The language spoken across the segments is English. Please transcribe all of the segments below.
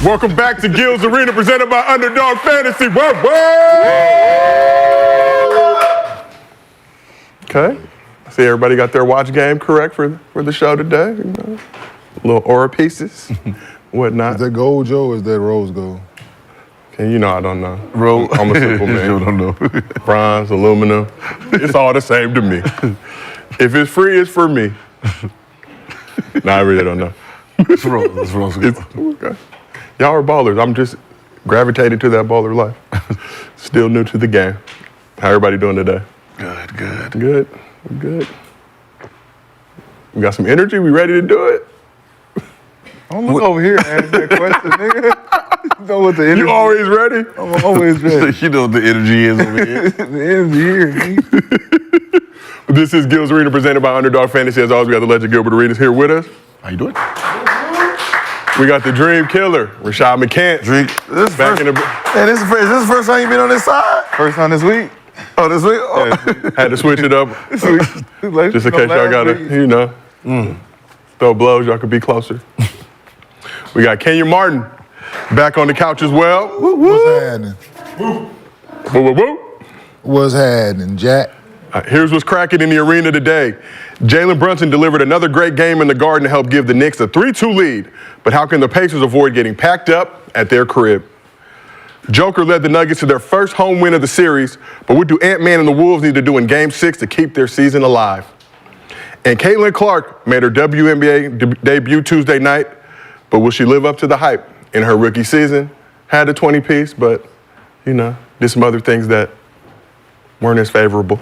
Welcome back to Gil's Arena, presented by Underdog Fantasy. Whoa, whoa! Okay. I see everybody got their watch game correct for the show today. You know, little aura pieces, whatnot. Is that gold, Joe, or is that rose gold? And you know I don't know. I'm a simple man. You don't know. Bronze, aluminum, it's all the same to me. If it's free, it's for me. Nah, I really don't know. It's rose. It's rose gold. Okay. Y'all are ballers. I'm just gravitated to that baller life. Still new to the game. How everybody doing today? Good, good. Good, good. We got some energy. We ready to do it? Don't look over here and ask that question, nigga. You know what the energy You always ready? I'm always ready. You know what the energy is over here. The energy here, nigga. This is Gil's Arena, presented by Underdog Fantasy. As always, we got the legend Gilbert Arenas here with us. How you doing? We got the dream killer, Rashad McCants. This is Back in the this is the first time you been on this side? First time this week. Oh, this week? Oh. Yeah, had to switch it up. This week. Just in case y'all gotta, you know, throw blows, y'all could be closer. We got Kenyon Martin back on the couch as well. What's happening? Woo, woo, woo. What's happening, Jack? Here's what's cracking in the arena today. Jalen Brunson delivered another great game in the Garden to help give the Knicks a 3-2 lead. But how can the Pacers avoid getting packed up at their crib? Joker led the Nuggets to their first home win of the series, but what do Ant-Man and the Wolves need to do in Game 6 to keep their season alive? And Caitlin Clark made her WNBA debut Tuesday night, but will she live up to the hype in her rookie season? Had a 20-piece, but, you know, did some other things that weren't as favorable.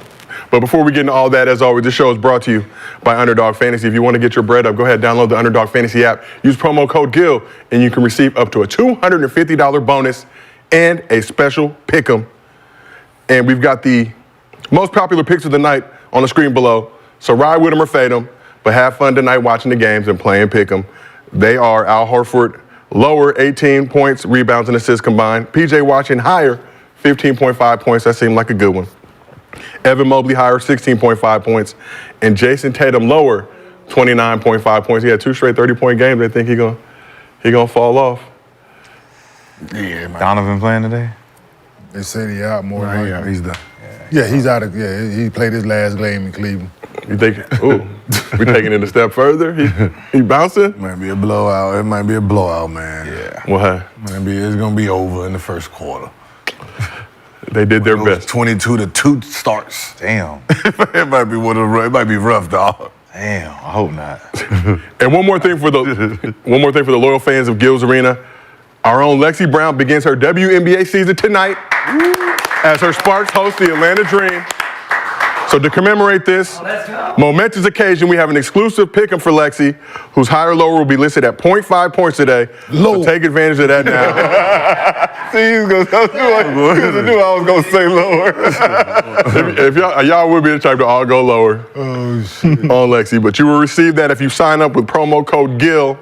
But before we get into all that, as always, this show is brought to you by Underdog Fantasy. If you want to get your bread up, go ahead and download the Underdog Fantasy app. Use promo code GIL, and you can receive up to a $250 bonus and a special pick'em. And we've got the most popular picks of the night on the screen below. So ride with them or fade them, but have fun tonight watching the games and playing pick'em. They are Al Horford, lower 18 points, rebounds, and assists combined. PJ Washington, higher, 15.5 points. That seemed like a good one. Evan Mobley, higher, 16.5 points. And Jason Tatum, lower, 29.5 points. He had 2 straight 30-point games. They think he gonna fall off. Yeah, man. Donovan playing today? They said he out more. Right, yeah, he's done. Yeah, he's out of. Yeah, he played his last game in Cleveland. You think? Ooh, we taking it a step further. He bouncing. Might be a blowout. It might be a blowout, man. Yeah. What? It's gonna be over in the first quarter. They did their best. 22-2 starts. Damn. It might be it might be rough, dog. Damn, I hope not. And one more thing for the loyal fans of Gil's Arena. Our own Lexie Brown begins her WNBA season tonight as her Sparks host the Atlanta Dream. So to commemorate this momentous occasion, we have an exclusive pick'em for Lexie, whose higher or lower will be listed at 0.5 points today. Low. So take advantage of that now. See, I was gonna say lower. if y'all would be the type to all go lower on Lexie, but you will receive that if you sign up with promo code GIL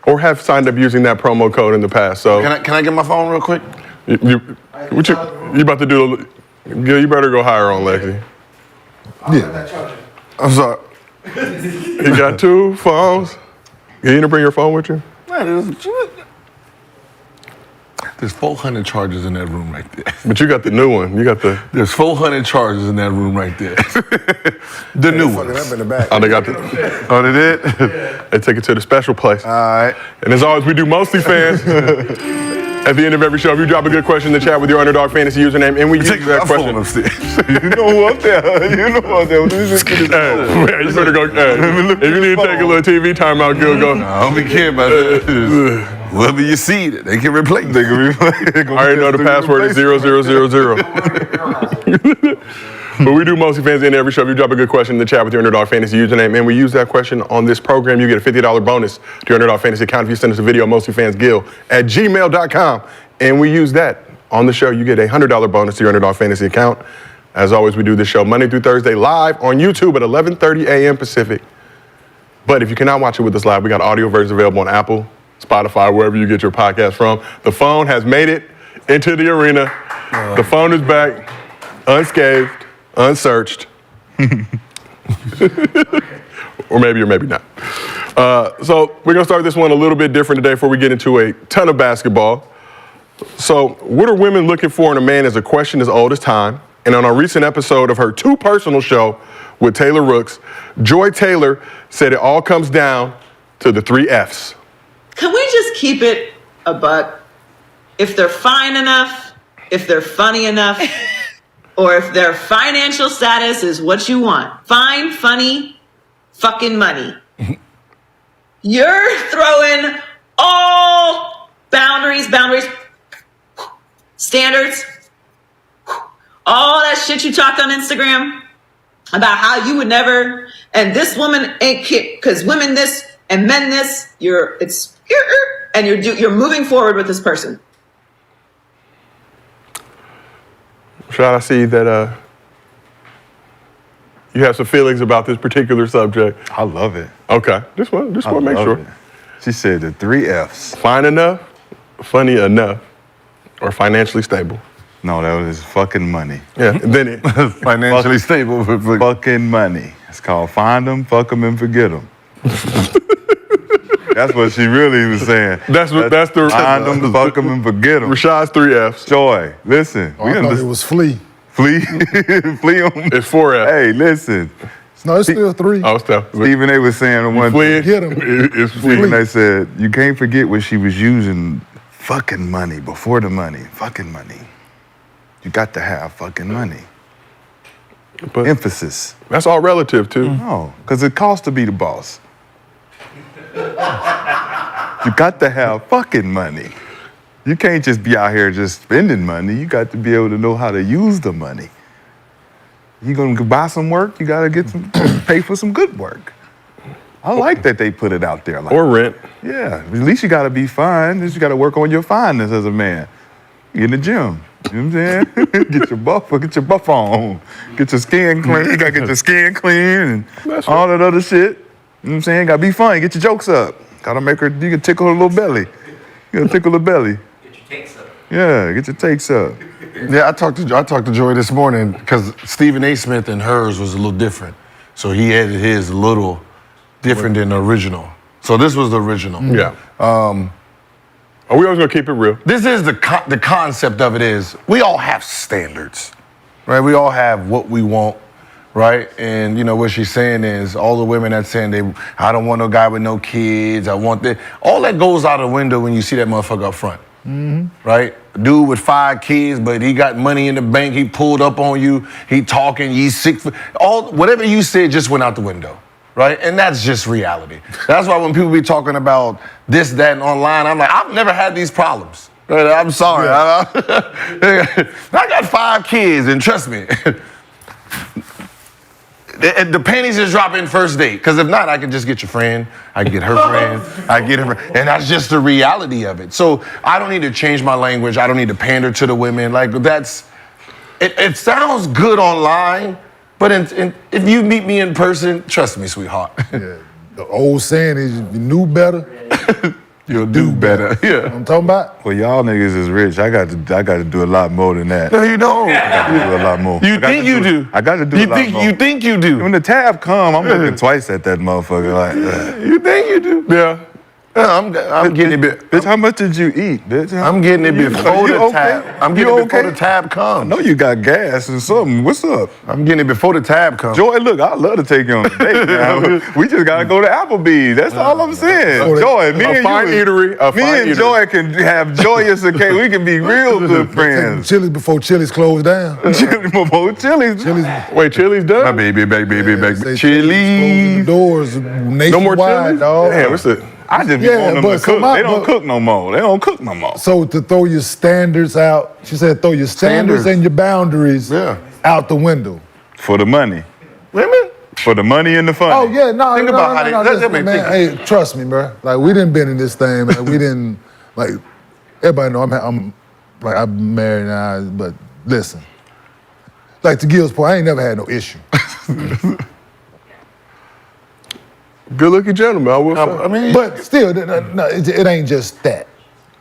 or have signed up using that promo code in the past. So Can I get my phone real quick? you about to do? Gil, you better go higher on Lexie. Yeah. I'm sorry. You got 2 phones. You need to bring your phone with you? There's 400 charges in that room right there. But you got the new one. You got the. There's 400 charges in that room right there. The new one. Fucking up in the back. Oh, they got the. Oh, they did? They took it to the special place. All right. And as always, we do MostlyFans. At the end of every show, if you drop a good question in the chat with your Underdog Fantasy username, and we use Take that my question. phone upstairs. You know who up there? You know who up there? Let me just get his phone. Hey, you better go. Hey, if you need to take a little TV timeout, Gil, go. I don't be caring about that. Whoever you see, they can replace. They can replace. I already know the password is 0000. But we do MostlyFans in every show. If you drop a good question in the chat with your Underdog Fantasy username, and we use that question on this program, you get a $50 bonus to your Underdog Fantasy account if you send us a video, mostlyfansgil@gmail.com. And we use that on the show. You get a $100 bonus to your Underdog Fantasy account. As always, we do this show Monday through Thursday live on YouTube at 11:30 a.m. Pacific. But if you cannot watch it with us live, we got audio versions available on Apple, Spotify, wherever you get your podcast from. The phone has made it into the arena. The phone is back, unscathed, unsearched. Or maybe not. So we're gonna start this one a little bit different today before we get into a ton of basketball. So what are women looking for in a man is a question as old as time. And on a recent episode of her Too Personal show with Taylor Rooks, Joy Taylor said it all comes down to the 3 F's. Can we just keep it a buck? If they're fine enough, if they're funny enough, or if their financial status is what you want. Fine, funny, fucking money. You're throwing all boundaries, standards, all that shit you talked on Instagram about how you would never, and this woman ain't cute because women this and men this. You're moving forward with this person. Rashad, I see that you have some feelings about this particular subject. I love it. Okay, just want to make love sure. it. She said the 3 F's. Fine enough, funny enough, or financially stable. No, that was fucking money. Yeah, and then it. Financially stable. Fucking money. It's called find them, fuck them, and forget them. That's what she really was saying. That's the find them, fuck them, and forget them. Rashad's 3 F's. Joy, listen. I thought it was flee. Flee, flee on. It's 4 F's. Hey, listen. No, it's still 3. Oh, it's tough. Stephen A was saying one Fleeing. Get him. It's Stephen fleeing. A said, you can't forget what she was using fucking money before the money. Fucking money. You got to have fucking money. But Emphasis. that's all relative, too. No, because it costs to be the boss. You got to have fucking money. You can't just be out here just spending money. You got to be able to know how to use the money. You gonna buy some work, you gotta get some, pay for some good work. I like that they put it out there like Or rent. yeah, at least you gotta be fine. At least you gotta work on your fineness as a man. Get in the gym. You know what I'm saying? Get your buff on. Get your skin clean. You gotta get your skin clean and That's all that other shit. You know what I'm saying? Gotta be fun. Get your jokes up. Gotta make her, you can tickle her little belly. You gotta tickle her belly. Get your takes up. Yeah, get your takes up. Yeah, I talked to Joy this morning because Stephen A. Smith and hers was a little different. So he added his a little different than the original. So this was the original. Yeah. Are we always going to keep it real? This is the concept of it is we all have standards, right? We all have what we want, right? And you know what she's saying is all the women that's saying I don't want no guy with no kids. I want that. All that goes out the window when you see that motherfucker up front, right? A dude with 5 kids, but he got money in the bank. He pulled up on you. He talking. He's sick. Whatever you said just went out the window. Right? And that's just reality. That's why when people be talking about this, that, and online, I'm like, I've never had these problems. Right? I'm sorry. Yeah. I got 5 kids, and trust me, the panties is dropping first date. Because if not, I can just get your friend, I can get her friend, I get her friend. And that's just the reality of it. So I don't need to change my language. I don't need to pander to the women. Like, it sounds good online. But if you meet me in person, trust me, sweetheart. Yeah. The old saying is, if you knew better, You'll do better. You know what I'm talking about? Well, y'all niggas is rich. I got to do a lot more than that. No, you don't. I got to do a lot more. You think you do. I got to do a lot more. You think you do. When the tab come, I'm looking twice at that motherfucker like, You think you do. Yeah. I'm getting it. bitch, how much did you eat, bitch? I'm getting it before You the okay? tab. I'm You getting it before okay? the tab I comes. know you got gas and something. What's up? I'm getting it before the tab comes. Joy, look, I'd love to take you on a date, man. We just gotta go to Applebee's. That's all I'm saying. Joy, me A and fine you, eatery, a me fine and eatery. Joy can have joyous occasion. We can be real good friends. Chili's before Chili's closed down. Chili's. Chili's, Wait, Chili's done? My baby. closing Chili. the doors nationwide, No more Chili's? dog. Damn, what's it? I just be Yeah, wanting them but to so cook. They don't cook no more. They don't cook no more. So to throw your standards out, she said throw your standards and your boundaries out the window. For the money. Women? For the money and the fun. Oh yeah, no, Think no, about no, how they- no, let listen, me man. think. Hey, trust me, bro. Like we didn't been in this thing, man. We didn't like everybody know I'm married now, but listen. Like to Gil's point, I ain't never had no issue. Good looking gentleman, I will say. I mean, But still, no, it ain't just that,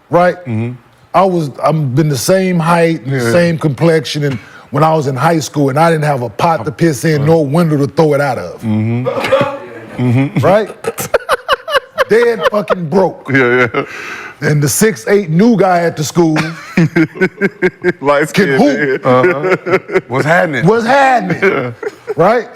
right? I'm been the same height, and the same complexion, and when I was in high school, and I didn't have a pot to piss in, nor window to throw it out of, right? dead fucking broke. Yeah. And the 6'8" new guy at the school Light can skin. hoop. What's happening? What's happening? Right?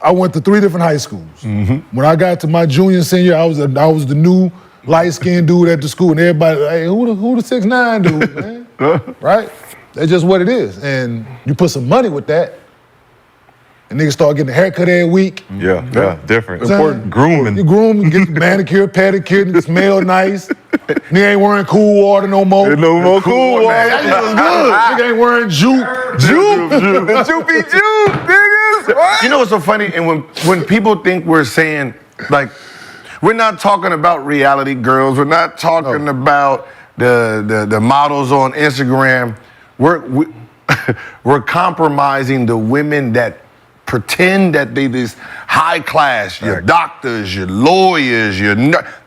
I went to 3 different high schools. When I got to my junior, senior, I was the new light-skinned dude at the school, and everybody, hey, who the 6'9" dude, man? Right? That's just what it is. And you put some money with that, and niggas start getting a haircut every week. Yeah, different. Important. Grooming. You groom, get manicure, pedicure, and smell nice. Nigga ain't wearing cool water no more. There's no more cool water. That shit was good. Nigga ain't wearing juke. The Joopy Joop, niggas. What? You know what's so funny? And when people think we're saying, like, we're not talking about reality girls. We're not talking about the models on Instagram. We're compromising the women that pretend that they this high class, your doctors, your lawyers,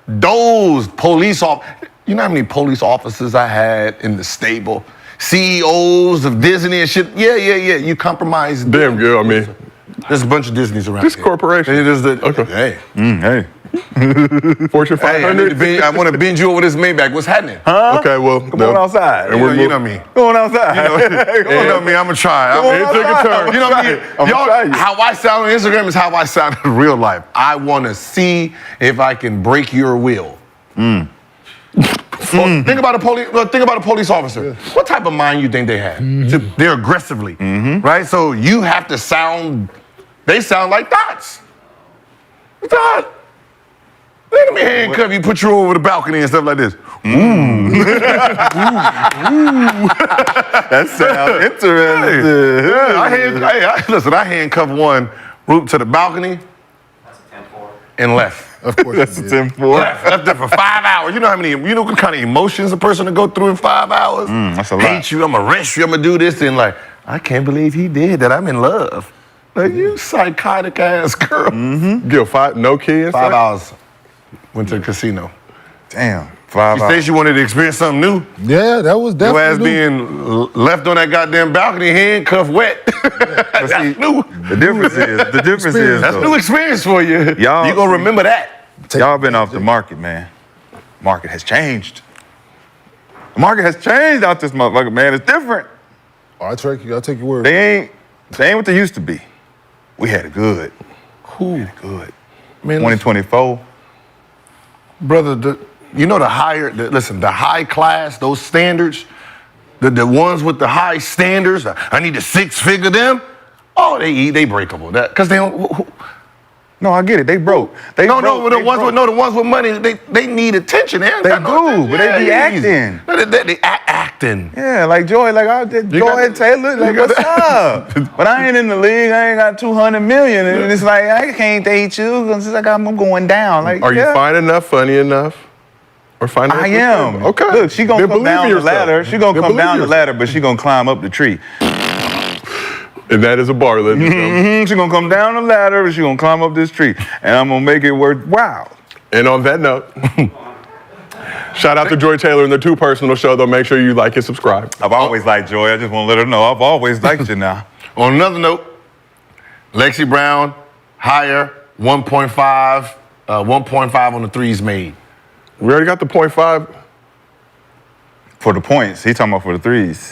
those police officers. You know how many police officers I had in the stable? CEOs of Disney and shit. Yeah. You compromise Damn good, I mean. There's a bunch of Disneys around This here. corporation. And it is the, Okay. Hey. Fortune Hey, 500. I want to binge you over this Maybach. What's happening? Huh? Okay, well. Come on outside. And we're You know me. Come on outside. You know me. I'm gonna try. It took a turn. You know me. I'm gonna try you. How I sound on Instagram is how I sound in real life. I want to see if I can break your will. Well, think about a police officer. What type of mind you think they have? They're aggressively, right? So you have to sound. They sound like dots. Dot. Let me handcuff you, put you over the balcony and stuff like this. That sounds interesting. Listen, I handcuffed one, route to the balcony, and left. Of course. That's a you did. 10-4. Left there for 5 hours. You know what kind of emotions a person to go through in 5 hours? That's a lot. Hate you, I'm gonna arrest you, I'm gonna do this, and like, I can't believe he did that. I'm in love. Like, you psychotic ass girl. Give no kids. 5 hours. Went to the casino. Damn. 5 She hours. said she wanted to experience something new. Yeah, that was Your ass definitely new. being left on that goddamn balcony, handcuffed wet. That's new. The difference is, That's though, new experience for you. Y'all- You gonna remember that. y'all been off the market, man. Market has changed. The market has changed out this motherfucker, man. It's different. I'll take your word. They ain't what they used to be. We had it good. Cool. Good. Man, 2024. brother, the high class, those standards, the ones with the high standards, I need to 6-figure them. Oh, they breakable. Because they don't. No, I get it. They broke. The ones with money, they need attention. They do, but they be acting. They acting. Yeah, like Joy, like go ahead, Taylor, like what's up? But I ain't in the league. I ain't got 200 million, and it's like I can't date you because it's like I'm going down. Like, Are you fine enough, funny enough? Or fine enough? I am. Okay. Look, she gonna Then come believe down in the yourself. ladder. She gonna Then come believe down the yourself. ladder, but she gonna climb up the tree. And that is a bar, ladies and gentlemen. She gonna come down the ladder, and she gonna climb up this tree, and I'm gonna make it worthwhile. And on that note, shout out to Joy Taylor and the Too Personal Show, though. Make sure you like and subscribe. I've always liked Joy. I just want to let her know I've always liked you now. On another note, Lexie Brown, higher, 1.5 on the threes made. We already got the 0.5. For the points, he talking about for the threes.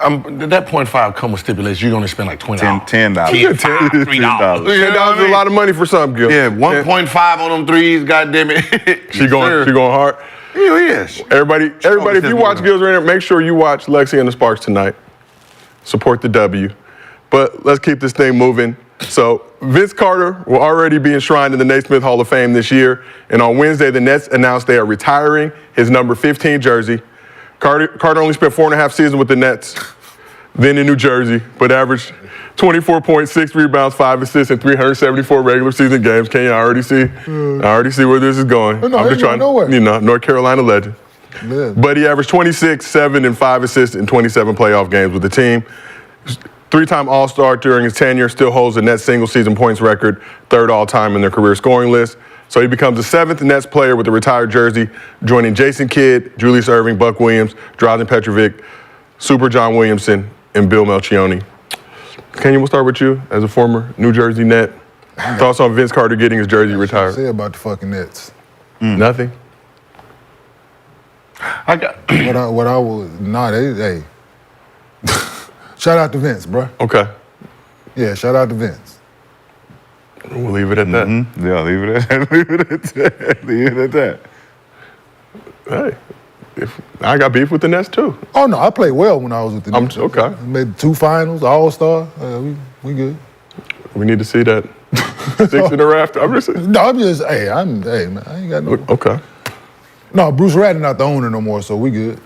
That 0.5 come with stipulations. You're gonna spend like $20. $10. $10, $3. $10 is a lot of money for something, Gil. Yeah, 1.5 on them threes, goddamn it. She going hard. He is. Everybody, if you watch Gil's Arena, make sure you watch Lexie and the Sparks tonight. Support the W. But let's keep this thing moving. So Vince Carter will already be enshrined in the Naismith Hall of Fame this year. And on Wednesday, the Nets announced they are retiring his number 15 jersey. Carter only spent 4.5 seasons with the Nets, then in New Jersey, but averaged 24 points, 6 rebounds, 5 assists in 374 regular season games. Kenyon, I already see where this is going. No, I'm just trying to, North Carolina legend. Yeah. But he averaged 26, 7, and 5 assists in 27 playoff games with the team. 3-time All-Star during his tenure, still holds the Nets single-season points record, 3rd all-time in their career scoring list. So he becomes the 7th Nets player with a retired jersey, joining Jason Kidd, Julius Erving, Buck Williams, Drazen Petrovic, Super John Williamson, and Bill Melchioni. Kenyon, we'll start with you as a former New Jersey Net. Thoughts on Vince Carter getting his jersey retired? Say about the fucking Nets. Nothing. I got. What I would, hey. Shout out to Vince, bro. Okay. Yeah, shout out to Vince. We'll leave it at that. Yeah, leave it at that. Leave it at that. Leave it at that. Hey, I got beef with the Nets too. Oh no, I played well when I was with the Knicks. Okay. Made 2 finals, All-Star. We good. We need to see that 6 in the raft. I'm just saying. No, hey man, I ain't got no. Okay. No, Bruce Ratner not the owner no more, so we good.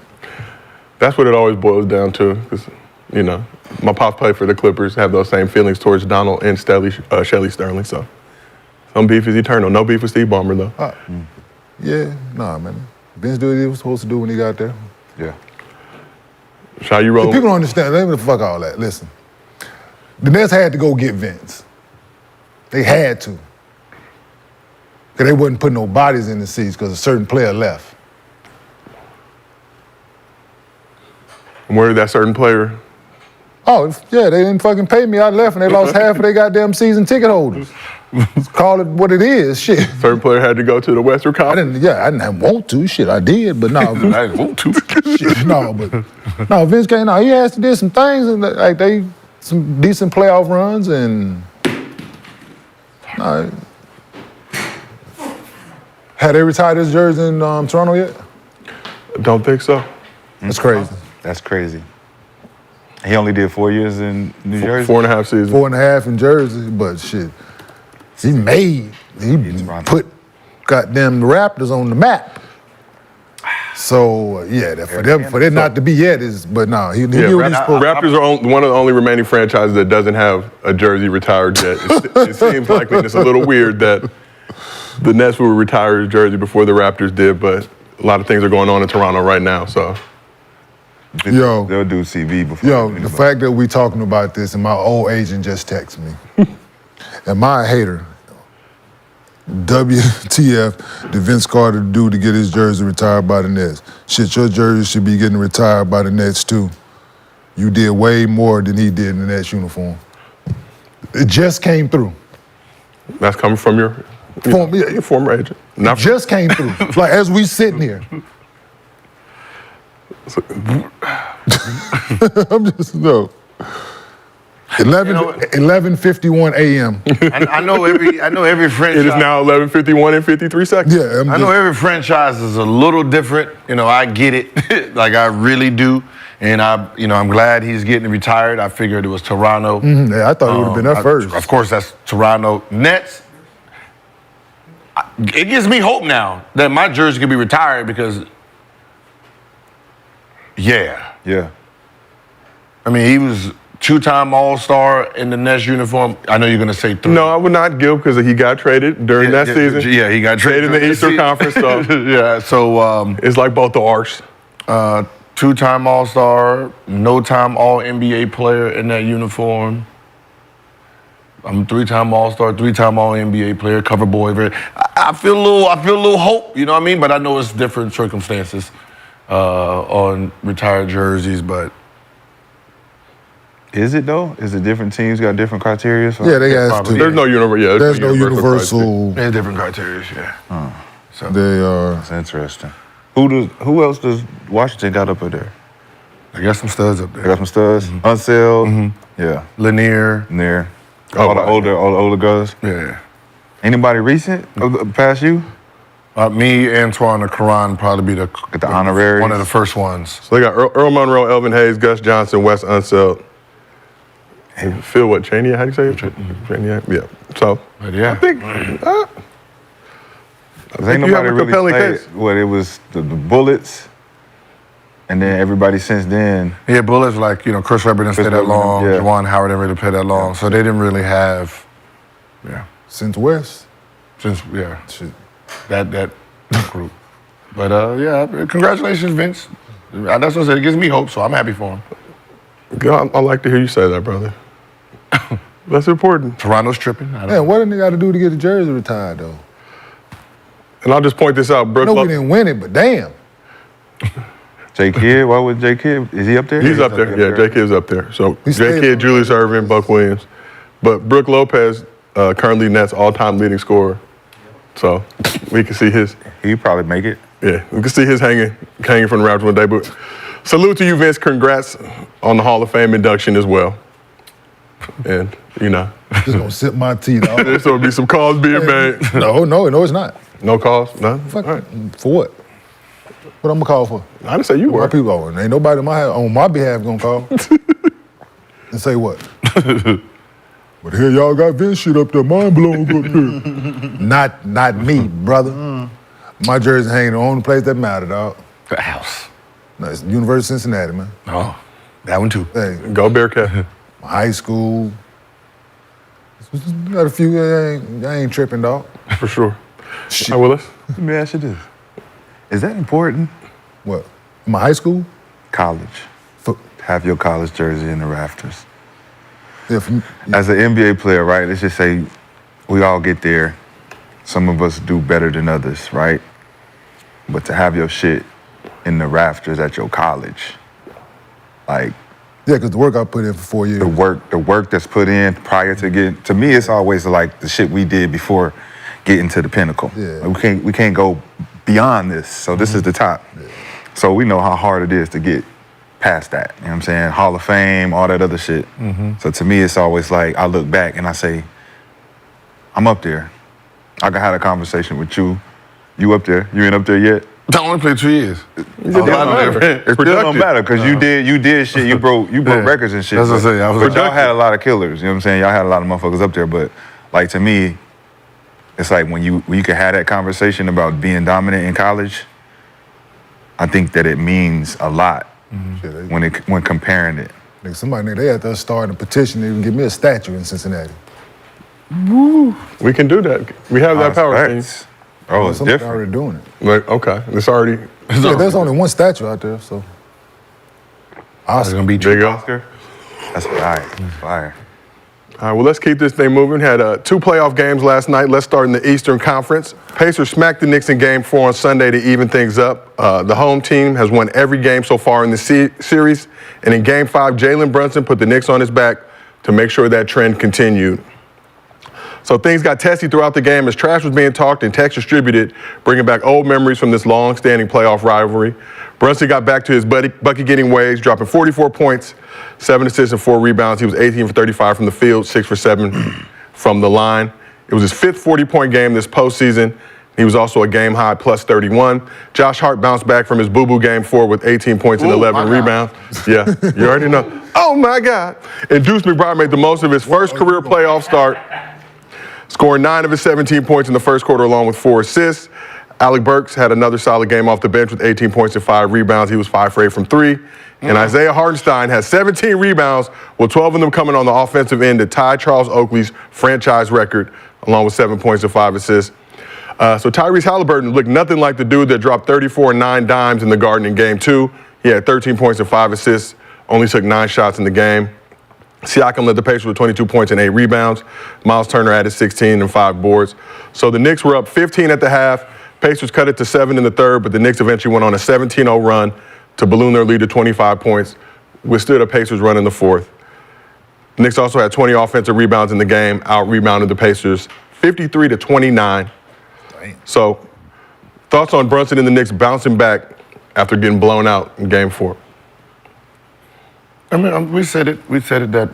That's what it always boils down to. 'Cause, you know, my pops played for the Clippers, have those same feelings towards Donald and Shelly Sterling. So some beef is eternal. No beef with Steve Ballmer though. Yeah, nah, man. Vince did what he was supposed to do when he got there. Yeah. How you roll? People don't understand. Let me fuck all that. Listen, the Nets had to go get Vince. They had to. Because they wasn't putting no bodies in the seats because a certain player left. Where did that certain player? Oh, yeah, they didn't fucking pay me. I left and they lost half of their goddamn season ticket holders. Call it what it is, shit. Certain player had to go to the Western Conference. I didn't want to, shit, I did, but no. I didn't want to. Shit, no, Vince came out. He has to do some things, and like some decent playoff runs, and had they retired his jersey in Toronto yet? Don't think so. That's crazy. That's crazy. He only did 4 years in New Jersey. 4.5 seasons. 4.5 in Jersey, but shit, he put goddamn the Raptors on the map. So yeah, for them not to be yet is, but no, he did what he's supposed to. Raptors are one of the only remaining franchises that doesn't have a jersey retired yet. It seems like it's a little weird that the Nets will retire his jersey before the Raptors did, but a lot of things are going on in Toronto right now, so. Yo, they'll do CV before. Yo, the fact that we talking about this and my old agent just texted me. Am I a hater? WTF did Vince Carter do to get his jersey retired by the Nets? Shit, your jersey should be getting retired by the Nets too. You did way more than he did in the Nets uniform. It just came through. That's coming from your former agent. It just came through. Like as we sitting here. I'm just, no. 11:51 a.m. I know every franchise. It is now 11:51 and 53 seconds. Yeah, I know every franchise is a little different. You know, I get it. Like I really do. And I'm glad he's getting retired. I figured it was Toronto. Mm-hmm. Yeah, I thought it would have been there first. Of course, that's Toronto. Nets. It gives me hope now that my jersey can be retired because. Yeah. I mean, he was 2-time All-Star in the Nets uniform. I know you're going to say 3. No, I would not give because he got traded during that season. Yeah, he got traded in the Eastern Conference. So yeah, so it's like both the arcs. 2-time All-Star, no-time All-NBA player in that uniform. I'm a 3-time All-Star, 3-time All-NBA player, cover boy. I feel a little hope, you know what I mean? But I know it's different circumstances on retired jerseys, but. Is it though? Is it different teams got different criteria? Yeah, they have to. There's no universal. There's no universal. There's different criteria, yeah. So they are. That's interesting. Who else does Washington got up there? I got some studs up there. I got some studs. Unseld. Yeah. Lanier. All the older guys. Yeah. Anybody recent past you? Me, Antoine, and Karan probably be the honoraries. One of the first ones. So they got Earl Monroe, Elvin Hayes, Gus Johnson, Wes Unseld. Phil, what, Chania? How do you say it? Chania? Yeah. So, but yeah. I think ain't you have nobody a really compelling played. case. What, it was the Bullets, and then everybody since then. Yeah, Bullets, like, Chris Webber didn't stay that long. Yeah. Juwan Howard didn't really play that long. So they didn't really have, Since West. Shit. that group. But, congratulations, Vince. That's what I said. It gives me hope, so I'm happy for him. God, I like to hear you say that, brother. That's important. Toronto's tripping. Man, what did they got to do to get the jersey retired, though? And I'll just point this out. I know we didn't win it, but damn. J. Kidd, why would J. Kidd? Is he up there? He's up there. Yeah, J. Kidd's up there. So J. Kidd, Julius Erving, Buck Williams. But Brooke Lopez, currently Nets all-time leading scorer. So We can see his. He'd probably make it. Yeah, we can see his hanging from the Raptors one day. But salute to you, Vince. Congrats on the Hall of Fame induction as well. And, you know. Just gonna sip my tea, dog. There's going to be some calls being made. No, it's not. No calls? None? Fuck, All right. for what? What I'm gonna call for? I didn't say you My were. people ain't nobody on my behalf gonna call. And say what? But here y'all got Vince shit up there, mind blown up there. Not me, brother. My jersey hanging the only place that matter, dog. The house. No, it's the University of Cincinnati, man. Oh, that one too. Hey, Go Bearcat. high school. Got a few, I ain't tripping, dog. For sure. All right, Willis. Let me ask you this. Is that important? What? My high school? College. For, Have your college jersey in the rafters. yeah, for, As an NBA player, right, let's just say we all get there. Some of us do better than others, right? But to have your shit in the rafters at your college, like yeah, because the work I put in for 4 years. the work that's put in prior to getting, to me, it's always like the shit we did before getting to the pinnacle. Yeah. Like, we can't go beyond this. So this is the top. Yeah. So we know how hard it is to get past that. You know what I'm saying? Hall of Fame, all that other shit. So to me, it's always like I look back and I say, I'm up there. I can have a conversation with you. You up there? You ain't up there yet? I only played 2 years. It don't matter. It still don't matter because you did shit. You broke Yeah. records and shit. That's what I'm saying. I was But y'all productive. had a lot of killers. You know what I'm saying? Y'all had a lot of motherfuckers up there. But like to me, it's like when you can have that conversation about being dominant in college, I think that it means a lot Shit, when comparing it. they had to start a petition to even give me a statue in Cincinnati. We can do that. We have that power, team. Facts. Oh, it's Somebody different. already doing it. Like, okay, it's already Yeah, there's only one statue out there, so. It's gonna be big. Oscar? That's fire. That's fire. All right, well, let's keep this thing moving. Had 2 playoff games last night. Let's start in the Eastern Conference. Pacers smacked the Knicks in Game 4 on Sunday to even things up. The home team has won every game so far in the series. And in Game 5, Jalen Brunson put the Knicks on his back to make sure that trend continued. So things got testy throughout the game as trash was being talked and text distributed, bringing back old memories from this long-standing playoff rivalry. Brunson got back to his bucket-getting ways, dropping 44 points, 7 assists, and 4 rebounds. He was 18 for 35 from the field, 6 for 7 from the line. It was his 5th 40-point game this postseason. He was also a game-high plus 31. Josh Hart bounced back from his boo-boo Game 4 with 18 points and 11 rebounds. Yeah, you already know. Oh, my God. And Deuce McBride made the most of his first career playoff start, scoring 9 of his 17 points in the first quarter along with 4 assists. Alec Burks had another solid game off the bench with 18 points and 5 rebounds. He was 5 for 8 from 3. And Isaiah Hartenstein has 17 rebounds, with 12 of them coming on the offensive end to tie Charles Oakley's franchise record, along with 7 points and 5 assists. So Tyrese Halliburton looked nothing like the dude that dropped 34 and 9 dimes in the Garden in Game 2. He had 13 points and 5 assists, only took 9 shots in the game. Siakam led the Pacers with 22 points and 8 rebounds. Miles Turner added 16 and 5 boards. So the Knicks were up 15 at the half. Pacers cut it to 7 in the third, but the Knicks eventually went on a 17-0 run to balloon their lead to 25 points, withstood a Pacers run in the fourth. The Knicks also had 20 offensive rebounds in the game, out-rebounded the Pacers 53-29. So thoughts on Brunson and the Knicks bouncing back after getting blown out in Game 4? I mean, we said it that,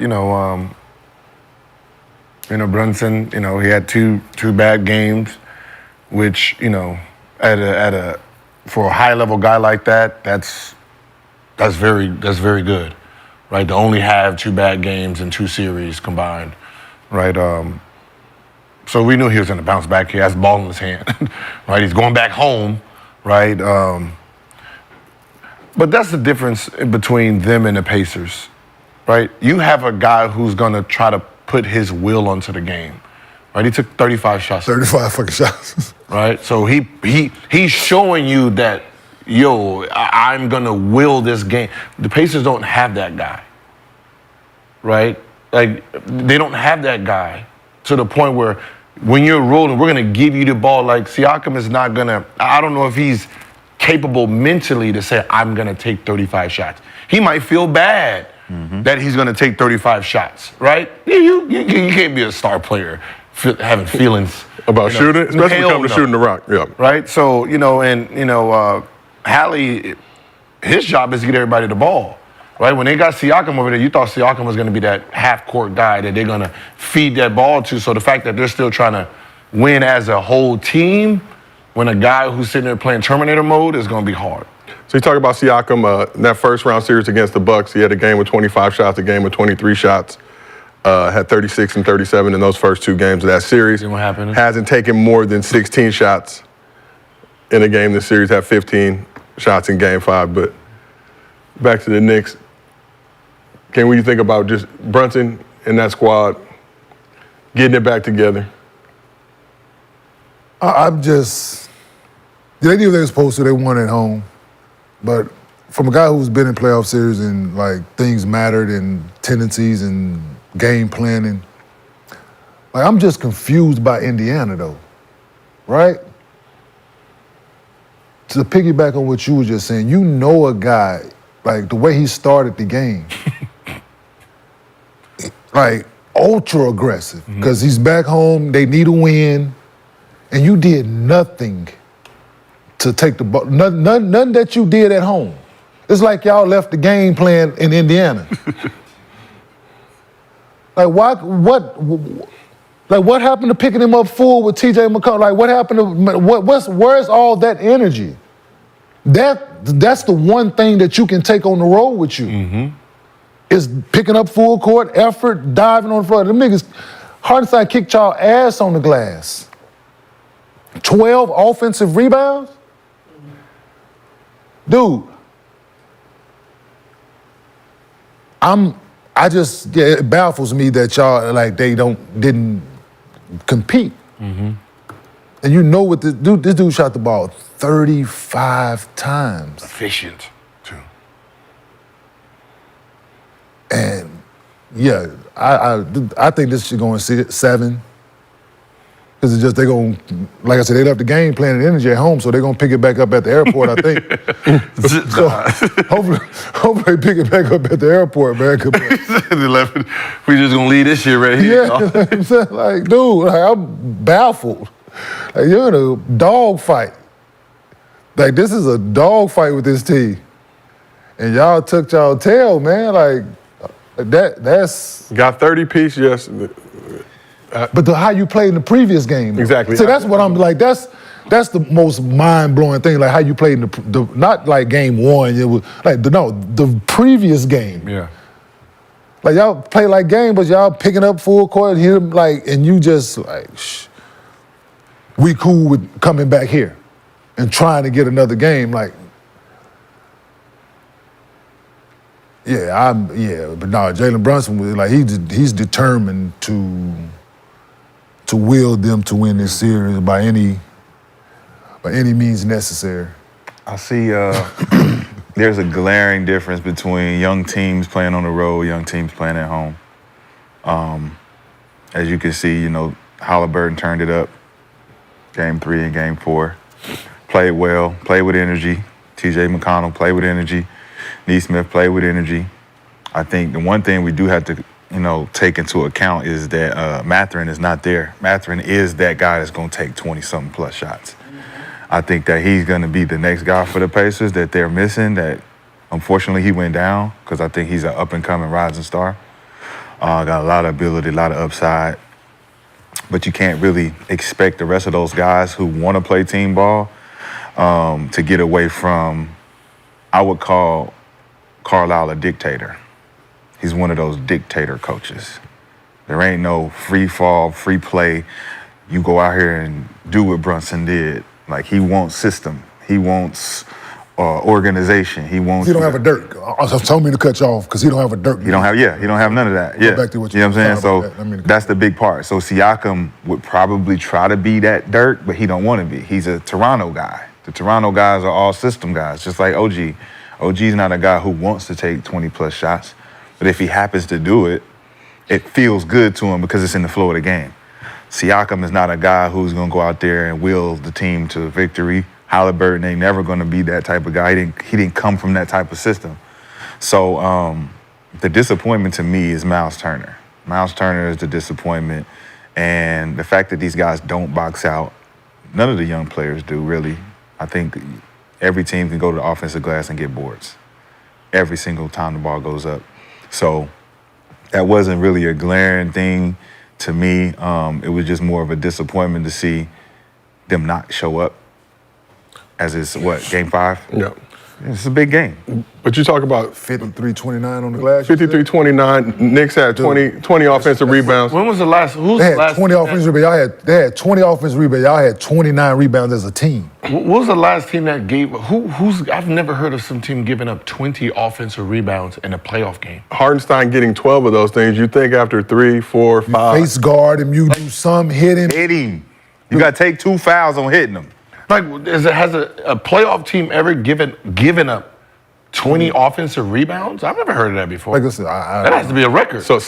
Brunson, he had two bad games, which, for a high level guy like that, that's very good, right? To only have 2 bad games in 2 series combined, right? So we knew he was going to bounce back. He has the ball in his hand, right? He's going back home, right? But that's the difference between them and the Pacers, right? You have a guy who's going to try to put his will onto the game, right? He took 35 shots. 35 fucking shots. Right? So he's showing you that, I'm going to will this game. The Pacers don't have that guy, right? Like, they don't have that guy to the point where when you're rolling, we're going to give you the ball. Like, Siakam is not going to, I don't know if he's capable mentally to say, I'm going to take 35 shots. He might feel bad that he's going to take 35 shots, right? You can't be a star player having feelings About shooting, especially when it hell comes to no. shooting the rock. Yeah. right? So, Hallie, his job is to get everybody the ball, right? When they got Siakam over there, you thought Siakam was going to be that half-court guy that they're going to feed that ball to. So the fact that they're still trying to win as a whole team when a guy who's sitting there playing Terminator mode is going to be hard. So you talk about Siakam, that first round series against the Bucks. He had a game with 25 shots, a game with 23 shots. Had 36 and 37 in those first two games of that series. See what happened? Hasn't taken more than 16 shots in a game this series. Had 15 shots in Game 5. But back to the Knicks. Ken, what do you think about just Brunson and that squad getting it back together? I'm just, they knew they were supposed to. They won at home, but from a guy who's been in playoff series and like things mattered and tendencies and game planning, like I'm just confused by Indiana though, right? To piggyback on what you were just saying, you know a guy, like the way he started the game, like ultra aggressive, because he's back home, they need a win, and you did nothing to take the ball, nothing that you did at home. It's like y'all left the game plan in Indiana. Like what happened to picking him up full with TJ McConnell? Like what happened to where's all that energy? That's the one thing that you can take on the road with you. Is picking up full court effort, diving on the floor. Them niggas, Hartenstein kicked y'all ass on the glass. 12 offensive rebounds? Dude, it baffles me that y'all, like, didn't compete. And you know what this dude shot the ball 35 times. Efficient, too. And yeah, I think this should go in 7. Because it's just they're going, like I said, they left the game plan and energy at home, so they're going to pick it back up at the airport, I think. So hopefully they pick it back up at the airport, man. We just going to leave this shit right here. Yeah, I'm saying, like, dude, like, I'm baffled. Like, you're in a dog fight. Like, this is a dog fight with this team. And y'all took y'all tail, man. Like, that's... Got 30 piece, yes. But how you played in the previous game. Exactly. So that's what I'm like, that's the most mind-blowing thing, like how you played in the not like game 1, it was like, the previous game. Yeah. Like y'all play like game, but y'all picking up full court, hit him like, and you just like, we cool with coming back here and trying to get another game, like, but no, Jalen Brunson was like, he's determined to will them to win this series by any means necessary. I see there's a glaring difference between young teams playing on the road, young teams playing at home. As you can see, Halliburton turned it up game 3 and game 4. Played well, played with energy. TJ McConnell played with energy. Neesmith played with energy. I think the one thing we do have to take into account is that Mathurin is not there. Mathurin is that guy that's going to take 20-something plus shots. I think that he's going to be the next guy for the Pacers that they're missing, that unfortunately he went down, because I think he's an up-and-coming rising star. Got a lot of ability, a lot of upside. But you can't really expect the rest of those guys who want to play team ball to get away from, I would call Carlisle a dictator. He's one of those dictator coaches. There ain't no free fall, free play. You go out here and do what Brunson did. Like, he wants system. He wants organization. He wants. He don't have a Dirk. Told me to cut you off because he don't have a Dirk. He don't have none of that. Yeah. Back to what you know what I'm saying? So that. that's the big part. So Siakam would probably try to be that Dirk, but he don't want to be. He's a Toronto guy. The Toronto guys are all system guys, just like OG. OG's not a guy who wants to take 20-plus shots. But if he happens to do it, it feels good to him because it's in the flow of the game. Siakam is not a guy who's going to go out there and will the team to victory. Halliburton ain't never going to be that type of guy. He didn't come from that type of system. So the disappointment to me is Miles Turner. Miles Turner is the disappointment. And the fact that these guys don't box out, none of the young players do, really. I think every team can go to the offensive glass and get boards every single time the ball goes up. So that wasn't really a glaring thing to me. It was just more of a disappointment to see them not show up as it's, what, game 5? Yeah. It's a big game. But you talk about 53-29 on the glass. you said? 53-29. Knicks had 20 offensive rebounds. When was the last? Who's They the had last? 20 offensive rebounds. They had 20 offensive rebounds. Y'all had 29 rebounds as a team. What was the last team that gave? Who's? I've never heard of some team giving up 20 offensive rebounds in a playoff game. Hardenstein getting 12 of those things. You think after 3, 4, 5. Face guard him, you do some hitting. Hit him. You got to take 2 fouls on hitting them. Like, has a playoff team ever given up 20 offensive rebounds? I've never heard of that before. Like I said, That has to be a record. So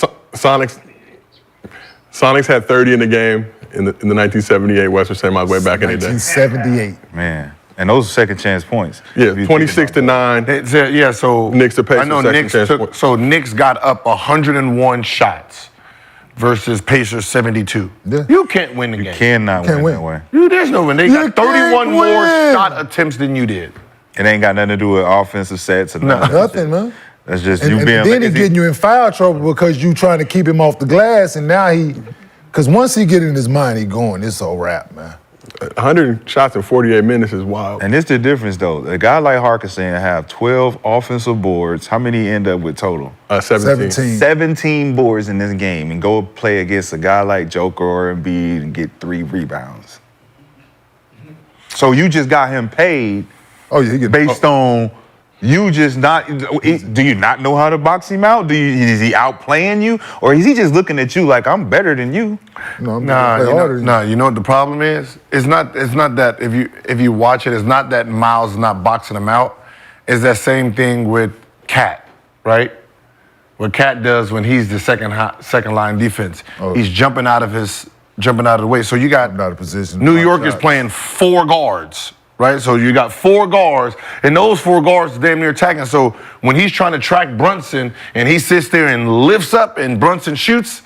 Sonics had 30 in the game in the 1978 Western Semis way back in the day. 1978. Man. And those are second chance points. Yeah, If you think about 26-9. Yeah, so Knicks to Pacers I know second Knicks chance took. point. So Knicks got up 101 shots versus Pacers 72. Yeah. You can't win the game. cannot Can't win win. that way. There's no win. They You got 31 can't more win. shot attempts than you did. It ain't got nothing to do with offensive sets or nothing. Nothing, man. That's just And, you and being then he lazy. getting you in foul trouble because you trying to keep him off the glass, and now because once he get in his mind, he going, it's a wrap, man. 100 shots in 48 minutes is wild. And it's the difference, though. A guy like Harkison have 12 offensive boards. How many end up with total? 17. 17 boards in this game, and go play against a guy like Joker or Embiid and get 3 rebounds. So you just got him paid Oh, yeah, he get based on you just not. Do you not know how to box him out? Is he outplaying you, or is he just looking at you like I'm better than you? No, I'm Nah, gonna play harder than you. you know what the problem is? It's not that if you watch it, it's not that Miles not boxing him out. It's that same thing with Cat, right? What Cat does when he's the second line defense, he's jumping out of the way. So you got Out of position. New York is playing 4 guards, right? So you got 4 guards, and those 4 guards are damn near attacking. So when he's trying to track Brunson and he sits there and lifts up and Brunson shoots,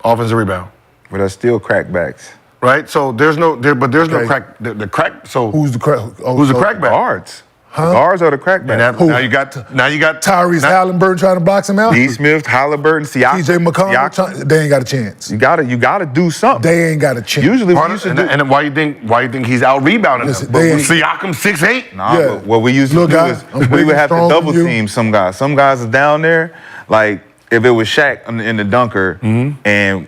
offensive rebound. But that's still crackbacks. Right? So there's no Okay. crack. The crack. So Who's the crack? who's the crackback? Guards. Guards are the crackbacks. And that, now you got Tyrese Halliburton trying to box him out? D. Smith, Halliburton, Siakam. TJ McConnell, Siakam. they ain't got a chance. You gotta do something. They ain't got a chance. Usually what Pardon? you should And, do. and why you think he's out rebounding Listen, him? they But ain't- Siakam 6'8". Nah, Yeah. but what we used to Little do guy, is I'm we bigger, would have to stronger double than you. team some guys. Some guys are down there, like if it was Shaq in the dunker and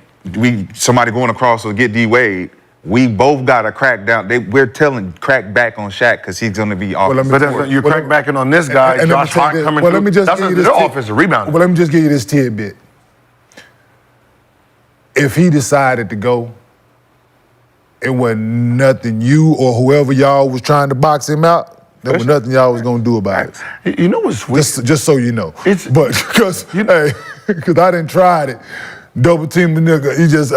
somebody going across to get D Wade, we both got to crack down. We're telling crack back on Shaq because he's going to be off. Well, let me- But that's, you're Well, crackbacking on this guy, And let me Josh tell you Hart this- coming well, through. let me just That's give you their this tip. offensive rebounding. Well, let me just give you this tidbit. If he decided to go, it wasn't nothing you or whoever y'all was trying to box him out, there was nothing y'all was gonna do about it. You know what's weird? Just so you know. It's- but because I didn't try it. Double team the nigga. He just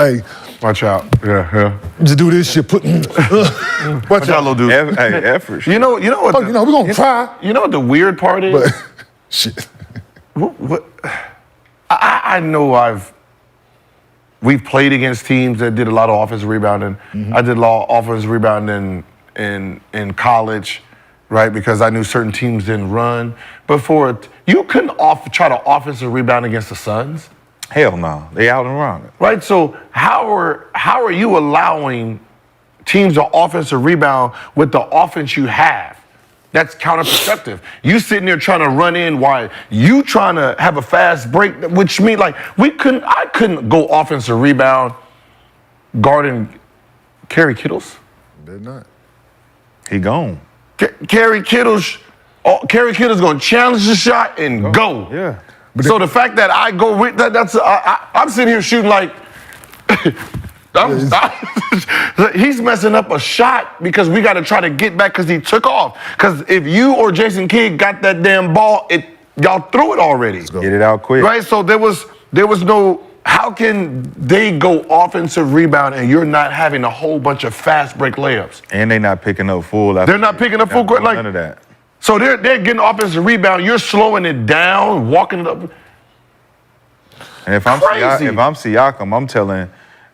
Watch out. Yeah. just do this shit. Watch Watch out, little dude. Effort. You know what? Oh, you know, we're gonna try. You know what the weird part is? But shit. What, I know we've played against teams that did a lot of offensive rebounding. I did a lot of offensive rebounding in college, right? Because I knew certain teams didn't run. But you couldn't try to offensive rebound against the Suns, Hell no. They out and around it. right? So how are you allowing teams to offensive rebound with the offense you have? That's counterproductive. You sitting there trying to run in while you trying to have a fast break, which means like I couldn't go offensive rebound guarding Kerry Kittles. They're not. He gone. Kerry Kittles going to challenge the shot and go. Yeah. So the fact that I go with I'm sitting here shooting like he's messing up a shot because we got to try to get back because he took off. Because if you or Jason Kidd got that damn ball, y'all threw it already. Get it out quick. Right? So there was no. How can they go offensive rebound and you're not having a whole bunch of fast break layups? And they not picking up full. They're not picking up full court, like none of that. So they're getting offensive rebound. You're slowing it down, walking it up. And if I'm Crazy. Siakam, I'm telling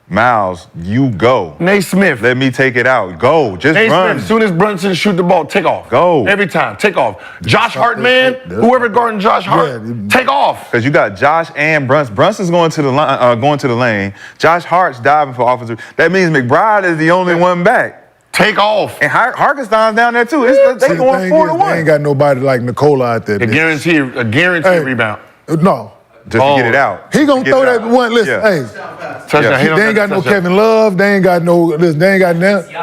Miles, you go. Naismith. Let me take it out. Go. Just Naismith, run. as soon as Brunson shoot the ball, take off. Go. Every time, take off. Josh Hart, man, whoever guarding Josh Hart, take off. Because you got Josh and Brunson. Brunson's going to the line, going to the lane. Josh Hart's diving for offensive. That means McBride is the only one back. Take off. And Harkenstein's down there too. They going 4-1. They ain't got nobody like Nicola out there. A guarantee rebound. No. Just to get it out. He gonna throw that one. Listen, hey, Touchdown. they ain't got no Kevin Love. They ain't got no. They ain't got nothing.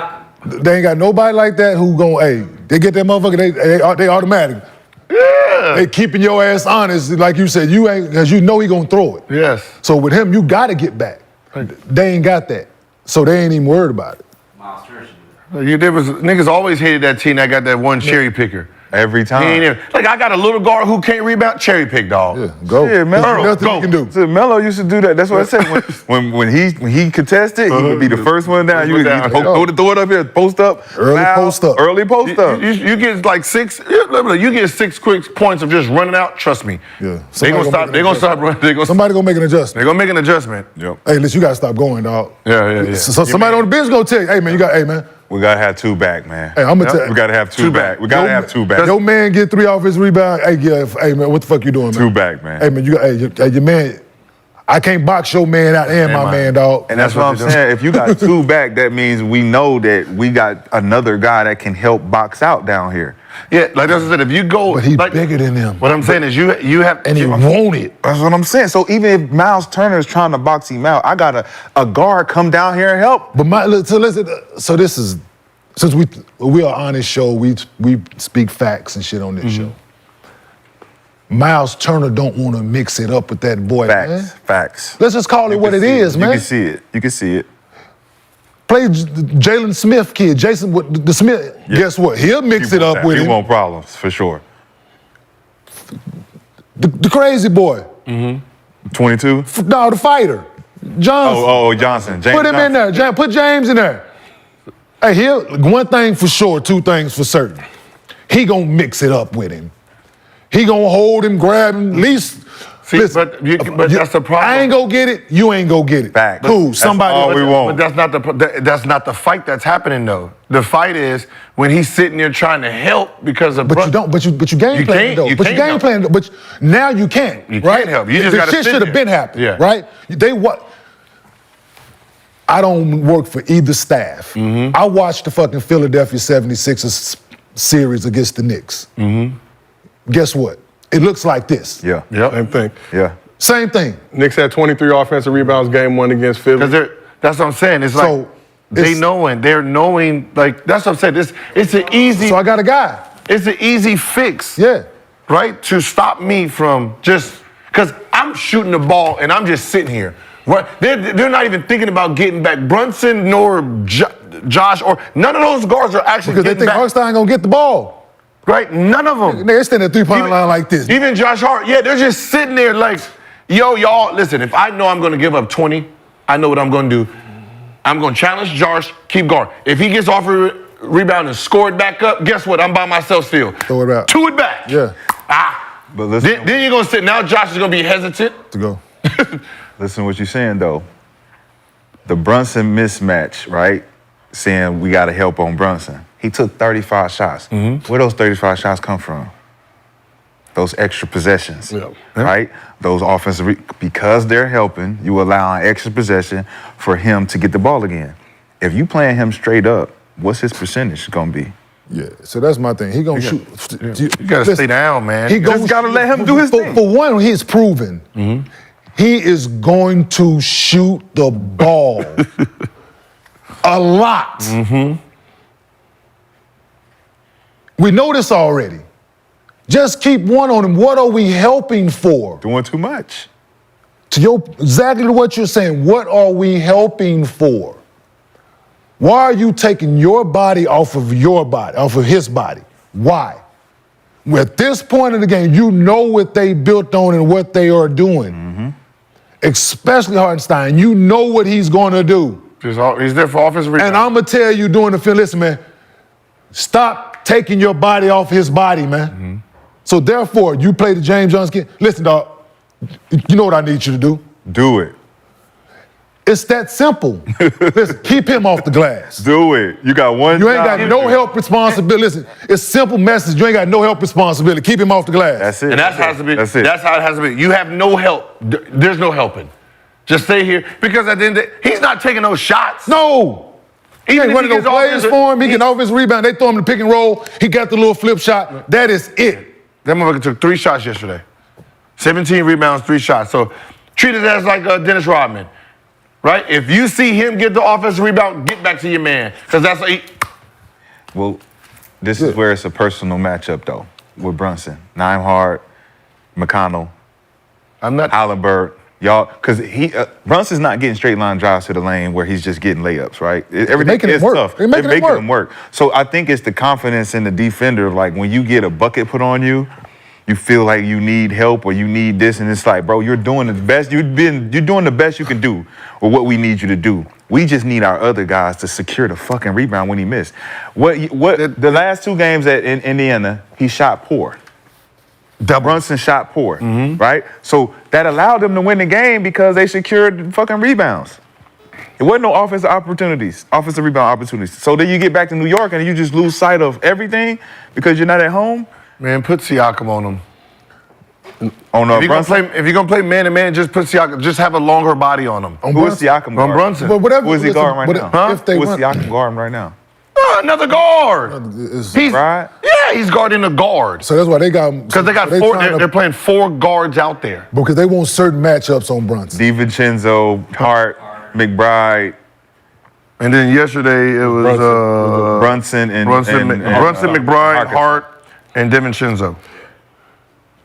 They ain't got nobody like that who gonna. Hey, they get that motherfucker. They automatic. Yeah. They keeping your ass honest, like you said. You ain't because you know he gonna throw it. Yes. So with him, you gotta get back. They ain't got that, so they ain't even worried about it. Niggas always hated that team that got that one cherry picker. Every time. Like, I got a little guard who can't rebound, cherry pick, dog. Yeah, go. Yeah, Melo, There's nothing you can do. So Melo used to do that. That's what I said. When he contested, he would be the first one down. You throw it up here, post up. Early post up. Early post up. You get like 6. You get 6 quick points of just running out. Trust me. Yeah. They gonna stop. They gonna stop running. Somebody gonna make an adjustment. They gonna make an adjustment. Yep. Hey, listen, you gotta stop going, dog. Yeah. So somebody on the bench gonna tell you, hey man. We gotta have 2 back, man. Hey, I'm gonna tell you. We gotta have 2 back. We gotta have 2 back. Your man get 3 off his rebound. Hey man, what the fuck you doing, man? 2 back, man. Hey man, your man. I can't box your man out and my man, dog. And that's what I'm saying. If you got 2 back, that means we know that we got another guy that can help box out down here. Yeah, like I said, if you go, But he's bigger than them. What I'm saying is you have, And he want it. That's what I'm saying. So even if Miles Turner is trying to box him out, I got a guard come down here and help. But so this is, since we are on this show, we speak facts and shit on this show. Miles Turner don't want to mix it up with that boy, man. Facts. Let's just call it what it is, man. You can see it. Play Jalen Smith kid, Jason with the Smith. Yeah. Guess what? He'll mix it up with him. He want problems, for sure. The crazy boy. 22? No, the fighter. Johnson. Oh, Johnson. James Put him in there. Put James in there. Hey, one thing for sure, 2 things for certain. He gonna mix it up with him. He gonna hold him, grab him, at least. See, listen, but that's the problem. I ain't gonna get it. You ain't gonna get it. Fact. Cool. Somebody. all we want. But that's not the fight that's happening though. The fight is when he's sitting there trying to help because of. But you don't. But you game plan though. But you game plan. But now you can't. You right? can't help. You just the gotta shit sit should have there. been happening. Yeah. Right. I don't work for either staff. I watched the fucking Philadelphia 76ers series against the Knicks. Guess what? It looks like this. Yeah. Same thing. Yeah. Same thing. Knicks had 23 offensive rebounds game 1 against Philly. Because that's what I'm saying. It's like they're knowing. Like that's what I'm saying. It's an easy. So I got a guy. It's an easy fix. Yeah. Right? To stop me from just because I'm shooting the ball and I'm just sitting here. Right? They're not even thinking about getting back. Brunson nor Josh or none of those guards are actually Because they getting think back. Hartenstein gonna get the ball. Right? None of them. They're standing at 3-point line like this. Even Josh Hart, yeah, they're just sitting there like, yo, y'all, listen, if I know I'm going to give up 20, I know what I'm going to do. I'm going to challenge Josh, keep guard. If he gets off a rebound and score it back up, guess what? I'm by myself still. Throw it out. 2 it back. Yeah. But listen, Then you're going to sit. Now Josh is going to be hesitant. To go. listen to what you're saying, though. The Brunson mismatch, right? Saying we got to help on Brunson. He took 35 shots. Where those 35 shots come from? Those extra possessions, right? Those offensive, because they're helping, you allow an extra possession for him to get the ball again. If you playing him straight up, what's his percentage gonna be? Yeah, so that's my thing. He gonna shoot. You got to stay down, man. He just gotta let him do his thing. For one, he's proven he is going to shoot the ball a lot. We know this already. Just keep one on him. What are we helping for? Doing too much. Exactly what you're saying. What are we helping for? Why are you taking your body off of his body? Why? At this point in the game, you know what they built on and what they are doing. Especially Hartenstein. You know what he's going to do. He's there for offensive rebound. And I'm going to tell you during the film, listen, man, stop taking your body off his body, man. So therefore, you play the James Johnson kid. Listen, dog, you know what I need you to do? Do it. It's that simple. Listen, keep him off the glass. Do it. You got one. You ain't job. got no help responsibility. Listen, it's simple message. You ain't got no help responsibility. Keep him off the glass. That's it. And that's how it has to be. That's it. That's how it has to be. You have no help. There's no helping. Just stay here because at the end of the day, he's not taking those shots. No. He Even ain't if running he no gets plays offensive- for him. He can offense rebound. They throw him the pick and roll. He got the little flip shot. That is it. That motherfucker took 3 shots yesterday. 17 rebounds, 3 shots. So treat it as like Dennis Rodman, right? If you see him get the offensive rebound, get back to your man. Because that's what he... Well, this is where it's a personal matchup, though, with Brunson. Nimehart, McConnell, I'm not... Halliburton. Y'all, because Brunson's not getting straight line drives to the lane where he's just getting layups, right? Everything making it is work. tough. They're making it them work. So I think it's the confidence in the defender. Like when you get a bucket put on you, you feel like you need help or you need this, and it's like, bro, you're doing the best. You're doing the best you can do with what we need you to do. We just need our other guys to secure the fucking rebound when he missed. The last 2 games in Indiana, he shot poor. Brunson shot poor, right? So that allowed them to win the game because they secured fucking rebounds. It wasn't no offensive rebound opportunities. So then you get back to New York and you just lose sight of everything because you're not at home. Man, put Siakam on him. On If Brunson. you're gonna play man-to-man, just put Siakam. Just have a longer body on him. Who is Siakam On guarding? Brunson. But whatever. Who is he guarding right now? Huh? If they Who is run, Siakam guarding right now? Another guard. He's Right? Yeah, he's guarding a guard. so that's why they got Because they got so 4. trying to- They're playing 4 guards out there. because they want certain matchups on Brunson. DiVincenzo, Hart, McBride, And then yesterday it was Brunson, Brunson, McBride, Hart, and DiVincenzo.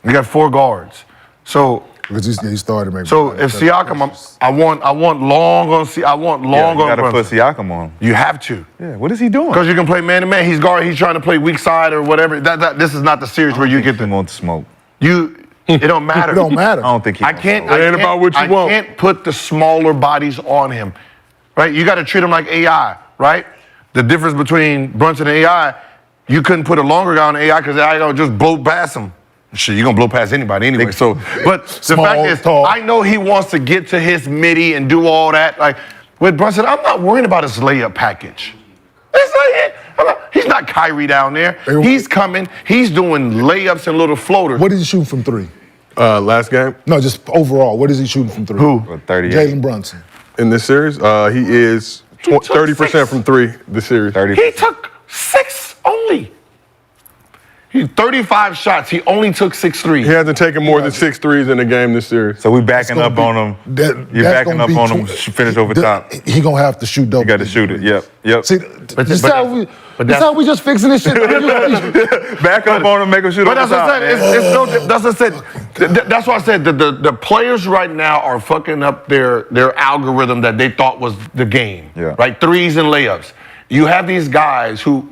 You got 4 guards. So Because he started maybe. So if Siakam, I want long on I want long you on gotta put Brunson. Siakam on. You have to. Yeah, what is he doing? Because you can play man to man. He's trying to play weak side or whatever. This is not the series where you get He the wants smoke. It don't matter. It don't matter. I don't think he I wants can't. smoke. I It ain't can't- about what you want. I can't put the smaller bodies on him, right? You got to treat him like AI, right? The difference between Brunson and AI, you couldn't put a longer guy on AI because AI gonna just blow past him. Shit, you're gonna blow past anybody anyway. So, but the Small, fact is, tall. I know he wants to get to his midi and do all that. Like with Brunson, I'm not worrying about his layup package. It's like, he's not Kyrie down there. He's coming. He's doing layups and little floaters. What did he shoot from 3? Last game No, just overall. What is he shooting from 3? Who? 38. Jalen Brunson. in this series, he is He took 30% 6. from 3 this series. 30. He took 6 only. He 35 shots. He only took 6 threes. He hasn't taken more than 6 threes in a game this series. So we backing It's up gonna on him. That- You're that's backing gonna up be on him. Finish over top. He gonna have to shoot double. You got to shoot it. Yep. See, this but how that- we. but This that's- how we just fixing this shit. Back up on him, make him shoot But over that's what top. I said. It's no. That's what I said. That's why I said the players right now are fucking up their algorithm that they thought was the game. Yeah. Right. Threes and layups. You have these guys who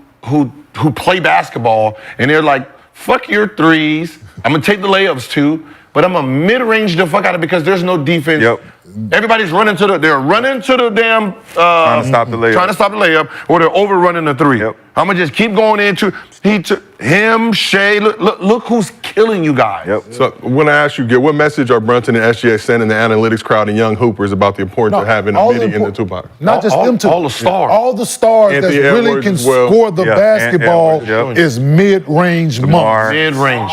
play basketball and they're like, fuck your threes. I'm gonna take the layups too, but I'm gonna mid-range the fuck out of it because there's no defense. Yep. Everybody's they're running to the damn Trying to stop the layup. Trying to stop the layup, or they're overrunning the 3. Yep. I'm gonna just keep going into him, Shea. Look who's killing you guys. Yep. So when I ask you, Gil, what message are Brunson and SGA sending the analytics crowd and young hoopers about the importance of having a all midi the in the impor- toolbox? Not just All- them two. all the stars. All the stars Anthony that really Edwards can as well. score the Yeah, basketball Edwards, yep. is mid-range Jamar. months. Mid-range.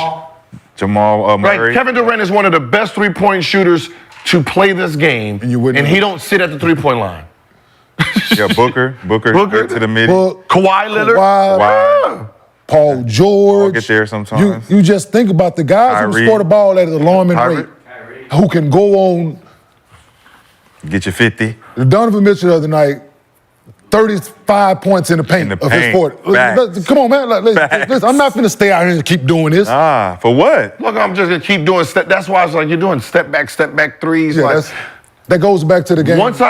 Jamal Right. Murray. Kevin Durant is one of the best 3-point shooters to play this game, And you wouldn't he know. don't sit at the 3-point line. Yeah, Booker to the mid. But Kawhi Leonard. Kawhi, Wow. Paul George. Get there sometimes. You just think about the guys who Kyrie. score the ball at an alarming Kyrie. rate, who can go on. Get your 50. Donovan Mitchell the other night, 35 points in the paint, In the of his paint. 40. Facts. Come on, man. Facts. Listen, I'm not going to stay out here and keep doing this. For what? Look, I'm just gonna keep doing step. That's why I was like, you're doing step back threes. Yeah, like, that goes back to the game. once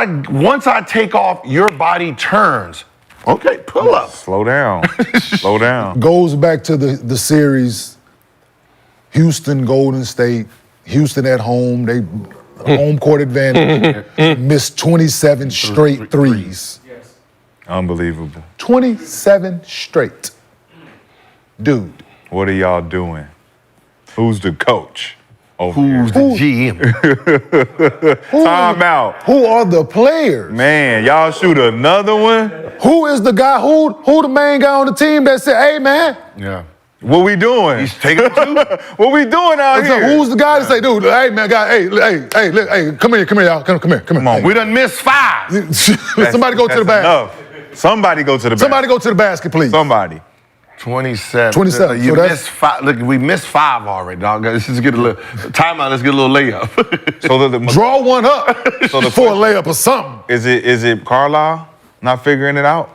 I take off, your body turns. Okay, pull up. Slow down. Slow down. Goes back to the series, Houston, Golden State, Houston at home, they home court advantage, missed 27 straight threes. Unbelievable. 27 straight. Dude. What are y'all doing? Who's the coach? Who's the GM? Time out. Who are the players? Man, y'all shoot another one? Who is the guy? Who the main guy on the team that said, "Hey, man"? Yeah. What we doing? He's taking it too? What we doing out So here? who's the guy that say, "Dude, hey, man, guy, hey, come here, y'all, come here." Come on, We done missed 5. Somebody go to the basket. Enough. Somebody go to the basket. Somebody go to the basket, please. Somebody. 27. 27. You So that's- missed 5. Look, we missed 5 already, dog. Let's just get a little timeout. Let's get a little layup. So the Draw one up for a layup or something. Is it Carlisle not figuring it out?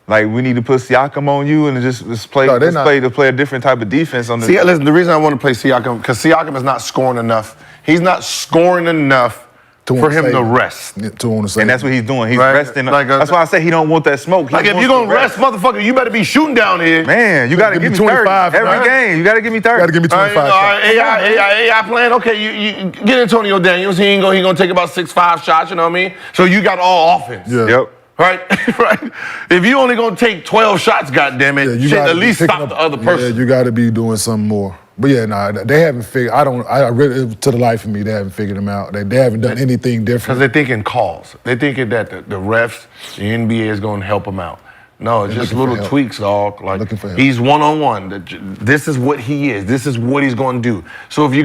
Like we need to put Siakam on you and just play No, they're not. play a different type of defense on the. See, listen, the reason I want to play Siakam, because Siakam is not scoring enough. He's not scoring enough for him to rest. And that's what he's doing. He's Right. resting. Like that's why I say he don't want that smoke. He Like, if wants you're to going to rest, motherfucker, you better be shooting down here. Man, you got to Give give me me 30 25, every right? game. You got to give me 30. Got to give me 25 All right, shots. AI playing. Okay, you get Antonio Daniels. He gonna take about 6-5 shots. You know what I mean? So you got all offense. Yeah. Yep. Right, right. If you only gonna take 12 shots, goddammit, Yeah, you shit, gotta at be least picking stop up- the other person. Yeah, you got to be doing something more. But yeah, nah, they haven't figured. I really, to the life of me, they haven't figured them out. They haven't done anything Because different. they're thinking calls. They're thinking that the refs, the NBA is going to help them out. No, it's just looking for little help. tweaks, dog. Like Looking for help. he's one-on-one. This is what he is. This is what he's going to do. So if he's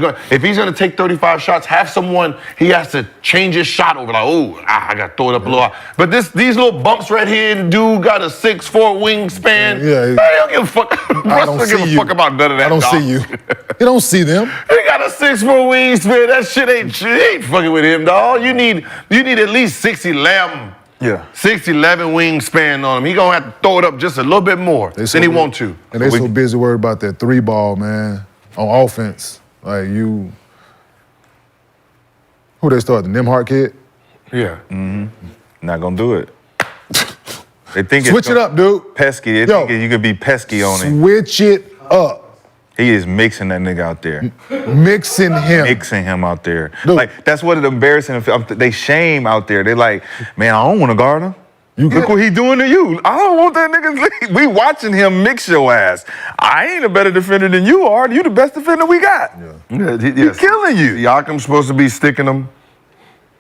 going to take 35 shots, have someone he has to change his shot over. Like, I got to throw it up a little high. But these little bumps right here, and dude got a 6'4" wingspan. Yeah, I don't give a fuck. I don't Russ don't give see a you. fuck about none of that. I don't dog. see you. You don't see them. He got a 6'4" wingspan. That shit ain't fucking with him, dog. You need at least 6'11". Yeah. 6'11" wingspan on him. He gonna have to throw it up just a little bit more than he want to. And they so busy worried about that 3-ball, man, on offense. Like you, who they start? The Nimhart kid? Yeah. Not gonna do it. They think Switch it up, dude. Pesky. They Yo. think you could be pesky on him. Switch it up. He is mixing that nigga out there. Mixing him. Mixing him out there. Dude. Like, that's what it embarrassing. They shame out there. They like, man, I don't want to guard him. Look good. what he doing to you. I don't want that nigga. We watching him mix your ass. I ain't a better defender than you are. You the best defender we got. He's killing you. Siakam's supposed to be sticking him.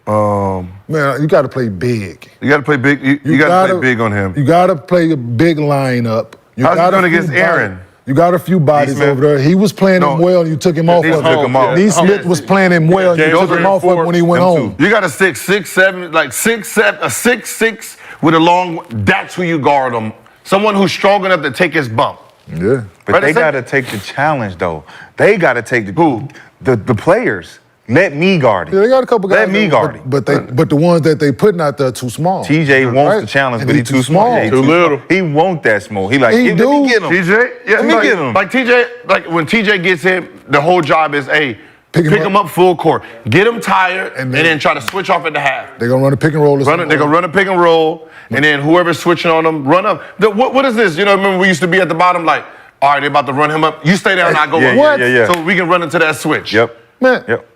Man, you got to play big. You got to play big. You got to play big on him. You got to play a big lineup. You How's he got a doing few against Aaron? You got a few bodies Neesmith? over there. He was playing No. him well, and you took him off He of took him off. Neesmith was playing him well, and you Yeah, took those him are off of him when he went them home. You got a 6'7", like 6'7", a 6'6" with a long. That's who you guard him. Someone who's strong enough to take his bump. Yeah. But Right, they it's like- got to take the challenge, though. They got to take Who? The players. Let me guard him. Yeah, they got a couple guys. Let me guard him. But the ones that they putting out there are too small. TJ wants Right? the challenge, And but he he's too small. Yeah, he Too little. He want that smoke. He like, He let do. me get him. TJ, yeah, Let me like, get him. Like TJ, like when TJ gets in, the whole job is, hey, Pick pick him him up full court, get him tired, And and then- then try to switch off at the half. They're gonna run a pick and roll. Or They're something. gonna run a pick and roll, and then whoever's switching on them, run up. What is this? You know, remember we used to be at the bottom, like, all right, they're about to run him up. You stay down, and I go Yeah, up. yeah, yeah, yeah. So we can run into that switch. Yep. Man, Yep.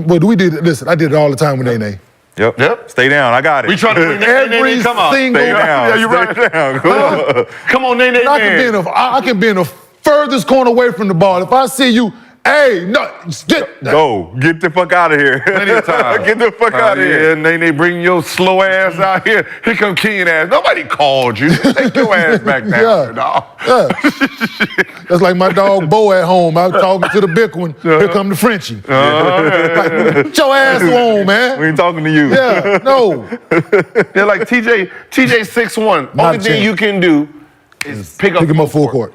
but we did it. Listen, I did it all the time with Nene. Yep. Yep. Stay down. I got it. We try to bring Every Nene, come on. single- Stay down. Yeah, you're right. Stay down. Go. Come on, Nene. I can be in the furthest corner away from the ball. If I see you, hey, no, just get Go. Get the fuck out of here. Plenty of time. Get the fuck out of here. Yeah, Nene, bring your slow ass out here. Here come Kenyon ass. Nobody called you. Take your ass back down, Yeah. dog. Yeah. That's like my dog Bo at home. I was talking to the big one. Here come the Frenchie. Like, get your ass on, man. We ain't talking to you. Yeah, no. They're like TJ 6'1". Not Only a thing chance. you can do is pick Pick him up full court.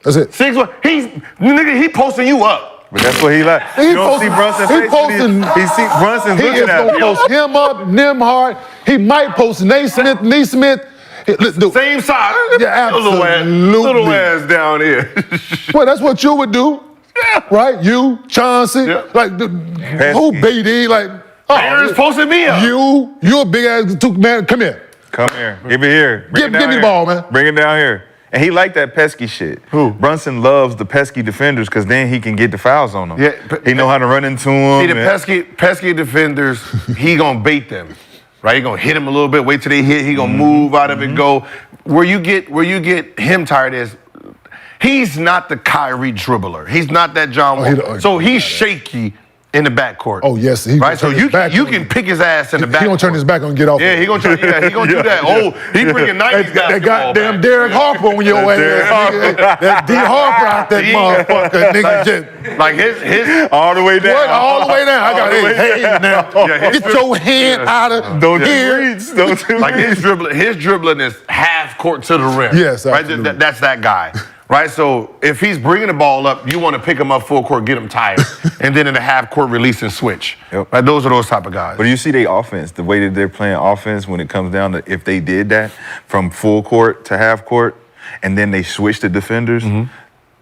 That's it. 6'1". He posting you up. But that's what he like. He You don't see posting- Brunson he face posting- He see Brunson He looking is at gonna him. post him up, Nimhart. He might post Neesmith. Same size. Yeah, Little absolutely. ass down here. Well, that's what you would do, Yeah. right? You, Chauncey, Yeah. like who BD, like Aaron's posting me up. you a big ass man. Come here. Come here. Give it here. Bring Give it down me the here. ball, man. Bring it down here. And he like that pesky shit. Who? Brunson loves the pesky defenders because then he can get the fouls on them. Yeah, he know how to run into them. See, the pesky defenders, he gonna bait them. Right? He gonna hit him a little bit, wait till they hit, he gonna move out of it, go. Where you get him tired is He's not the Kyrie dribbler. He's not that John Wall. So he's shaky in the backcourt. Oh, yes. Right? So you can pick his ass in the backcourt. He gonna turn his back and get off. Yeah, he gonna do that. Oh, he bringing 90s That goddamn back. Derek Harper on your ass. Nigga. That D Harper out that motherfucker. Nigga just Like his all the way down. what? All the way down. I got hey now. Yeah, Get your hand out of Don't here. reach. Don't you like his dribbling is half court to the rim. Yes, right. absolutely. That's that guy. Right, so if he's bringing the ball up, you want to pick him up full court, get him tired, and then in the half court release and switch. Yep. Right, those are those type of guys. But you see their offense, the way that they're playing offense when it comes down to if they did that from full court to half court and then they switch the defenders,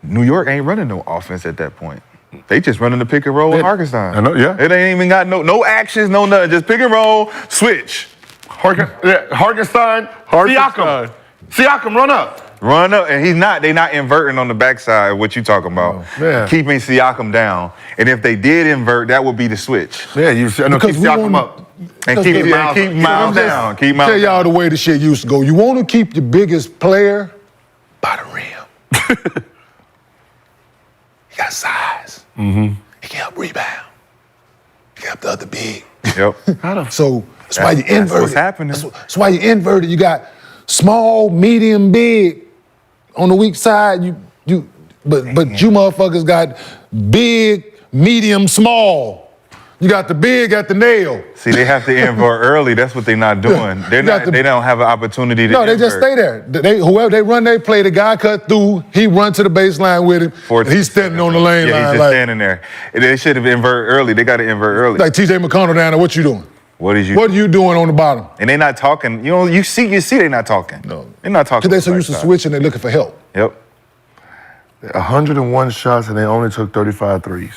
New York ain't running no offense at that point. They just running the pick and roll with Harkenstein. I know, yeah. It ain't even got no actions, no nothing. Just pick and roll, switch. Harkenstein, Siakam, run up. Run up, and they not inverting on the backside, what you talking about. Yeah. Keeping Siakam down. And if they did invert, that would be the switch. Yeah, keep Siakam up. And keep Miles down. Keep Miles Tell y'all down. the way the shit used to go. You want to keep your biggest player by the rim. He got size. He can help rebound. He can help the other big. Yep. So that's why you invert what's it. happening. That's why you invert it. You got small, medium, big. On the weak side, but you motherfuckers got big, medium, small. You got the big at the nail. See, they have to invert early. That's what they're not doing. They don't have an opportunity to No, invert. they just stay there. Whoever they run, they play. The guy cut through. He run to the baseline with him. And he's standing on the lane Yeah, line. he's just like, standing there. They should have inverted early. They got to invert early. Like TJ McConnell down there. What you doing? What are you doing on the bottom? And they not talking. You see they're not talking. No. They're not talking. Because they so used to switching, they're looking for help. Yep. 101 shots and they only took 35 threes.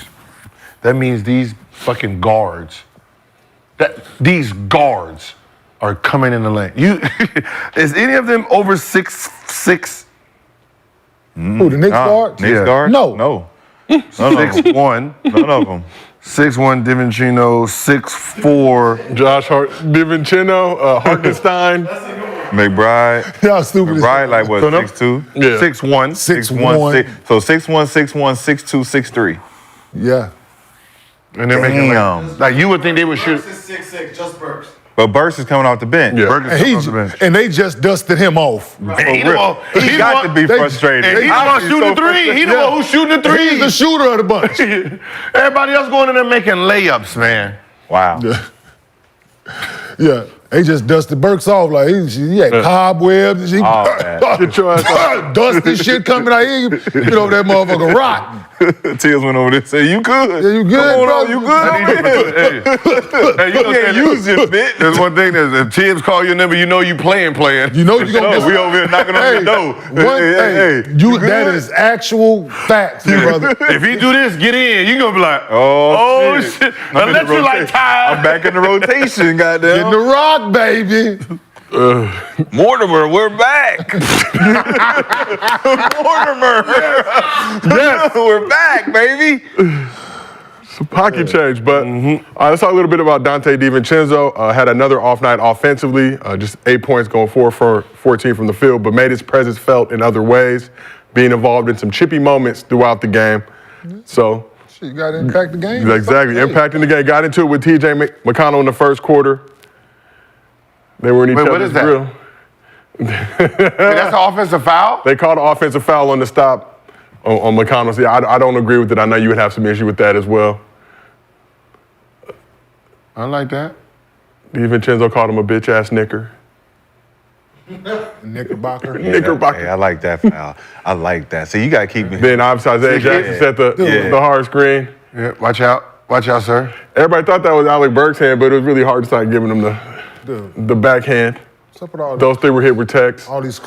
That means these fucking guards, these guards are coming in the lane. Is any of them over 6'6"? Who, the Knicks guards? Knicks guards? No. No. 6'1". None of them. 6'1" DiVincenzo, 6'4". Josh DiVincenzo, Harkenstein. McBride. Y'all stupid. McBride like what, 6'2"? Yeah. 6'1". 6'1". So 6'1", 6'1", 6'2", 6'3". Yeah. And they're making Damn. like you would think they would shoot. 6'6", just Burks. But Burks is coming off the bench. Yeah. Burgers And, off the bench. and they just dusted him off. He got to be frustrated. And he the one shooting the three. He the one who's shooting the He's the three. shooter of the bunch. Everybody else going in there making layups, man. Wow. Yeah. They just dusted Burks off like he had cobwebs. He, Oh, man. Get your ass off. dusty shit coming out here. Get over that motherfucker rotten. Teals went over there and said, you good. Yeah, you good, Come on, bro? you good? Hey, You can't use your bit. There's one thing that if Tibbs call your number, you know you playing. You know you gonna No, get we over here knocking on your door. that is actual facts, brother. If he do this, get in. You gonna be like, Oh, shit. I'm in Unless the you like rotation. Ty. I'm back in the rotation, goddamn. Getting the rock, baby. Mortimer, we're back. Mortimer. Yes, we're back, baby. Pocket change, but let's talk a little bit about Donte DiVincenzo. Had another off night offensively, just 8 points going 4 for 14 from the field, but made his presence felt in other ways, being involved in some chippy moments throughout the game. So, You got to impact the game. exactly, impacting the game. Got into it with TJ McConnell in the first quarter. They were in each Wait, what other's is that? grill. Wait, that's an offensive foul? They called an offensive foul on the stop on McConnell. See, I don't agree with it. I know you would have some issue with that as well. I like that. DiVincenzo called him a bitch-ass knicker. Knickerbocker. Knickerbocker. Hey, I like that foul. I like that. So you got to keep me. Then obviously Isaiah Jackson set the hard screen. Yeah, watch out. Watch out, sir. Everybody thought that was Alec Burks' hand, but it was really hard to start giving him the backhand. What's up with all Those three were hit with techs. all this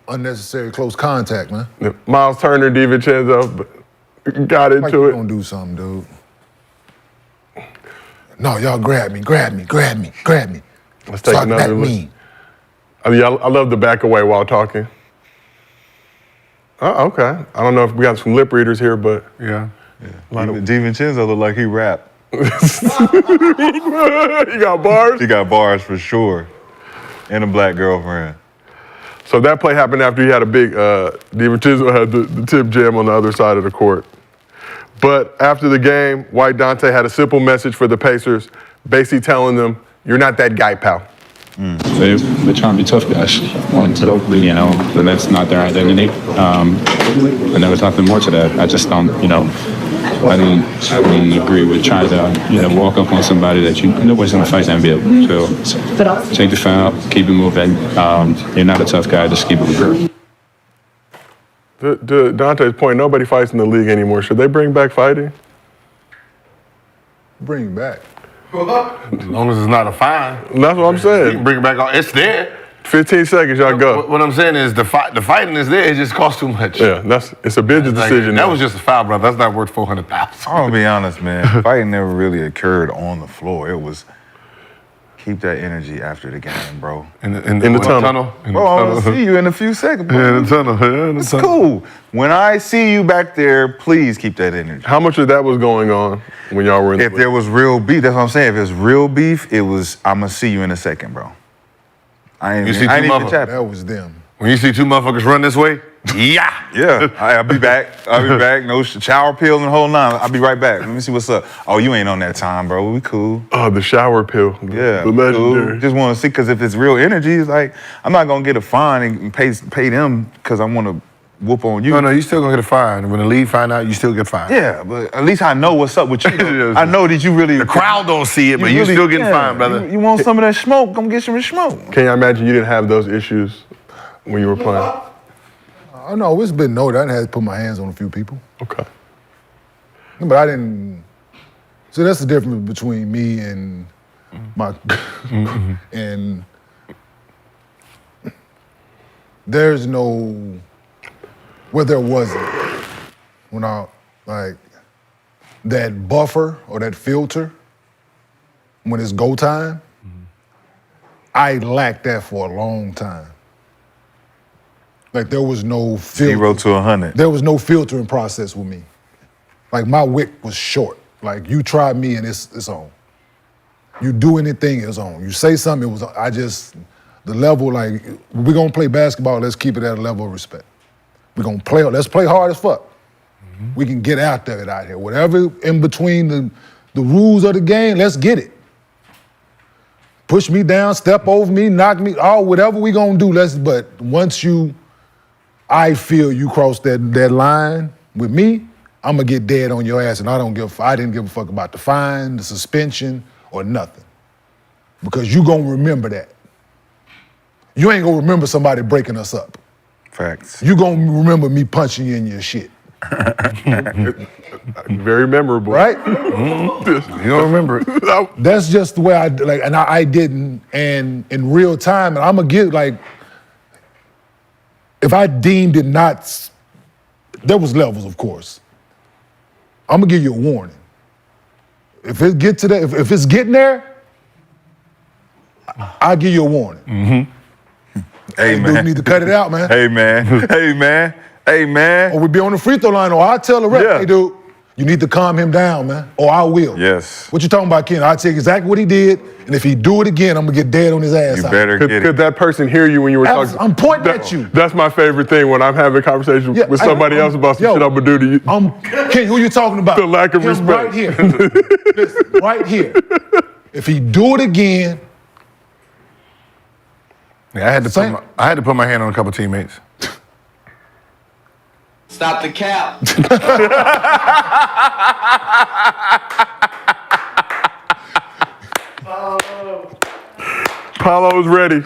unnecessary close contact, man? Miles Turner, DiVincenzo got Like into you it. gonna do something, dude. No, y'all grab me. Let's take Start another back look. me. I love the back away while talking. Oh, okay. I don't know if we got some lip readers here, but Yeah. DiVincenzo look like he rap. you got bars. He got bars for sure. And a black girlfriend. So that play happened after he had a big, DiVincenzo had the tip jam on the other side of the court. But after the game, White Donte had a simple message for the Pacers, basically telling them, you're not that guy, pal. They're trying to be tough guys, you know, but that's not their identity. And there was nothing more to that. I just don't, you know, I don't agree with trying to, you know, walk up on somebody that nobody's gonna fight that NBA. So take the foul, keep it moving. You're not a tough guy, just keep it moving. To Dante's point, nobody fights in the league anymore. Should they bring back fighting? Bring it back. As long as it's not a fine. That's what I'm You saying. can bring it back on. It's there. 15 seconds, y'all go. What I'm saying is the fighting is there. It just costs too much. Yeah, it's a business decision. That now. was just a foul, brother. That's not worth $400,000. I'm gonna be honest, man. Fighting never really occurred on the floor. It was keep that energy after the game, bro. In the tunnel. Bro, I'm gonna see you in a few seconds, bro. Yeah, in the tunnel. Yeah, in the It's tunnel. cool. When I see you back there, please keep that energy. How much of that was going on when y'all were in the If league? there was real beef, that's what I'm saying. If it's real beef, it was, I'm gonna see you in a second, bro. I ain't You see even two motherfuckers- tapping. That was them. When you see two motherfuckers run this way, yeah. Yeah, I'll be back. I'll be back. No shower pill and the whole nine. I'll be right back. Let me see what's up. Oh, you ain't on that time, bro. We cool. Oh, the shower pill. Yeah, The legendary. cool. Just want to see, because if it's real energy, it's like, I'm not gonna get a fine and pay them because I want to whoop on you. No, you still gonna get a fine. When the league find out, you still get fined. Yeah, but at least I know what's up with you. Yes. I know that you really. The crowd don't see it, but you really- still getting yeah, fined, brother. You want some of that smoke? Come get some of the smoke. Can you imagine you didn't have those issues when you were playing? I know it's been noted. I done had to put my hands on a few people, Okay. but I didn't. So that's the difference between me and my and there's no where there wasn't when I like that buffer or that filter when it's go time. I lacked that for a long time. Like there was no filter. 0 to 100. There was no filtering process with me. Like my wick was short. Like you try me and it's on. You do anything, it's on. You say something, it was on. The level, like, we're gonna play basketball, let's keep it at a level of respect. We're gonna play, let's play hard as fuck. We can get after it out here. Whatever in between the rules of the game, let's get it. Push me down, step over me, knock me, whatever we gonna do, but once I feel you cross that line with me, I'm gonna get dead on your ass, and I didn't give a fuck about the fine, the suspension, or nothing. Because you gonna remember that. You ain't gonna remember somebody breaking us up. Facts. You gonna remember me punching you in your shit, Very memorable. right? You don't remember it. That's just the way I didn't, and in real time, and I'm gonna give, like, if I deemed it not, there was levels, of course. I'm gonna give you a warning. If it get to that, if it's getting there, I'll give you a warning. Hey, Dude, man. you need to cut it out, man. Hey, man. Hey, man. Hey, man. Or we be on the free throw line, or I'll tell the ref, Yeah. hey, dude, you need to calm him down, man, or I will. Yes. What you talking about, Ken? I'll tell you exactly what he did, and if he do it again, I'm gonna get dead on his ass. You out. better Could, get could it. that person hear you when you were talking? I'm pointing at you. That's my favorite thing when I'm having conversations with somebody else about some shit I'm gonna do to you. Ken, who you talking about? The lack of Him respect. Right here. Listen, right here. If he do it again, Yeah, I had to put my hand on a couple teammates. Stop the cap. Paulo's ready.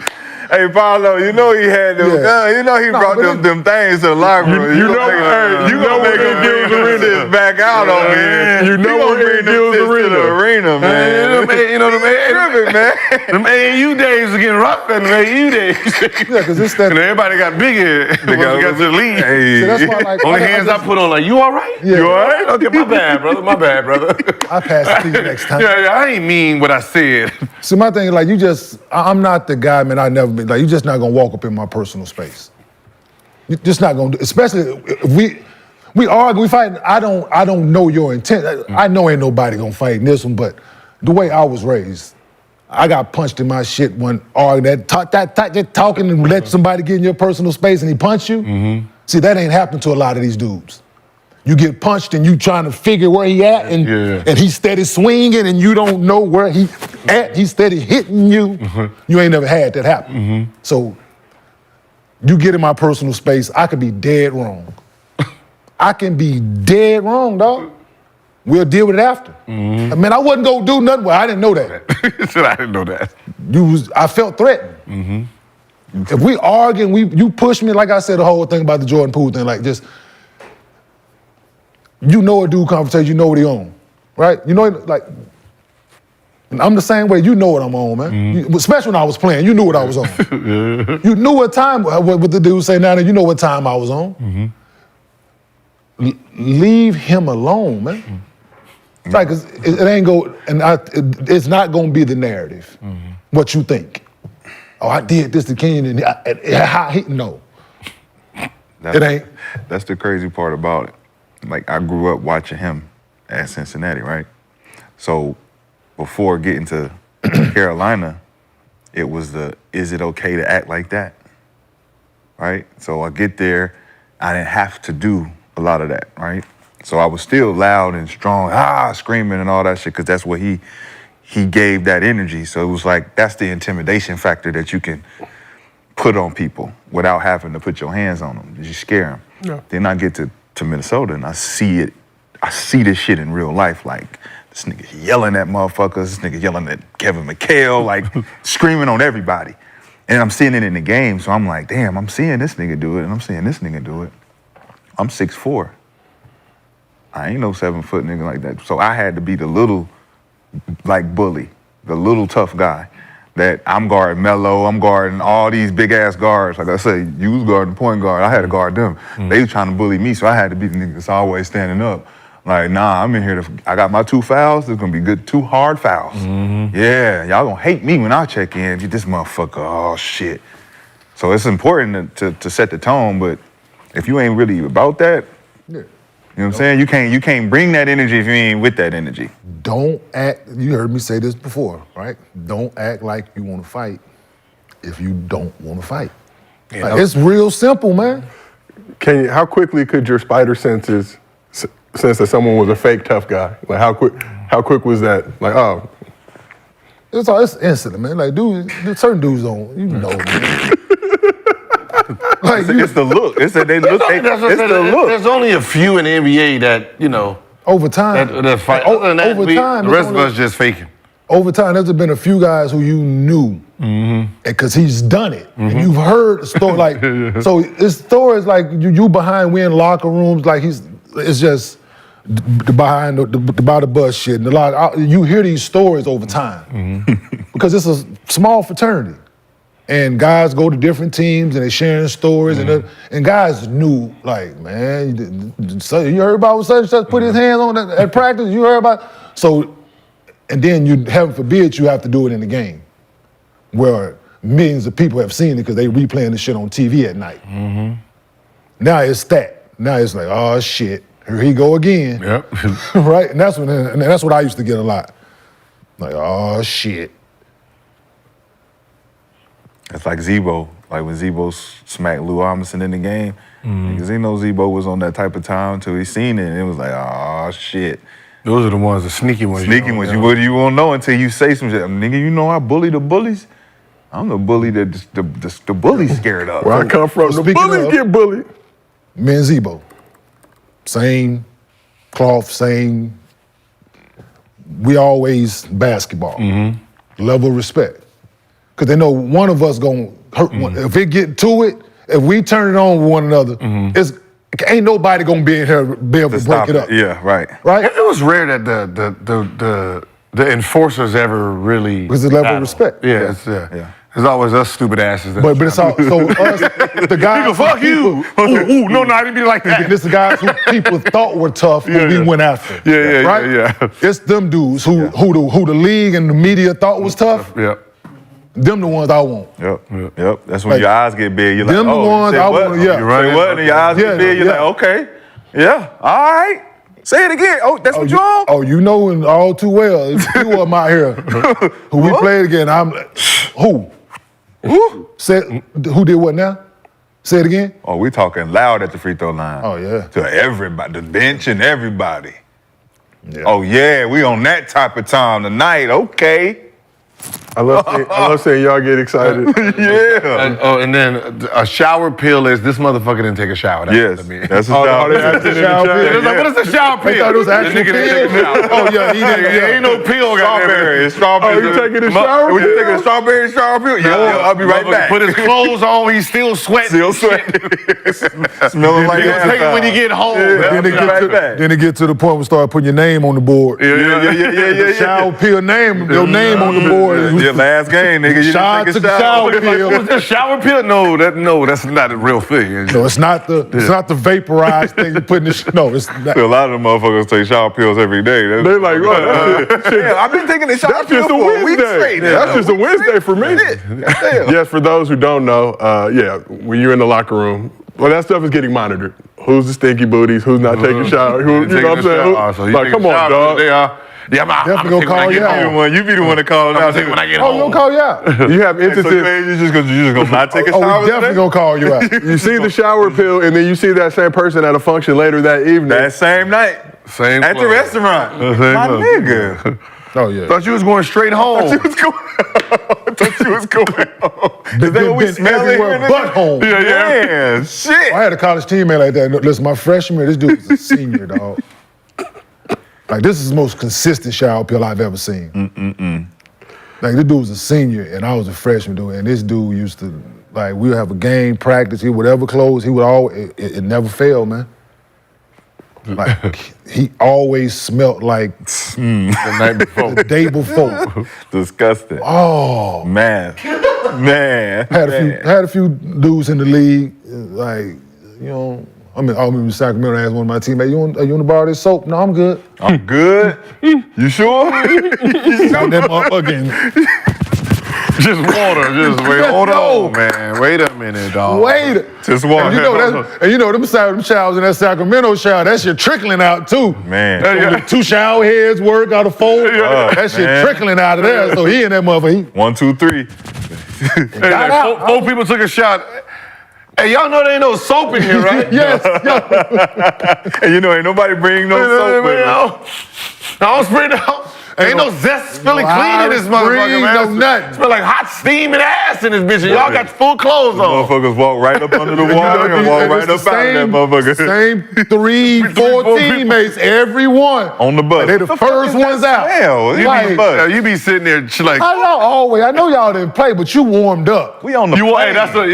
Hey, Paulo, you know he had them. Yeah. You know he brought but them things to the library. You know make we're in Gil's him arena. this back out on me. You know we're in Gil's to the arena. arena, man. Tripping, man. Them AAU days are getting rough, and them AAU days. yeah, because it's that. And everybody got big head. They got to the league. Hey. So that's why, like, Only hands I put on, like, you all right? Yeah. You all right? Okay, my bad, brother. My bad, brother. I pass it to you next time. Yeah, I ain't mean what I said. So my thing is, like, I'm not the guy, man. I never been like, you're just not gonna walk up in my personal space. You're just not gonna do, especially if we argue, we fight. I don't know your intent. I know ain't nobody gonna fight in this one, but the way I was raised, I got punched in my shit when just talking and let somebody get in your personal space and he punch you. See, that ain't happened to a lot of these dudes. You get punched and you trying to figure where he at and he's steady swinging and you don't know where he at. He's steady hitting you. You ain't never had that happen. So you get in my personal space, I could be dead wrong. I can be dead wrong, dog. We'll deal with it after. I mean, I wasn't gonna do nothing. Well, I didn't know that. I didn't know that. I felt threatened. If we argue and you push me, like I said, the whole thing about the Jordan Poole thing, like just, you know a dude conversation, you know what he on, right? You know, like, I'm the same way. You know what I'm on, man. Especially when I was playing, you knew what I was on. You knew what time, what the dude say now, you know what time I was on. Leave him alone, man. Like, it ain't go, and it's not gonna be the narrative, what you think. Oh, I did this to Kenyon, and no. It ain't. That's the crazy part about it. Like, I grew up watching him at Cincinnati, right? So before getting to Carolina, it was is it okay to act like that? Right? So I get there, I didn't have to do a lot of that, right? So I was still loud and strong, screaming and all that shit, because that's what he gave that energy. So it was like, that's the intimidation factor that you can put on people without having to put your hands on them. You scare them. Yeah. Then I get to Minnesota and I see this shit in real life. Like, this nigga yelling at motherfuckers, this nigga yelling at Kevin McHale, like screaming on everybody. And I'm seeing it in the game, so I'm like, damn, I'm seeing this nigga do it and I'm seeing this nigga do it. I'm 6'4". I ain't no 7-foot nigga like that. So I had to be the little, like, bully, the little tough guy that I'm guarding Melo, I'm guarding all these big ass guards. Like I say, you was guarding point guard, I had to guard them. They was trying to bully me, so I had to be the nigga that's always standing up. Like, nah, I'm in here I got my 2 fouls, there's gonna be good 2 hard fouls. Yeah, y'all gonna hate me when I check in. This motherfucker, oh shit. So it's important to set the tone, but if you ain't really about that, you know what I'm saying? You can't bring that energy if you ain't with that energy. Don't act, you heard me say this before, right? Don't act like you want to fight if you don't want to fight. Yeah, like, it's real simple, man. How quickly could your spider senses sense that someone was a fake tough guy? Like, how quick was that? Like, oh. It's instant, man. Like, dude, certain dudes don't, you know, man. Like, it's the look. It's the look. There's only a few in the NBA that, you know, over time. That fight. Other than that, over time, the rest of us just faking. Over time, there's been a few guys who you knew, because he's done it, and you've heard a story like. So it's stories like you behind we in locker rooms, like it's just behind the by the bus shit. And a lot you hear these stories over time because it's a small fraternity. And guys go to different teams and they sharing stories and guys knew, like, man, you heard about what such and such put his hands on at practice? You heard about? So, and then you, heaven forbid, you have to do it in the game where millions of people have seen it because they replaying the shit on TV at night. Now it's that. Now it's like, oh shit, here he go again. Yep. Right? And that's what I used to get a lot. Like, oh shit. It's like Zebo. Like when Zebo smacked Lou Amundsen in the game, because he know Zebo was on that type of time until he seen it, and it was like, oh shit. Those are the ones, the sneaky ones. Sneaky ones. You won't know until you say some shit. Nigga, you know I bully the bullies? I'm the bully that the bully's scared of. Where I come from, the bullies get bullied. Me and Zebo, same cloth, same. We always basketball. Level of respect. Because they know one of us gonna hurt one. If it get to it, if we turn it on with one another, ain't nobody gonna be in here be able to break it up. Yeah, right. Right? It was rare that the enforcers ever really. Because the level of respect. Yeah, There's always us stupid asses. But it's all so us, the guys. Nigga, fuck you. No, I didn't be like that. This the guys who people thought were tough who we went after. Right? Yeah. It's them dudes who the league and the media thought was tough. Yeah. Them the ones I want. Yep. That's when your eyes get big. You're like, them the ones I want. Yeah. You say what? And your eyes get big. You're like, okay. Yeah. All right. Say it again. Oh, that's what you on? Oh, you know and all too well. It's a few of them out here who we played again. Who? Said, who did what now? Say it again. Oh, we talking loud at the free throw line. Oh, yeah. To everybody, the bench and everybody. Yeah. Oh, yeah, we on that type of time tonight. Okay. I love seeing y'all get excited. Yeah. And then a shower pill is this motherfucker didn't take a shower. That's Yes, what I mean. that's a Oh, shower. they asked it in the Shower chat. pill. It's like, what is a shower pill? They thought it was actual This nigga didn't take a shower. Oh, yeah, he didn't. There ain't no pill. Strawberry. It's strawberry. Oh, you taking a shower Was you pill? taking a strawberry shower pill? Yeah, I'll be right Motherfucker back. Put his clothes on, he's still sweating. Still sweating. Smelling like He'll take it when he get home. Then it get to the point where we start putting your name on the board. Yeah. Shower pill name, your name on the board. Your last game, nigga. You Shout didn't to take a the shower. shower pill. Was that shower pill? No, that's not a real thing. No, it's not the vaporized thing you put in the. No, it's not. A lot of them motherfuckers take shower pills every day. They like, oh, that's shit. Yeah, I've been taking the shower That's pill just a for a week Wednesday. straight. That's just a Wednesday for me. Damn. Yes, for those who don't know, when you're in the locker room, well, that stuff is getting monitored. Who's the stinky booties? Who's not taking a shower? Who, you know what I'm saying? So Like, come on, dog. Yeah, I'm Definitely gonna call you out. You be the one to call it out. when I get Oh, you home. gonna call you out? You have So, instances. man, you just gonna not take a Oh, shower we definitely today? gonna call you out. You see the shower pill, and then you see that same person at a function later that evening. That same night. Same At the clothes. restaurant. Same My clothes. nigga. Oh yeah. Thought you was going straight home. I thought you was going home. Is that Been what we smell in everywhere here, but home. Yeah, shit. I had a college teammate like that. Listen, my freshman year, this dude was a senior, dog. Like, this is the most consistent shower pill I've ever seen. Like, this dude was a senior, and I was a freshman, dude. And this dude used to, like, we would have a game, practice, he would ever close, he would always, it never failed, man. Like, he always smelled like the night before. the day before. Disgusting. Oh, Man. had a few dudes in the league, like, you know, I remember in Sacramento, I asked one of my teammates, are you want to borrow this soap? No, I'm good. I'm good. You sure? And that motherfucking, Just water. Just wait. Hold on, man. Wait a minute, dog. wait. Just water. And you know them showers in that Sacramento shower, that shit trickling out too. Man. So the 2 shower heads work out of 4. That shit man. trickling out of there. So he in that motherfucker, 1, 2, 3. Hey, like, four people took a shot. Hey, y'all know there ain't no soap in here, right? yes. And you know, ain't nobody bring no soap with them. I don't spray it out. Ain't no zest feeling clean in this motherfucker, man. No nothing. Smell like hot steam and ass in this bitch. And y'all got full clothes on. Motherfuckers walk right up under the water and walk right up out of that motherfucker. Same 3, 4 4 teammates, every one. On the bus. They the first ones out. Hell, You be sitting there like, I know always. I know y'all didn't play, but you warmed up. We on the hey, that's I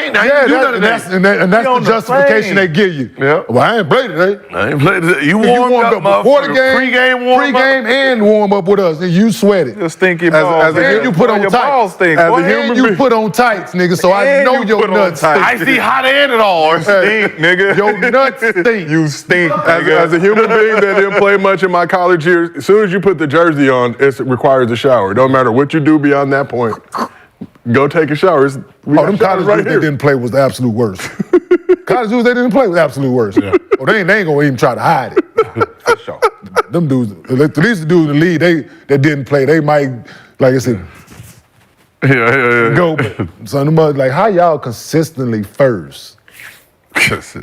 ain't Yeah, do none of that. and that's on the the justification plane. they give you. Yeah. Well, I ain't played today. I ain't played it. You You warmed up before the motherfucker. game, Pre-game warm up. pregame, and warm up with us. And you sweated. Your stinky balls. as a- And you put on your tights. balls stink. As a boy. human And you being. put on tights, nigga. So I And know you your put on nuts tights. stink. I see hot and it all. Stink, nigga. Your nuts stink. You stink, As nigga. a human being that didn't play much in my college years, as soon as you put the jersey on, it requires a shower. It don't matter what you do beyond that point. Go take a shower. We got Them showers college right dudes that here. didn't play was the absolute worst. College dudes that didn't play was the absolute worst. Oh, they ain't gonna even try to hide it. For sure. Them dudes, at least the dudes in the league, that didn't play, they might, like I said, Yeah. go. But so them like, how y'all consistently first?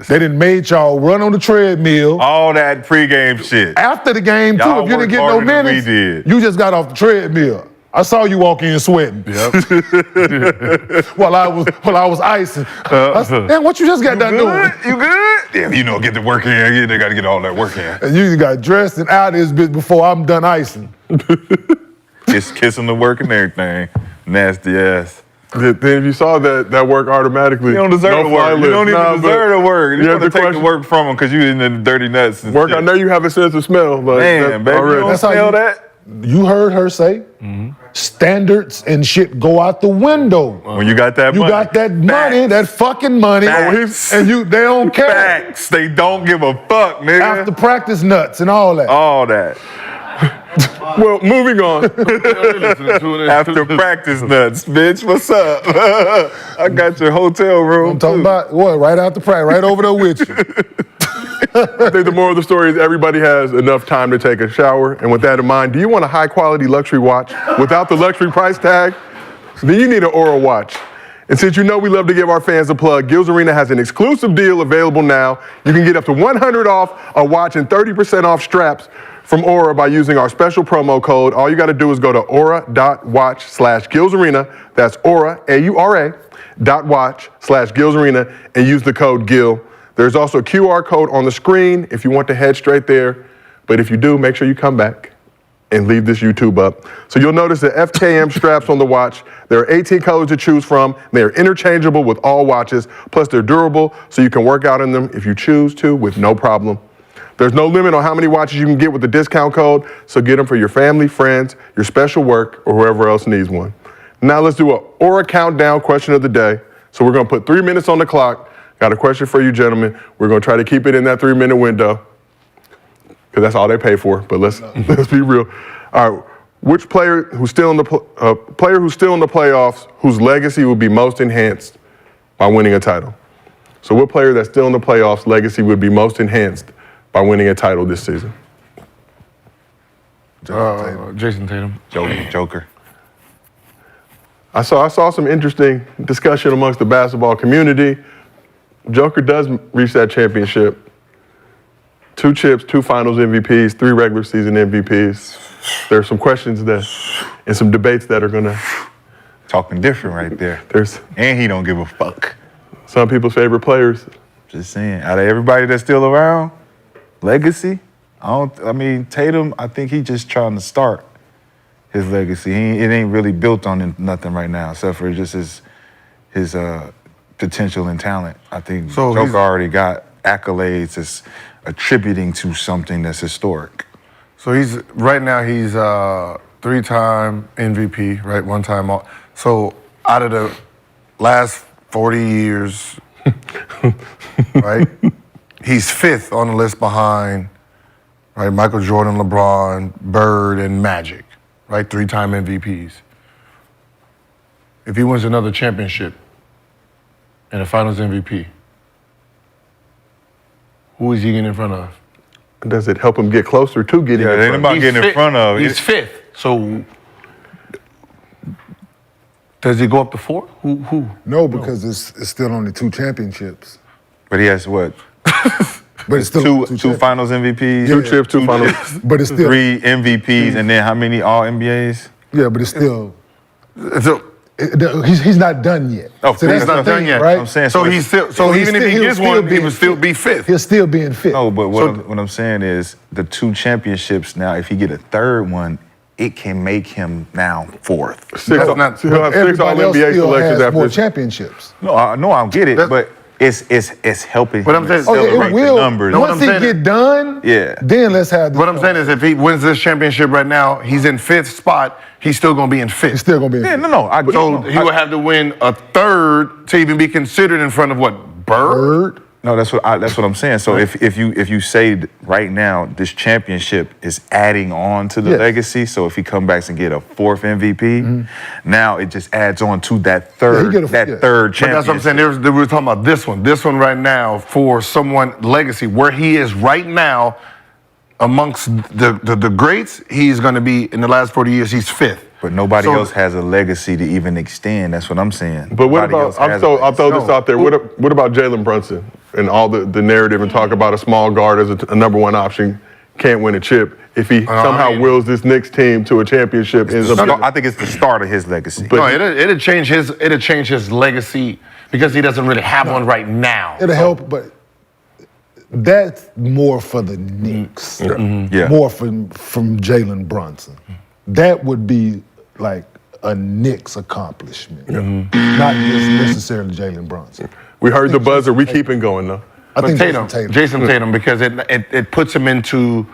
They didn't made y'all run on the treadmill. All that pregame shit. After the game, too, Y'all if you didn't worked get no harder than we minutes, did. you just got off the treadmill. I saw you walk in sweating. Yep. while I was icing. I said, damn, what you just got done doing? You good? Yeah, you know, get the work in. They got to get all that work in. And you got dressed and out of this bitch before I'm done icing. Kissing the work and everything. Nasty ass. Then if you saw that work automatically. You don't deserve the work. You don't even deserve the work. You Yeah, want to the take the question- work from them because you in the dirty nuts. And Work, shit. I know you have a sense of smell, but Man, baby, you already. don't That's how smell you- that? You heard her say, standards and shit go out the window. When you got that You money. got that money, that fucking money, Facts. and they don't care. Facts. They don't give a fuck, nigga. After practice nuts and all that. all that. Well, moving on. After practice nuts, bitch. What's up? I got your hotel room. I'm talking too. about what? Right after practice, right over there with you. I think the moral of the story is everybody has enough time to take a shower. And with that in mind, do you want a high-quality luxury watch without the luxury price tag? Then you need an Aura watch. And since you know we love to give our fans a plug, Gills Arena has an exclusive deal available now. You can get up to $100 off a watch and 30% off straps from Aura by using our special promo code. All you got to do is go to aura.watch/Gills-Arena. That's Aura, A-U-R-A, .watch/Gills-Arena, and use the code GIL. There's also a QR code on the screen if you want to head straight there. But if you do, make sure you come back and leave this YouTube up. So you'll notice the FKM straps on the watch. There are 18 colors to choose from. They are interchangeable with all watches. Plus they're durable, so you can work out in them if you choose to with no problem. There's no limit on how many watches you can get with the discount code, so get them for your family, friends, your special work, or whoever else needs one. Now let's do an Aura countdown question of the day. So we're gonna put 3 minutes on the clock. Got a question for you, gentlemen. We're gonna try to keep it in that 3-minute window, because that's all they pay for, but let's be real. All right, which player who's still in the playoffs whose legacy would be most enhanced by winning a title? So what player that's still in the playoffs legacy would be most enhanced by winning a title this season? Jason Tatum. Joker. I saw some interesting discussion amongst the basketball community. Joker does reach that championship. 2 chips, 2 finals MVPs, 3 regular season MVPs. There's some questions and some debates that are gonna. Talking different right there. And he don't give a fuck. Some people's favorite players. Just saying, out of everybody that's still around, legacy, Tatum, I think he just trying to start his legacy. It ain't really built on nothing right now, except for just his potential and talent. I think Joker already got accolades as attributing to something that's historic. So he's 3-time MVP, right? 1-time all. So out of the last 40 years, right? He's 5th on the list behind, right? Michael Jordan, LeBron, Bird, and Magic, right? 3-time MVPs. If he wins another championship and a Finals MVP, who is he getting in front of? Does it help him get closer to getting in front of? Getting in front of. He's 5th. So does he go up to 4? Who? No, because it's still only 2 championships. But he has what? But it's still two Finals MVPs, 2 chips, 2 finals. But it's still 3 MVPs, and then how many All NBAs? Yeah, but it's still. So He's not done yet. Oh, so he's not done yet. right? I'm saying so he's still. So even if he gets one, he would still be 5th. He'll still be in 5th. No, but what I'm saying is the 2 championships now, if he get a 3rd one, it can make him now 4th. He'll have 6 All Everybody else NBA still selections has after more this. championships. No, I get it, but it's helping But him I'm saying- accelerate It will. the numbers. No, what Once I'm he saying get done, Yeah. then let's have. What I'm saying is, if he wins this championship right now, he's in 5th spot. He's still gonna be in 5th. He's still gonna be in Yeah, 5th. no, I get So it. he would have to win a 3rd to even be considered in front of what? Bird? Bird. No, that's what I'm saying. So if you say right now this championship is adding on to the Yes. legacy, so if he comes back and get a 4th MVP, now it just adds on to that third he get a- yeah. third But championship. that's what I'm saying. We were talking about this one. This one right now for someone legacy where he is right now amongst the greats. He's going to be in the last 40 years. He's 5th. But nobody So- else has a legacy to even extend. That's what I'm saying. But what Nobody about, else has a I'll legacy. throw this out there. What about Jalen Brunson and all the narrative and talk about a small guard as a #1 option can't win a chip if he somehow wills this Knicks team to a championship? I think it's the start of his legacy. No, it'll change his legacy because he doesn't really have one right now. It'll help, but that's more for the Knicks. Yeah. More from Jalen Brunson. That would be like a Knicks accomplishment, not just necessarily Jalen Brunson. We heard the buzzer. We keep it going though. I think Jason Tatum, because it puts him into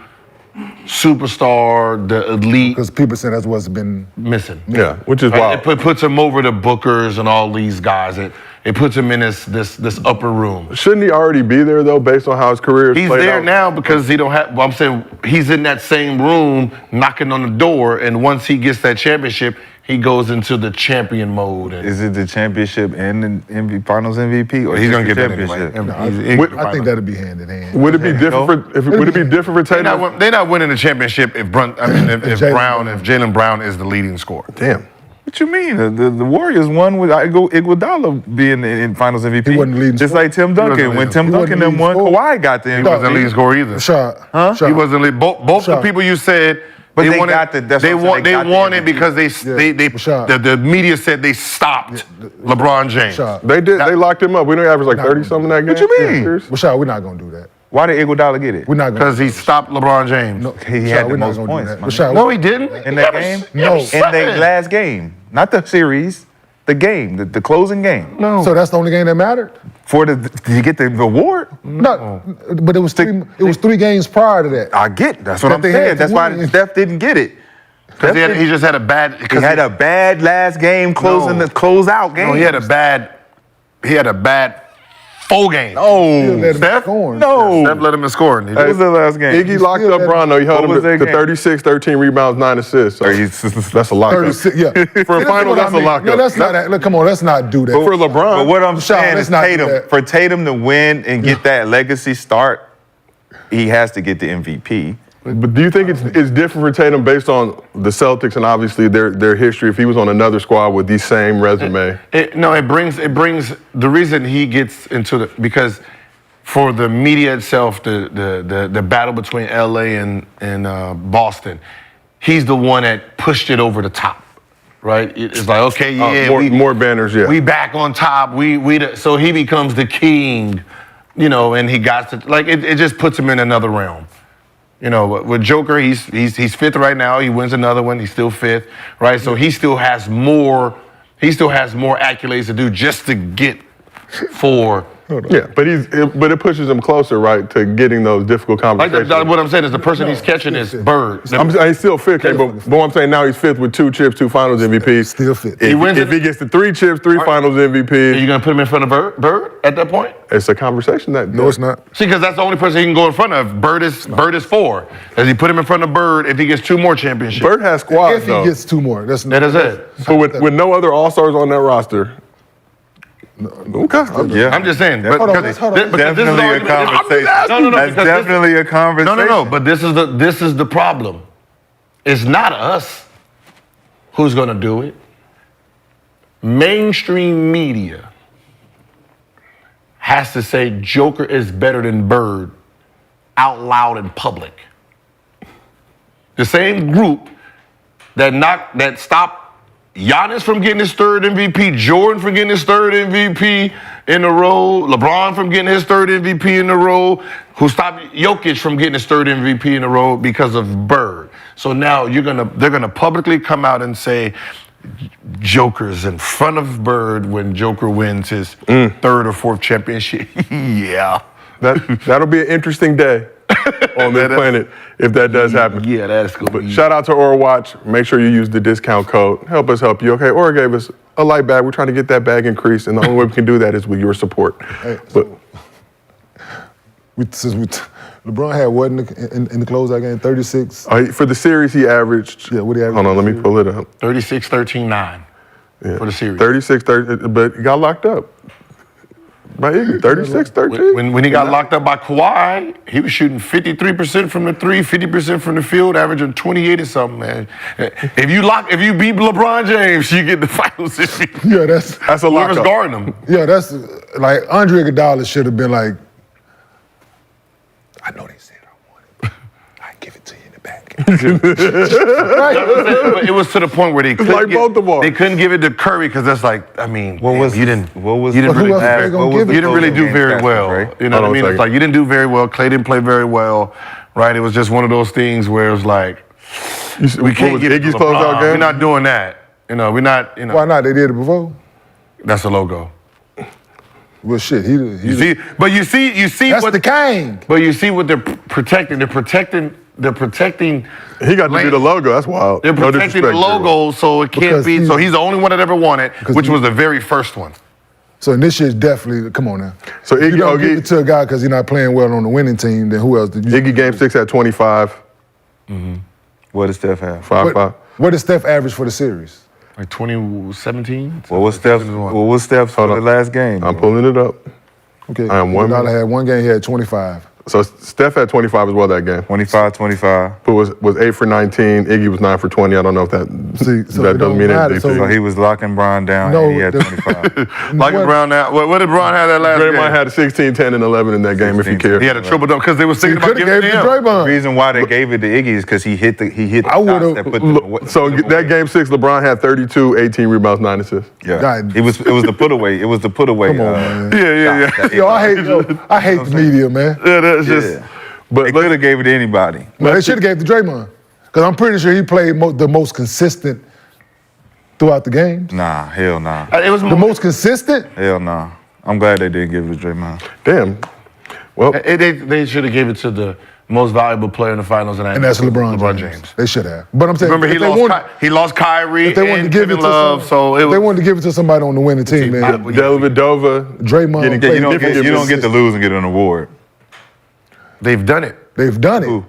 superstar, the elite. Because people say that's what's been Missing. Yeah, which is Right? wild. It puts him over the Bookers and all these guys. It puts him in this upper room. Shouldn't he already be there though, based on how his career is He's played there out? now because he don't have. Well, I'm saying he's in that same room knocking on the door, and once he gets that championship, he goes into the champion mode. And Is it the championship and the Finals MVP, or he's just gonna the get that championship? anyway. I think that'd be hand in hand. Would it be different would it be different for Tatum? They're not winning the championship if Jaylen Brown is the leading scorer. Damn. What you mean? The Warriors won with Iguodala being in Finals MVP. He wasn't the leading just scorer. like Tim wasn't Duncan. When leading Tim scorer. Duncan He them wasn't won, leading Kawhi got the He MVP. wasn't leading scorer either. Shot. He wasn't leading. Both the Shot. people you said. But they they wanted, got the- that's they what I'm saying, won. they They got the won it MVP. because the media said they stopped LeBron James. Shot. They did. They locked him up. We don't average like 30 something that game. What you mean? Serious? Rashad, we're not gonna do that. Why did Iguodala get it? We're not gonna. Because he stopped LeBron James. No, He Rashad, had the we're not most gonna points, do that. man. Rashad, No, he didn't. In that game? No. In the last game, not the series, the game, the closing game. No. So that's the only game that mattered. Did you get the award? No, but it was three games prior to that. I get. That's what That I'm they had saying. to That's why win. Steph didn't get it. Because he just had a bad. He had a bad last game closing the closeout game. No, he had a bad full game. Still let him Steph? score. No. Steph let him in scoring. What was the last game? Iggy locked still up had- Bron though. He held What him was to that game? 36, 13 rebounds, 9 assists. So that's a lockup. 36, yeah. For a See, final, what that's a lockup. No, that's not that. Look, come on, let's not do that. For LeBron, But what I'm Rashad, saying let's is not do that. for Tatum to win and get that legacy start, he has to get the MVP. but do you think it's different for Tatum based on the Celtics and obviously their history? If he was on another squad with the same resume, It brings the reason he gets into because for the media itself, the battle between LA and Boston, he's the one that pushed it over the top, right? It's like, okay, yeah, more banners, yeah. we back on top. So he becomes the king, and he got to it just puts him in another realm. With Joker, he's fifth right now. He wins another one. He's still fifth, right? So he still has more accolades to do just to get four. Yeah, but it pushes him closer, right, to getting those difficult conversations. What I'm saying is the person he's catching is Bird. He's still fifth, but I'm saying now he's fifth with 2 chips, 2 Finals MVPs. Still fifth. If he gets the 3 chips, 3 Finals Are MVPs, you gonna put him in front of Bird at that point? it's a conversation that No, it's not. See, because that's the only person he can go in front of. Bird is 4. As he put him in front of Bird if he gets 2 more championships. Bird has squads If he though. gets 2 more, that's That is it. But with no other All-Stars on that roster. Okay. Yeah. I'm just saying. But Hold on, because- hold on. because this is Definitely the a argument. I'm just conversation. asking. No, That's because definitely a conversation. No. But this is the problem. It's not us who's gonna do it. Mainstream media has to say Joker is better than Bird out loud in public. The same group that stopped Giannis from getting his 3rd MVP, Jordan from getting his 3rd MVP in a row, LeBron from getting his 3rd MVP in a row, who stopped Jokic from getting his 3rd MVP in a row because of Bird. So now they're gonna publicly come out and say Joker's in front of Bird when Joker wins his 3rd or 4th championship. Yeah. That'll be an interesting day on this planet if that does happen. Yeah, that's gonna be. Shout out to Aura Watch. Make sure you use the discount code. Help us help you. Okay, Aura gave us a light bag. We're trying to get that bag increased, and the only way we can do that is with your support. But LeBron had what in the closeout game? 36. for the series, he averaged. Yeah, what did he average Hold on, for let the me pull it up. 36, 13, 9 for the series. 36, 30, but he got locked up. By Iggy, 36, 13. When he got locked up by Kawhi, he was shooting 53% from the 3, 50% from the field, averaging 28 or something, man. If you beat LeBron James, you get the finals. Yeah, that's a Whoever's lockup. guarding him. Yeah, that's like Andre Iguodala should have been like, I know they said I want it, but I give it to you in the back. But it was to the point where they couldn't like both of us. They couldn't give it to Curry because that's like, I mean, you didn't Who really else they gonna give it you didn't really do very well. Right? You know Hold on what I mean? a It's second. like you didn't do very well. Clay didn't play very well, right? It was just one of those things where it was like, we can't get Iggy's it to closeout LeBron. game? We're not doing that. We're not. Why not? They did it before. That's a logo. Well, shit, he You see, but you see that's what the king. But you see what they're protecting. They're protecting. He got to do the logo. That's wild. They're No protecting the disrespect, logo, so it can't Because be. he- So he's the only one that ever won it, which was the very first one. So and this shit's definitely, come on now. So If you don't give Iggy, it to a guy because he's not playing well on the winning team, then who else did you? Iggy game 6 at 25, What does Steph have? 5-5. What did Steph average for the series? Like 2017? What was Steph's for the last game? I'm pulling it up. Okay. I am one Iguodala man. had one game. He had 25. So Steph had 25 as well that game. 25. But was 8 for 19. Iggy was 9 for 20. I don't know if that So that it don't doesn't mean matter. anything. So he was locking Bron down No, and he had the- 25. Locking Brown now. What did Bron have that last game? Draymond had 16, 10, and 11 in that game. If you 16, care. He had a triple double because they was thinking He about could have giving gave it it to to him. The Draymond. reason why they gave it to Iggy is because he hit the I shots would've- that put them away. So that game 6, LeBron had 32, 18 rebounds, 9 assists. Yeah. God. It was the put away. It was the put away. Come on, man. Yeah. Yo, I hate the media, man. Yeah, that's just. But They could have gave it to anybody. No, they should have gave it to Draymond. Because I'm pretty sure he played the most consistent throughout the games. Nah, hell nah. It was The most consistent? Hell nah. I'm glad they didn't give it to Draymond. damn. Well, They should have gave it to the most valuable player in the finals, and And that's LeBron James. They should have. But I'm saying, Remember, if they lost Kyrie if they wanted and to give it Kevin to Love, so it if they was. wanted to give it to somebody on the winning team, man. Dellavedova, Draymond getting- played You don't different get to lose and get an award. They've done it. They've done it.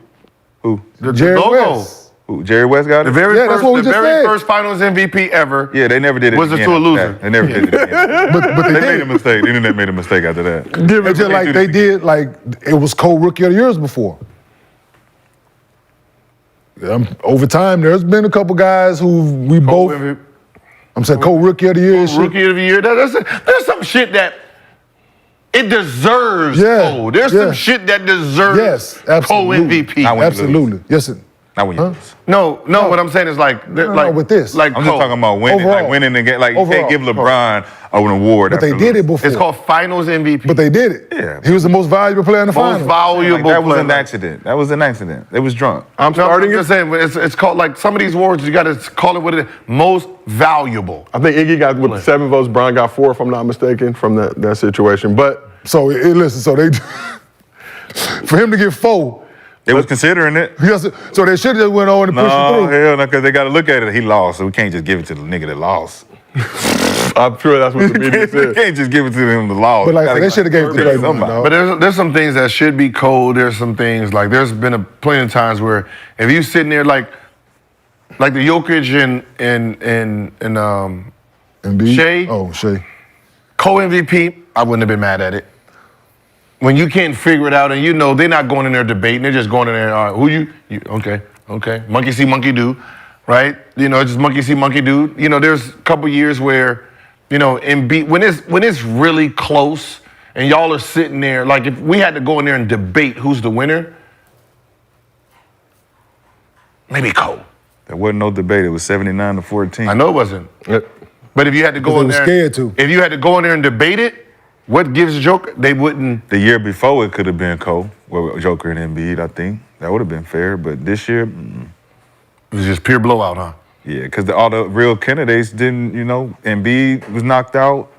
Who? The Jerry logo. West. Who? Jerry West got it? The very Yeah, that's what we first, the just very said. first Finals MVP ever. Yeah, they never did it Was it again to a after loser? that. They never did it again. But They they made a did. mistake. The internet made a mistake after that. It's just like they did, like, it was co-rookie of the years before. Over time, there's been a couple guys who we both, I'm saying co-rookie of the year. and shit. Rookie of the year. There's some shit that it deserves. Yeah, co. There's yeah. some shit that deserves Yes, absolutely. co-MVP. I went- Absolutely. Yes, it. Not when you lose. No, what I'm saying is like, No, with this. like I'm just co. talking about winning. Overall. Like winning the game. Like you Overall. can't give LeBron an award. But they after did it losing. before. It's called Finals MVP. But they did it. Yeah. He was the most valuable player in the most finals. valuable Like, that was player. an accident. That was an accident. It was drunk. I'm No, starting I'm it. just saying, but it's called like some of these awards. You got to call it what it is. Most valuable. I think Iggy got with 7 votes. Brian got 4, if I'm not mistaken, from that situation. But So listen, so they for him to get 4, They was considering it. so they should have just went on and pushed No, it through. hell no, because they got to look at it. He lost, so we can't just give it to the nigga that lost. I'm sure that's what the media We said. can't just give it to him that lost. But like Gotta- they should have gave it to Draymond, somebody. dog. But there's some things that should be cold. There's some things like there's been plenty of times where if you sitting there like the Jokic and Embiid? Shea? Oh, Shea. co-MVP, I wouldn't have been mad at it. When you can't figure it out and you know they're not going in there debating, they're just going in there, all right, who you okay, monkey see, monkey do, right? You know, just monkey see, monkey do. You know, there's a couple years where, you know, when it's really close and y'all are sitting there, like if we had to go in there and debate who's the winner, maybe Cole. There wasn't no debate. It was 79-14. I know it wasn't. But if you had to go They in were there, scared to. if you had to go in there and debate it, what gives Joker? They wouldn't. The year before it could have been Cole, well, Joker and Embiid, I think. That would have been fair. But this year, It was just pure blowout, huh? yeah, because all the real candidates didn't, you know, Embiid was knocked out.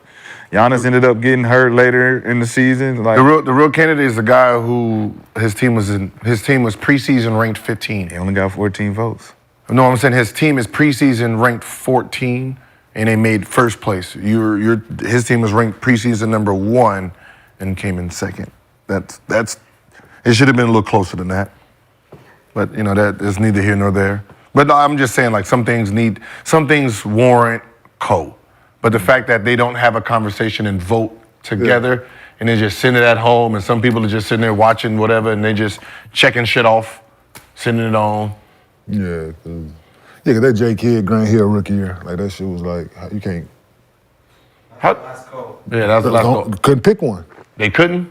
Giannis ended up getting hurt later in the season. Like The real candidate is the guy who his team was preseason ranked 15. he only got 14 votes. No, I'm saying his team is preseason ranked 14, and they made first place. His team was ranked preseason number 1, and came in second. That's it should have been a little closer than that, but you know that is neither here nor there. But no, I'm just saying like some things warrant co, but the fact that they don't have a conversation and vote together, and they're just sitting at home, and some people are just sitting there watching whatever, and they just checking shit off, sending it on. Yeah, cause that J Kidd Grant Hill rookie year, like that shit was like you can't. Yeah, that's the last goal. Couldn't pick one. They couldn't?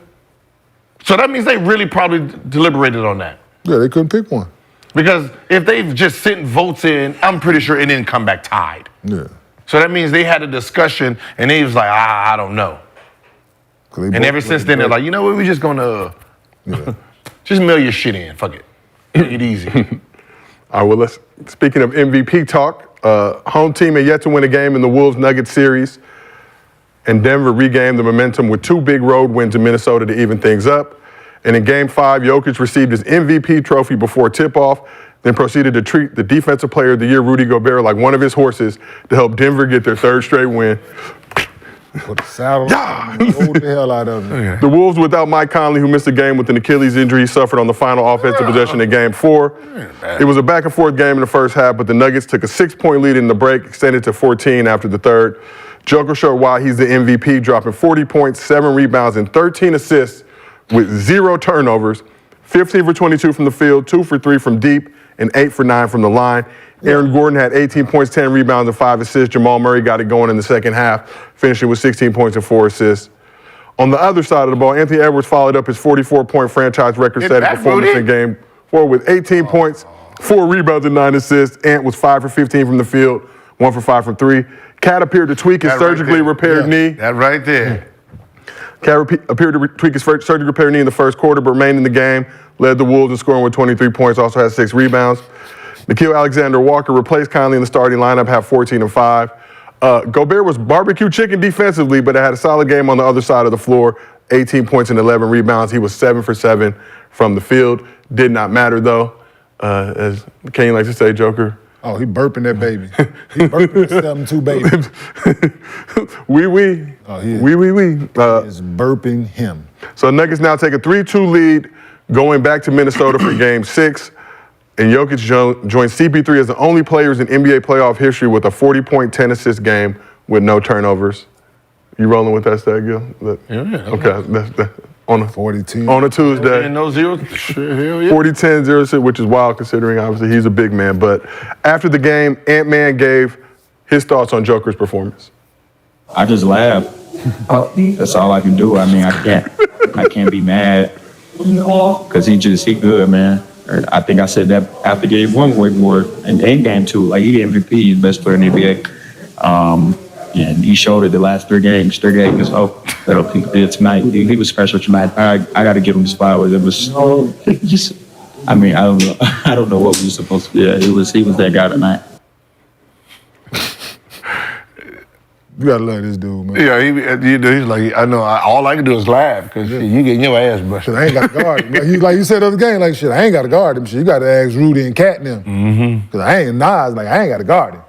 So that means they really probably deliberated on that. Yeah, they couldn't pick one. Because if they've just sent votes in, I'm pretty sure it didn't come back tied. Yeah. So that means they had a discussion and they was like, I don't know. And ever since then, they're like, you know what, we're just gonna just mail your shit in. Fuck it. Make it easy. All right, well, speaking of MVP talk, home team had yet to win a game in the Wolves-Nuggets series, and Denver regained the momentum with 2 big road wins in Minnesota to even things up. And in Game 5, Jokic received his MVP trophy before tip-off, then proceeded to treat the Defensive Player of the Year, Rudy Gobert, like one of his horses to help Denver get their 3rd straight win. Put the saddle on and hold the hell out of him. The Wolves without Mike Conley, who missed a game with an Achilles injury he suffered on the final offensive possession in Game 4. It was a back-and-forth game in the first half, but the Nuggets took a 6-point lead in the break, extended to 14 after the third. Joker showed why he's the MVP, dropping 40 points, 7 rebounds, and 13 assists with 0 turnovers, 15 for 22 from the field, 2 for 3 from deep, and 8 for 9 from the line. Aaron Gordon had 18 points, 10 rebounds, and 5 assists. Jamal Murray got it going in the second half, finishing with 16 points and 4 assists. On the other side of the ball, Anthony Edwards followed up his 44-point franchise record-setting performance in Game 4 with 18 points, 4 rebounds, and 9 assists. Ant was 5 for 15 from the field, 1 for 5 from 3. Cat appeared to tweak his surgically repaired knee. That right there. Cat appeared to tweak his surgically repaired knee in the first quarter, but remained in the game, led the Wolves in scoring with 23 points, also had 6 rebounds. Nickeil Alexander-Walker replaced Conley in the starting lineup, had 14 and 5. Gobert was barbecue chicken defensively, but had a solid game on the other side of the floor, 18 points and 11 rebounds. He was 7 for 7 from the field. Did not matter, though. As Kenyon likes to say, Joker. Oh, he burping that baby. He burping the 7-2 baby. Wee. Oh, he is. Wee. Is burping him. So Nuggets now take a 3-2 lead, going back to Minnesota for Game 6. And Jokic joins CP3 as the only players in NBA playoff history with a 40-point, 10-assist game with no turnovers. You rolling with that stat, Gil? Yeah. Okay, that's on a 40-10. on a Tuesday. And no zeros. Hell yeah. 40-10, 0-6, which is wild considering obviously he's a big man. But after the game, Ant-Man gave his thoughts on Joker's performance. I just laugh. That's all I can do. I mean, I can't be mad because he good, man. I think I said that after Game 1 way more, and Game 2, like he MVP, he's the best player in the NBA. And he showed it the last 3 games. 3 games. He did tonight. He was special tonight. I got to give him his flowers. It was just. I mean, I don't know. I don't know what we were supposed to. Yeah, he was that guy tonight. You gotta love this dude, man. Yeah, he's like, I know, all I can do is laugh because you getting your ass brushed. Shit, I ain't got to guard him. Like you said the other game, like shit, I ain't got to guard him. Shit, you got to ask Rudy and Cat and them. Because I ain't Nas, like I ain't got to guard him.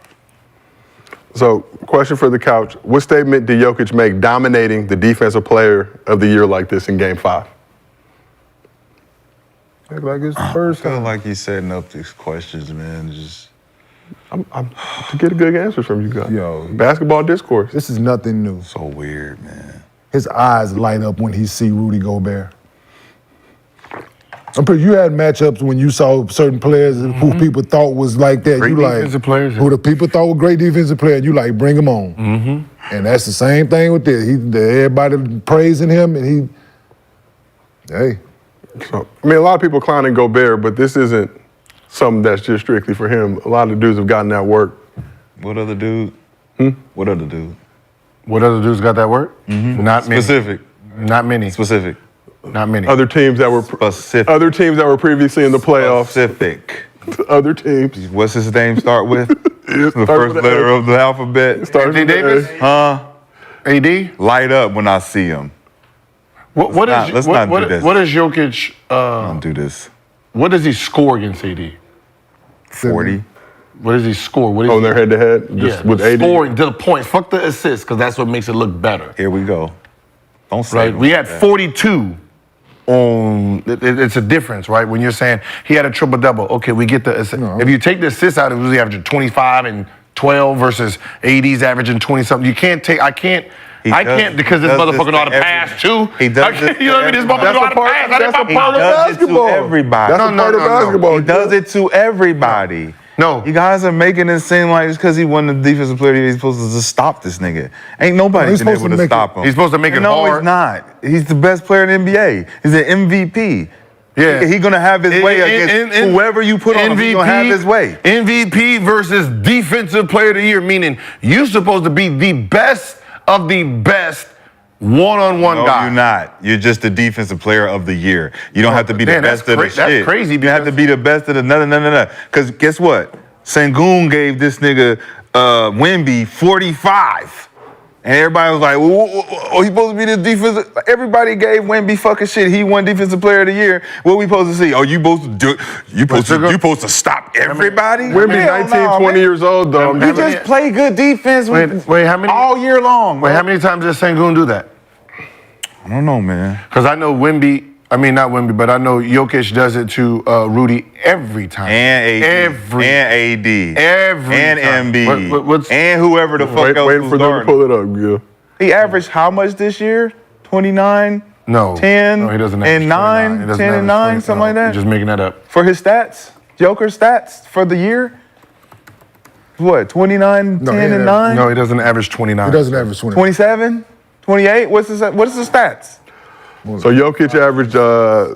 So, question for the couch. What statement did Jokic make dominating the defensive player of the year like this in Game 5? Act like it's the first I feel time. like he's setting up these questions, man. Just I'm to get good answers from you guys. Yo. Basketball discourse. This is nothing new. so weird, man. His eyes light up when he see Rudy Gobert. I'm pretty. You had matchups when you saw certain players who people thought was like that. Great you like defensive players. who the people thought were great defensive players. You like bring them on. And that's the same thing with this. Everybody praising him, and hey. So, I mean, a lot of people clowning Gobert, but this isn't something that's just strictly for him. A lot of dudes have gotten that work. What other dude? What other dude? What other dudes got that work? Not many. Specific. Not many. Specific. Not many. Other teams that were Specific. other teams that were previously in the playoffs. Specific. Other teams. What's his name start with? The Start first with a letter A. of the alphabet. Starts Anthony with an A. Davis? Huh? AD? Light up when I see him. What not- let's not do this. What is Jokic? Don't do this. What does he score against AD? 40. What does he score? What is On their head-to-head, just with the AD. scoring to the points. Fuck the assists, because that's what makes it look better. Here we go. Don't say Right? it. We had 42 on. It's a difference, right? When you're saying he had a triple double. Okay, we get the assist. No. If you take the assists out, it was averaging 25 and 12 versus AD's averaging 20 something. You can't take. I can't because this motherfucker know how to pass too. He does this You know what I mean? This motherfucker know how to pass. That's a part of does it to basketball. everybody. That's a part of basketball. He does it to everybody. No. You guys are making it seem like it's because he won the defensive player, he's supposed to just stop this nigga. Ain't nobody he's been supposed able to to make stop him. He's supposed to make it No, hard. he's not. He's the best player in the NBA. He's an MVP. Yeah. He gonna have his way against whoever you put on him. He's gonna have his way. MVP versus defensive player of the year, meaning you're supposed to be the best of the best one-on-one No, guy. you're not. You're just the defensive player of the year. You don't have to be the man, that's best of the cra- that's shit. crazy You have to be the best of the no. Because guess what? Sengun gave this nigga Wemby 45. And everybody was like, oh, he's supposed to be the defensive. Everybody gave Wemby fucking shit. He won Defensive Player of the Year. What we supposed to see? Oh, you supposed to do? You supposed to stop everybody? Wemby's 19, 20 years old, though. He just play good defense Wait, how many? all year long. Wait, how many times did Sengun do that? I don't know, man. Because I know Wemby. I mean, not Wemby, but I know Jokic does it to Rudy every time. And AD. Every. And AD. Every And time. Embiid. What's and whoever the fuck else Waiting was for them to guarding. pull it up, yeah. He averaged how much this year? 29? No. 10 No, he doesn't and average 9? 29. He doesn't 10 and average 9, 20. something No, like that? You're just making that up. For his stats? Joker stats for the year? What, 29, No, 10 he and averaged- 9? No, he doesn't average 29. He doesn't average 20. 27? 28? What is the stats? So Jokic averaged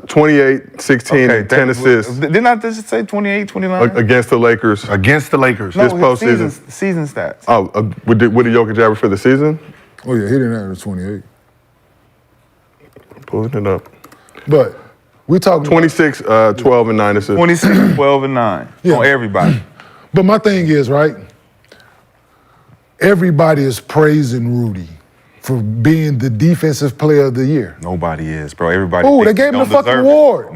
28, 16, and 10 assists Didn't I just say 28, 29? against the Lakers. Against the Lakers. this his postseason. season stats. Oh, what did Jokic average for the season? Oh, yeah, he didn't average 28. Pulling it up. But we talking 26, 12, and 9 assists. 26, 12, and 9 Yeah. on everybody. But my thing is, right, everybody is praising Rudy for being the defensive player of the year. Nobody is, bro. Everybody. Ooh, thinks they gave he him the don't fucking deserve it. award.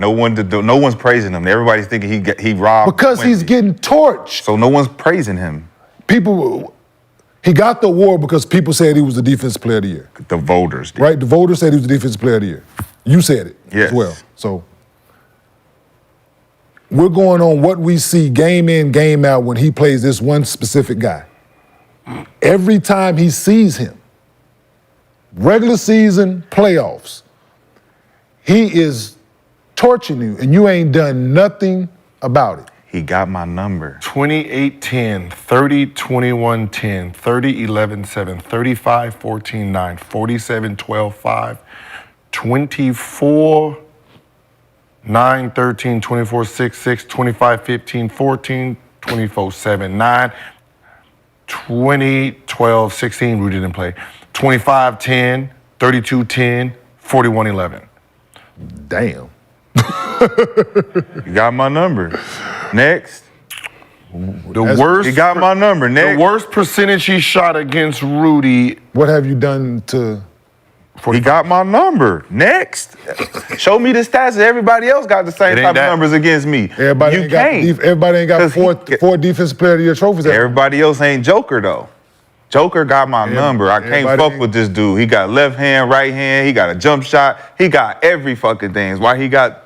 No one's praising him. Everybody's thinking he robbed. Because he's Wemby. getting torched. So no one's praising him. He got the award because people said he was the defensive player of the year, The voters did. right? The voters said he was the defensive player of the year. You said it Yes. as well. So we're going on what we see game in, game out when he plays this one specific guy. Every time he sees him, regular season, playoffs, he is torching you and you ain't done nothing about it. He got my number. 28-10, 30-21-10, 30-11-7, 35-14-9, 47-12-5, 24-9, 13, 24-6, 25-15-14, 24-7-9, 20-12-16, Rudy didn't play, 25-10, 32-10, 41-11. Damn. You got my number. Next. The worst. He got my number. Next. The worst percentage he shot against Rudy. What have you done to... He got my number. Next. Show me the stats that everybody else got the same It ain't type of that. numbers against me. Everybody you ain't got can't. everybody ain't got 'Cause four defensive player of the year trophies. Everybody else ain't Joker though. Joker got my number. I can't everybody fuck ain't- with this dude. He got left hand, right hand. He got a jump shot. He got every fucking thing. Why he got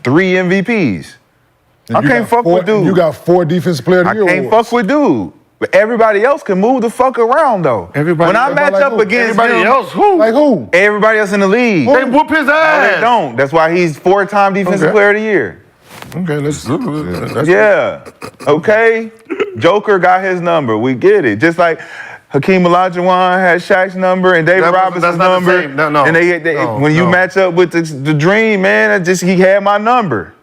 3 MVPs? I can't fuck with dude. You got 4 defensive player of the I year can't awards. fuck with dude. But everybody else can move the fuck around though. Everybody- when I match like up who? against Everybody him, else, who? Like who? everybody else in the league. They whoop his No, ass. they don't. That's why he's 4-time defensive Okay. player of the year. Okay, let's Yeah. Okay. Joker got his number. We get it. Just like Hakeem Olajuwon had Shaq's number and David That wasn't- Robinson's that's not the number. same. No, no. And when you No. match up with the Dream, man, he had my number.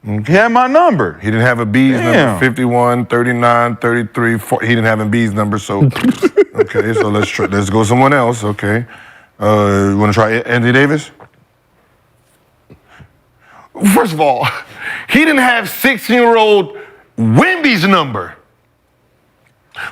He had my number. He didn't have Embiid's Damn. number, 51, 39, 33, 40. He didn't have Embiid's number, so okay. So let's go someone else. Okay, you want to try Anthony Davis? First of all, he didn't have 16-year-old Wemby's number.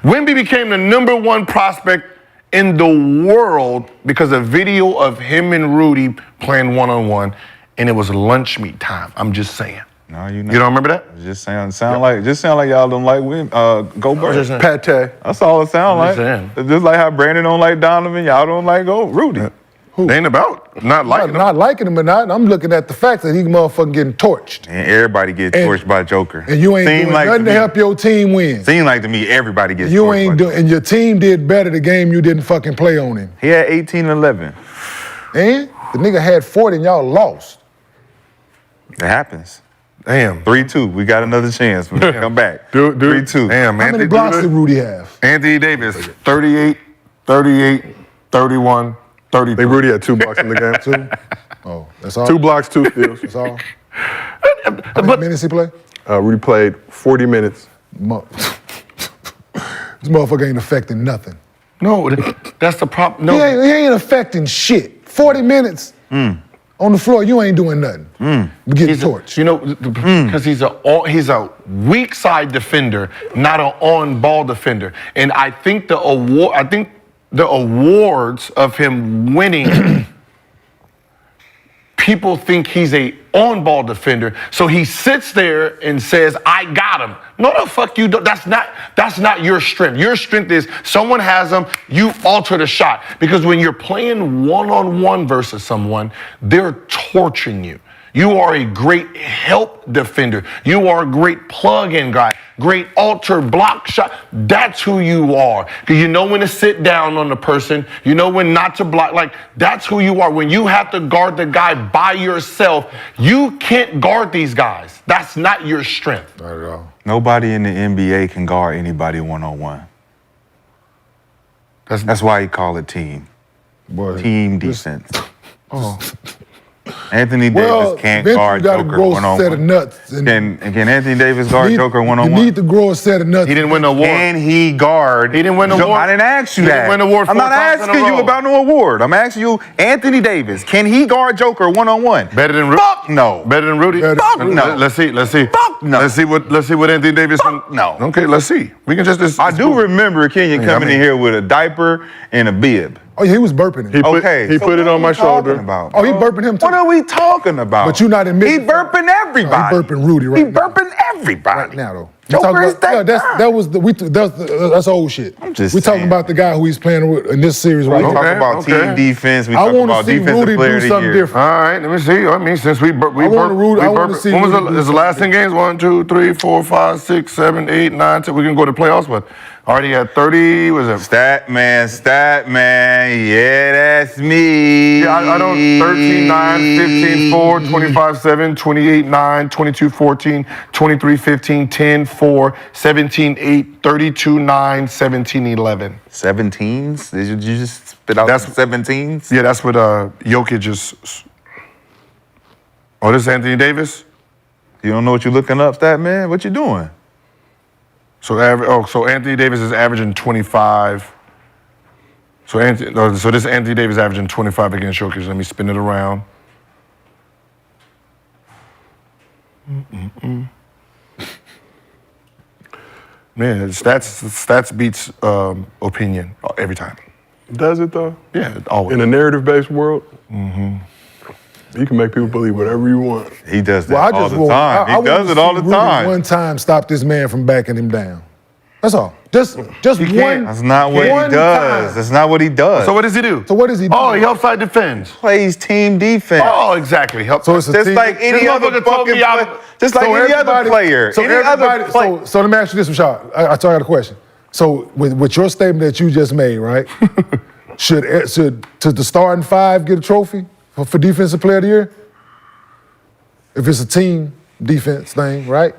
Wemby became the number 1 prospect in the world because of video of him and Rudy playing one-on-one, and it was lunch meat time. I'm just saying. No, you know. You don't remember that? Just sound like y'all don't like Gobert. Pate. That's all it sound like. just saying. It's just like how Brandon don't like Donovan, y'all don't like Rudy. It ain't about not liking him. Not liking him or not. I'm looking at the fact that he motherfucking getting torched. And everybody gets And- torched by Joker. And you ain't doing nothing to help your team win. Seem like to me everybody gets You torched by ain't Joker. doing, and your team did better the game you didn't fucking play on him. He had 18-11. And the nigga had 40 and y'all lost. It happens. Damn. 3-2. We got another chance. We come back. Dude. 3-2. Damn, How many Anthony blocks did Davis. Rudy have? Anthony Davis, 38, 38, 31, 33. I think Rudy had 2 blocks in the game. 2? Oh, that's all? 2 blocks, 2 steals. That's all? How many minutes he play? Rudy played 40 minutes. This motherfucker ain't affecting nothing. No, that's the problem. No, He ain't affecting shit. 40 minutes on the floor, you ain't doing nothing. But getting torched. You know, because he's a weak side defender, not an on-ball defender. And I think the award, the awards of him winning, people think he's a on-ball defender. So he sits there and says, I got him. No, the fuck you don't. That's not your strength. Your strength is someone has them, you alter the shot. Because when you're playing one-on-one versus someone, they're torching you. You are a great help defender. You are a great plug-in guy, great alter block shot. That's who you are. Because you know when to sit down on the person. You know when not to block. Like, that's who you are. When you have to guard the guy by yourself, you can't guard these guys. That's not your strength. Not at all. Nobody in the NBA can guard anybody one-on-one. That's why he call it team. Boy, Team defense. Anthony Davis can't guard you gotta Joker grow a one-on-one. set of nuts. And Can Anthony Davis guard Joker one-on-one? You need to grow a set of nuts. He didn't win the award. Can he guard? He didn't win the award. I didn't ask you He that. didn't win the award I'm 4 not times in a asking you row. about no award. I'm asking you, Anthony Davis, can he guard Joker one-on-one? Better than Rudy? Fuck no. Better than Rudy? Fuck no. Let's see. Fuck no. Let's see what Anthony Davis can. no. Okay, let's see. We can just. I do remember Kenyon coming in here with a diaper and a bib. Oh, yeah, he was burping him. He put it on my shoulder. Oh, he burping him too. What are we talking about? But you're not admitting. He burping everybody. No, he burping Rudy right He now. burping everybody. Right now, though. Joker is that's old shit. I'm just we talking saying. about the guy who he's playing with in this series right We now. talk about team defense. We I talk wanna about see defensive Rudy player do of the something year. different. All right, let me see. I mean, since we I wanna see when was Rudy do is the last 10 games? 1, 2, 3, 4, 5, 6, 7, 8, 9, 10. We can go to playoffs, but already had 30. Was it? Stat man. Yeah, that's me. Yeah, I don't. 13, 9, 15, 4, 25, 7, 28, 9, 22, 14, 23, 15, 10, 4, 17, 8, 32, 9, 17, 11. 17s? Did you just spit out That's- 17s? Yeah, that's what Jokic is. Oh, this is Anthony Davis? You don't know what you're looking up, stat man? What you doing? So Anthony Davis is averaging 25. So this is Anthony Davis averaging 25 against Jokic. Let me spin it around. Man, stats beats opinion every time. Does it though? Yeah, always. In a narrative-based world, you can make people believe whatever you want. He does that Well, I all just the time. He does it all the time. One time, stop this man from backing him down. That's all. Just one. That's not what he one does. time. That's not what he does. So what does he do? So what does he do? Oh, he helps side defends. plays team defense. Oh, exactly. Help. So it's a Just team. like any This other motherfucker told fucking me I- player. Just like any other player. So Any other player. so let me ask you this, Rashad. I got a question. So with your statement that you just made, right? should the starting 5 get a trophy for defensive player of the year? If it's a team defense thing, right?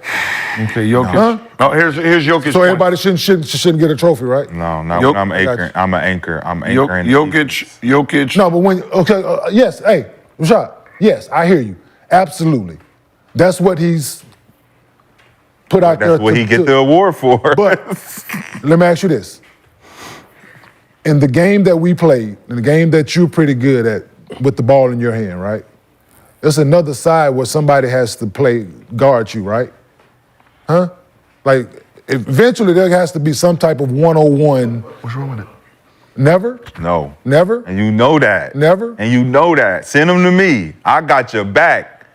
Okay, Jokic. Huh? Oh, here's Jokic. So everybody shouldn't get a trophy, right? No, not Yo- when I'm anchoring. I'm an anchor. I'm anchoring. Jokic. No, but when yes, hey, Rashad, yes, I hear you, absolutely. That's what he's put out there. That's what he get the award for. But let me ask you this: in the game that we played, in the game that you're pretty good at with the ball in your hand, right? There's another side where somebody has to guard you, right? Huh? Like, eventually there has to be some type of 101. What's wrong with it? Never? No. Never? And you know that. Never? And you know that. Send them to me. I got your back.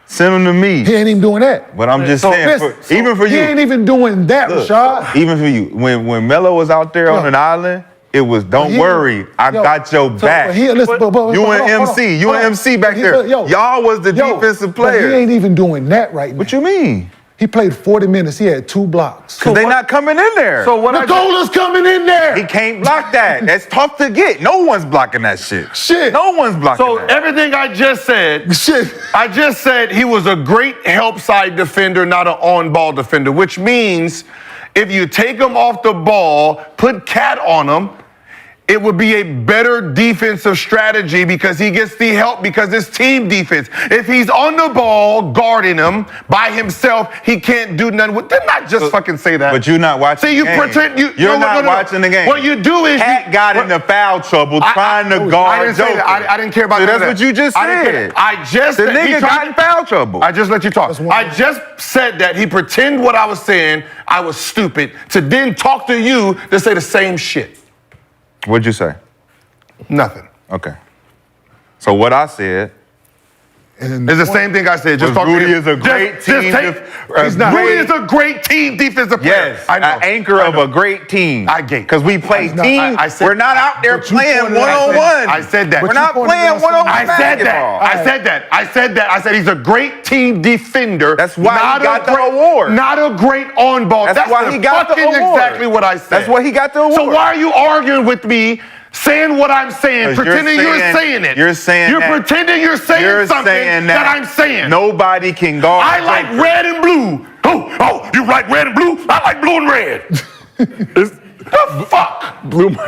Send them to me. He ain't even doing that. But I'm just So saying, listen, even for he you. ain't even doing that, Look, Rashad. even for you. When Melo was out there on Yo. an island, it was, don't He- worry, I yo, got your so, back. but listen, but You hold and on, MC. You hold and on. MC back He- there. yo, Y'all was the defensive But he player. ain't even doing that right now. What you mean? He played 40 minutes. He had 2 blocks. Because they not coming in there. So what Nicola's coming in there. He can't block that. That's tough to get. No one's blocking that shit. Shit. No one's blocking So that. everything I just said, Shit. I just said he was a great help side defender, not an on-ball defender, which means if you take him off the ball, put Cat on him, it would be a better defensive strategy because he gets the help because it's team defense. If he's on the ball guarding him by himself, he can't do nothing with. Did not just fucking say that. But you're not watching See, you the game. pretend you. You're no, not no. watching the game. What you do is Cat got into foul trouble trying to I guard didn't say Joker. that. I didn't care about So none of that's that. what you just I didn't care. said. I just The said he nigga tried got to- in foul trouble. I just let you talk. one- I just said that he pretended what I was saying, I was stupid, to then talk to you to say the same shit. What'd you say? Nothing. Okay. So what I said. And It's the same thing I said. Just talk Rudy to him. is a great team. He's not. Rudy is a great team defensive player. Yes, I know. an anchor of a great team. I get it. Because we play team. I said- We're not out there But you playing pointed out- one-on-one. I said that. We're But not you pointed playing out something. one-on-one I said basketball. that. I said that. I said that. I said he's a great team defender. That's why he not got a the great, award. Not a great on ball. That's why he got the fucking award. exactly what I said. That's why he got the award. So why are you arguing with me? Saying what I'm saying, 'Cause pretending you're saying it. You're saying You're that- pretending you're saying something saying that I'm saying. Nobody can guard. I like Joker. red and blue. Oh, you like red and blue? I like blue and red. The fuck?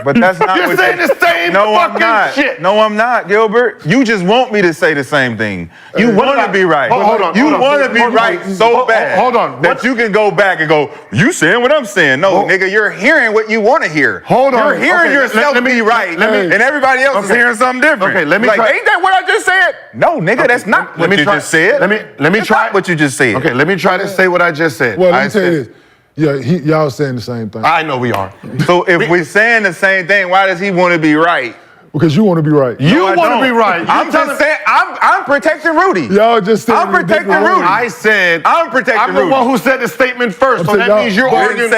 But that's not You're what saying the same No, I'm fucking not. shit. No, I'm not, Gilbert. You just want me to say the same thing. You What want to about- be right. Hold on, You hold on. want to be Hold on. right so bad. Hold on. That you can go back and go, you saying what I'm saying. No, nigga, you're hearing what you want to hear. Hold on. You're hearing Okay, yourself let me- be right, let me- and everybody else is Okay. hearing something different. Okay, let me like, try- ain't that what I just said? No, nigga, that's not what you just said. Let me That's try not what you just said. Okay, let me try to say what I just said. well, let I me tell you said- this. Yeah, y'all saying the same thing. I know we are. So if we're saying the same thing, why does he want to be right? Because you want to be right. You I want to don't. be right. I'm just saying. I'm protecting Rudy. Y'all just saying I'm protecting different Rudy. ways. I said I'm protecting I'm the Rudy. one who said the statement first, so I'm that saying means y'all- you're You arguing.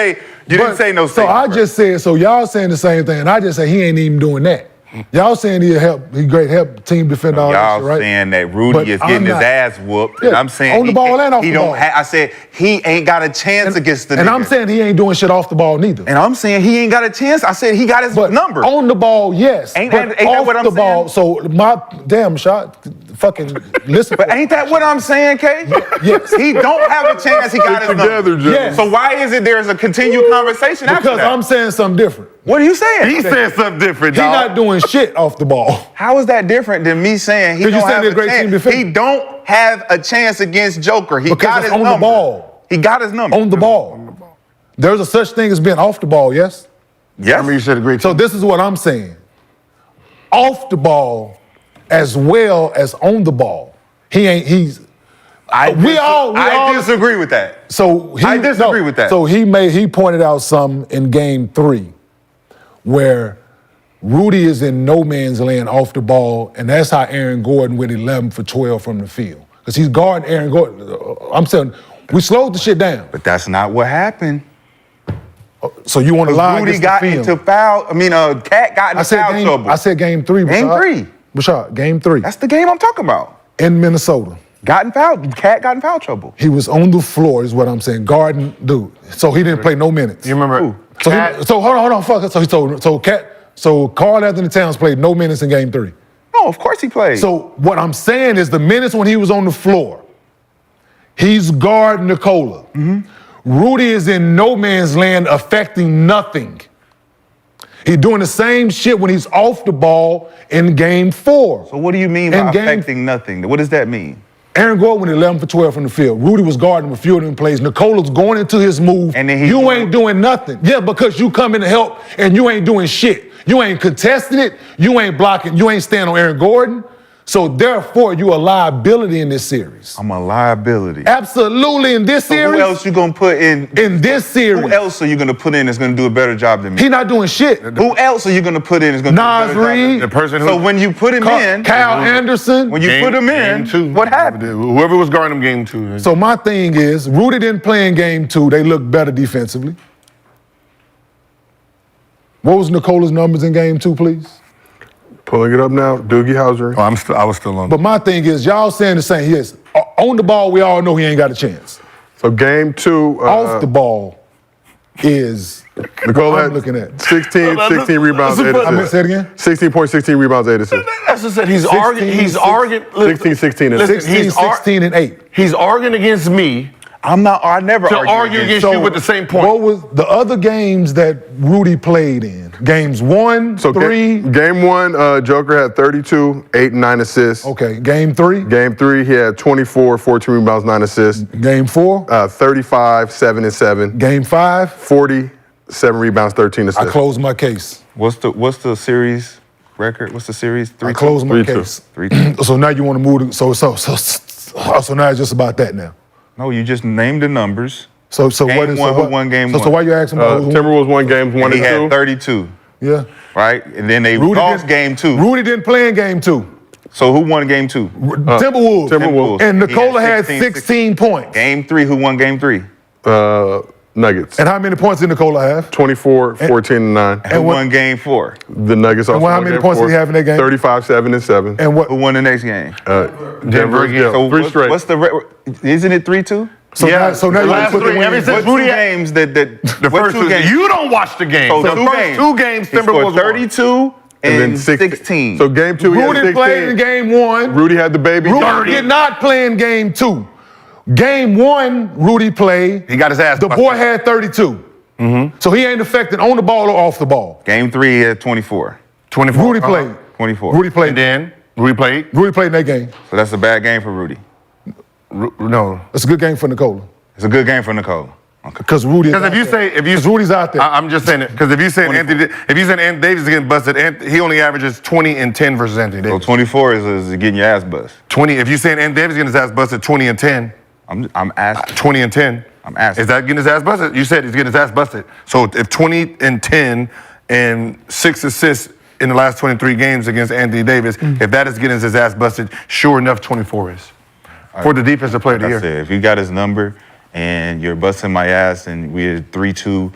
didn't say no. So I just said, so y'all saying the same thing, and I just say he ain't even doing that. Y'all saying he great help team defend all that Y'all shit, right? saying that Rudy But is I'm getting his not. ass whooped, Yeah, and I'm saying on the ball and off he the don't ball. I said he ain't got a chance against the And nigga. I'm saying he ain't doing shit off the ball neither. and I'm saying he ain't got a chance. I said he got his But number. on the ball, yes. Ain't but that off what I'm the ball, saying? so my damn shot, fucking listen. But ain't that what I'm saying, K? Yes. He don't have a chance. He got his Together, number. Jimmy. Yes. So why is it there's a continued conversation after Because that? I'm saying something different. What are you saying? He said something different, He dog. not doing shit off the ball. How is that different than me saying he 'Cause you don't saying have they're a a great team chance? defender. He don't have a chance against Joker. He Because got it's his on the number. ball. He got his number. On the ball. There's a such thing as being off the ball, yes? Yes. I remember you said a great So this is what I'm saying. Off the ball as well as on the ball. I we all disagree with that. So I disagree with that. So he pointed out something in game 3 where Rudy is in no man's land off the ball, and that's how Aaron Gordon went 11 for 12 from the field. Because he's guarding Aaron Gordon. I'm saying we slowed the shit down. But that's not what happened. So you want to lie Rudy against got the film. into foul. Cat got into foul trouble. I said game 3. Game Rashad. 3. Rashad, game 3 That's the game I'm talking about. in Minnesota. Cat got in foul trouble. He was on the floor, is what I'm saying, guarding dude. So he didn't play no minutes. You remember? So hold on, fuck it. So Karl Anthony Towns played no minutes in game 3. No, of course he played. So what I'm saying is the minutes when he was on the floor, he's guarding Nikola. Rudy is in no man's land affecting nothing. He's doing the same shit when he's off the ball in game 4. So what do you mean by In game- affecting nothing? What does that mean? Aaron Gordon went 11 for 12 from the field. Rudy was guarding a few of them plays. Nicola's going into his move. And then he's you doing- ain't doing nothing. Yeah, because you come in to help and you ain't doing shit. You ain't contesting it. You ain't blocking. You ain't standing on Aaron Gordon. So therefore, you a liability in this series. I'm a liability. Absolutely in this So series. who else you gonna put in? In this series. Who else are you gonna put in that's gonna do a better job than me? He not doing shit. Who else are you gonna put in that's gonna Nas do a better Reed. job? The person who. So when you put him in, Kyle Anderson. when you put him in, Game 2. what happened? Whoever was guarding him game 2. So my thing is, Rudy didn't play in game 2. They looked better defensively. What was Nicola's numbers in game 2, please? Pulling it up now. Doogie Howser. Oh, I was still on. But my thing is, y'all saying the same. Yes, on the ball, we all know he ain't got a chance. So game 2. Off the ball is Nicole what I'm had looking at. 16 rebounds, 8 I mean, assists. say it again. 16 rebounds, 8 assists. That's just it. He's 16, arguing. He's 6, arguing. 16, and 16. 16, 16, and 8. He's arguing against me I'm not. I never to argue against you with the same point. What was the other games that Rudy played in? Games 1, So 3. Game 1, Joker had 32, 8 and 9 assists. Okay, game 3. Game 3, he had 24, 14 rebounds, 9 assists. Game 4. 35, 7 and 7. Game 5. 40, 7 rebounds, 13 I assists. closed my case. What's the series record? What's the series? I closed my 3-2. case. 3-2. So now you want to move to, so now it's just about that now. No, you just named the numbers. So Game what is one, so who won game so one? why you asking about who won? Timberwolves won games 1 He and had 2. 32. Yeah. right? And then they Rudy lost didn't- game 2. Rudy didn't play in game 2. So who won game 2? Timberwolves. Timberwolves. And Nikola He had 16 points. Game 3, who won game 3? Nuggets. And how many points did Nikola have? 24, 14, and 9. Who won game 4? The Nuggets also how won many game points did 4. he have in that game? 35, 7, and 7. And what? Who won the next game? Denver again. So Three straight. What's the isn't it 3-2? So now you last put the three, win- ever since What Rudy two games that the what first two two games? You don't watch the game. So the two first games. 2 games, He scored Timberwolves won. 32 and 16. So game 2, he had Rudy 16. played in game 1. Rudy had the baby. Rudy did not play in game 2. Game 1, Rudy played. He got his ass The busted. boy had 32. So he ain't affected on the ball or off the ball. Game 3 he had 24. 24. Rudy played. 24. Rudy played. And then Rudy played. Rudy played in that game. So that's a bad game for Rudy. No. It's a good game for Nikola. It's a good game for Nicole. Okay. Because Rudy. Because if Rudy's out there. I'm just saying it. Because if you say Anthony Davis is getting busted, he only averages 20 and 10 versus Anthony So Davis. 24 is getting your ass bust. 20. If you saying Anthony Davis getting his ass busted, 20 and 10. I'm asking. 20 and 10. I'm asking. Is that getting his ass busted? You said he's getting his ass busted. So if 20 and 10 and 6 assists in the last 23 games against Anthony Davis, if that is getting his ass busted, sure enough, 24 is. For the defensive player of the I year. said, if you got his number and you're busting my ass and we're 3-2,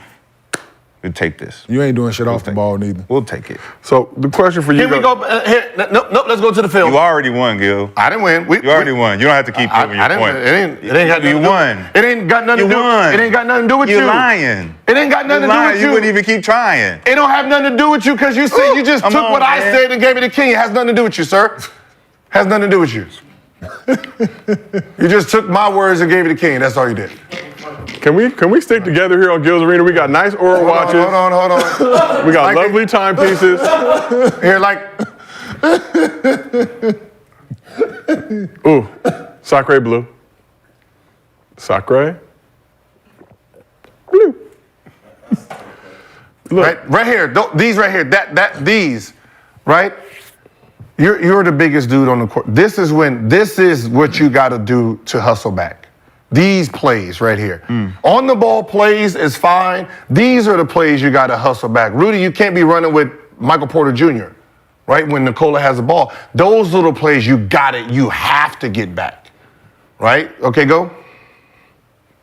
we'll take this. You ain't doing shit off the ball neither. We'll take it. So the question for you Here we go. Here, nope, let's go to the film. You already won, Gil. I didn't win. You already won. You don't have to keep proving your I didn't point. win. It ain't got nothing You to do- won. It ain't got nothing You to do. won. It ain't got nothing to do with you. You're lying. It ain't got nothing You're to do lying. with You you. wouldn't even keep trying. It don't have nothing to do with you because you said you just Come took on, what I man. said and gave it to King. It has nothing to do with you, sir. Has nothing to do with you. You just took my words and gave it to King. That's all you did. Can we stick together here on Gil's Arena? We got nice Oral watches. Hold on. We got Like lovely timepieces. Here, like, Ooh, Sacre Blue. Sacre Blue. Look, right here. These right here. These, right? You're the biggest dude on the court. This is what you got to do to hustle back. These plays right here. On the ball plays is fine. These are the plays you got to hustle back. Rudy, you can't be running with Michael Porter Jr., right? When Nikola has the ball. Those little plays, you have to get back, right? Okay, go.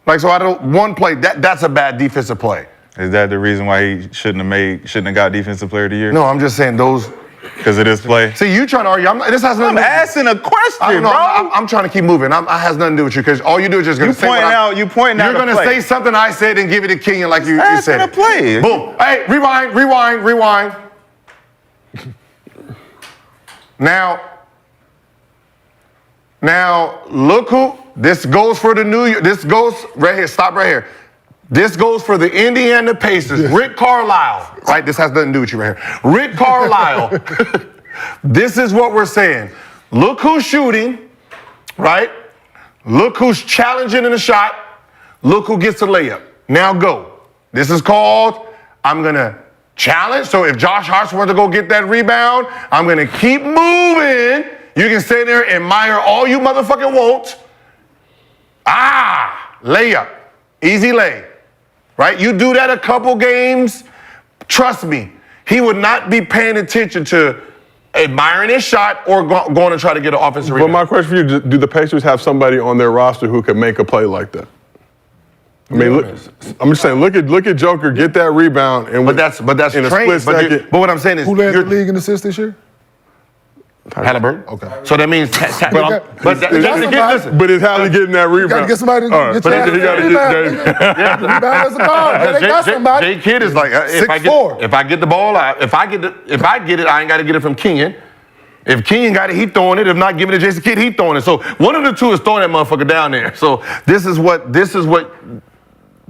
Like, so one play, that's a bad defensive play. Is that the reason why he shouldn't have got Defensive Player of the Year? No, I'm just saying those. Because of this play? See, you trying to argue. This has nothing I'm to do. asking a question, bro. I'm trying to keep moving. It has nothing to do with you because all you do is just going You to say pointing out You're a going to play. say something I said and give it to Kenyon like you said asking a it. play. Boom. Hey, rewind. Now, look who. This goes for the New York. This goes right here. Stop right here. This goes for the Indiana Pacers. Rick Carlisle. Right? This has nothing to do with you right here. Rick Carlisle. This is what we're saying. Look who's shooting. Right? Look who's challenging in the shot. Look who gets the layup. Now go. This is called, I'm going to challenge. So if Josh Hart wants to go get that rebound, I'm going to keep moving. You can stay there and admire all you motherfucking want. Layup. Easy lay. Right? You do that a couple games, trust me, he would not be paying attention to admiring his shot or going to try to get an offensive Well, rebound. my question for you, do the Pacers have somebody on their roster who can make a play like that? I mean, look, I'm just saying, look at Joker, get that rebound, and But that's in a trained. split second. But what I'm saying is, Who led the league in assists this year? Halliburton. Okay. So that means, listen. But is Hallie getting that rebound? You gotta get somebody to All right, get but your he got to get. Rebound as a guard. Yeah, they got somebody. Jay Kidd is like, if I 6'4". get the ball out, if I get it, I ain't got to get it from Kenyon. If Kenyon got it, he throwing it. If not, giving it to Jason Kidd, he throwing it. So one of the two is throwing that motherfucker down there. So this is what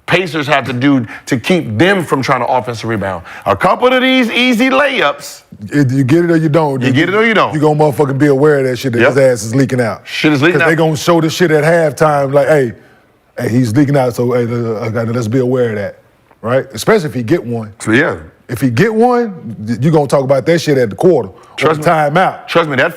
Pacers have to do to keep them from trying to offensive rebound. A couple of these easy layups. You get it or you don't. You get it or you don't. You gonna motherfucking be aware of that shit that Yep. his ass is leaking out. Shit is leaking Because out. they gonna show the shit at halftime like, hey, he's leaking out, so hey, let's be aware of that, right? Especially if he get one. So yeah. If he get one, you're gonna talk about that shit at the quarter. Trust me. Timeout. Trust me, that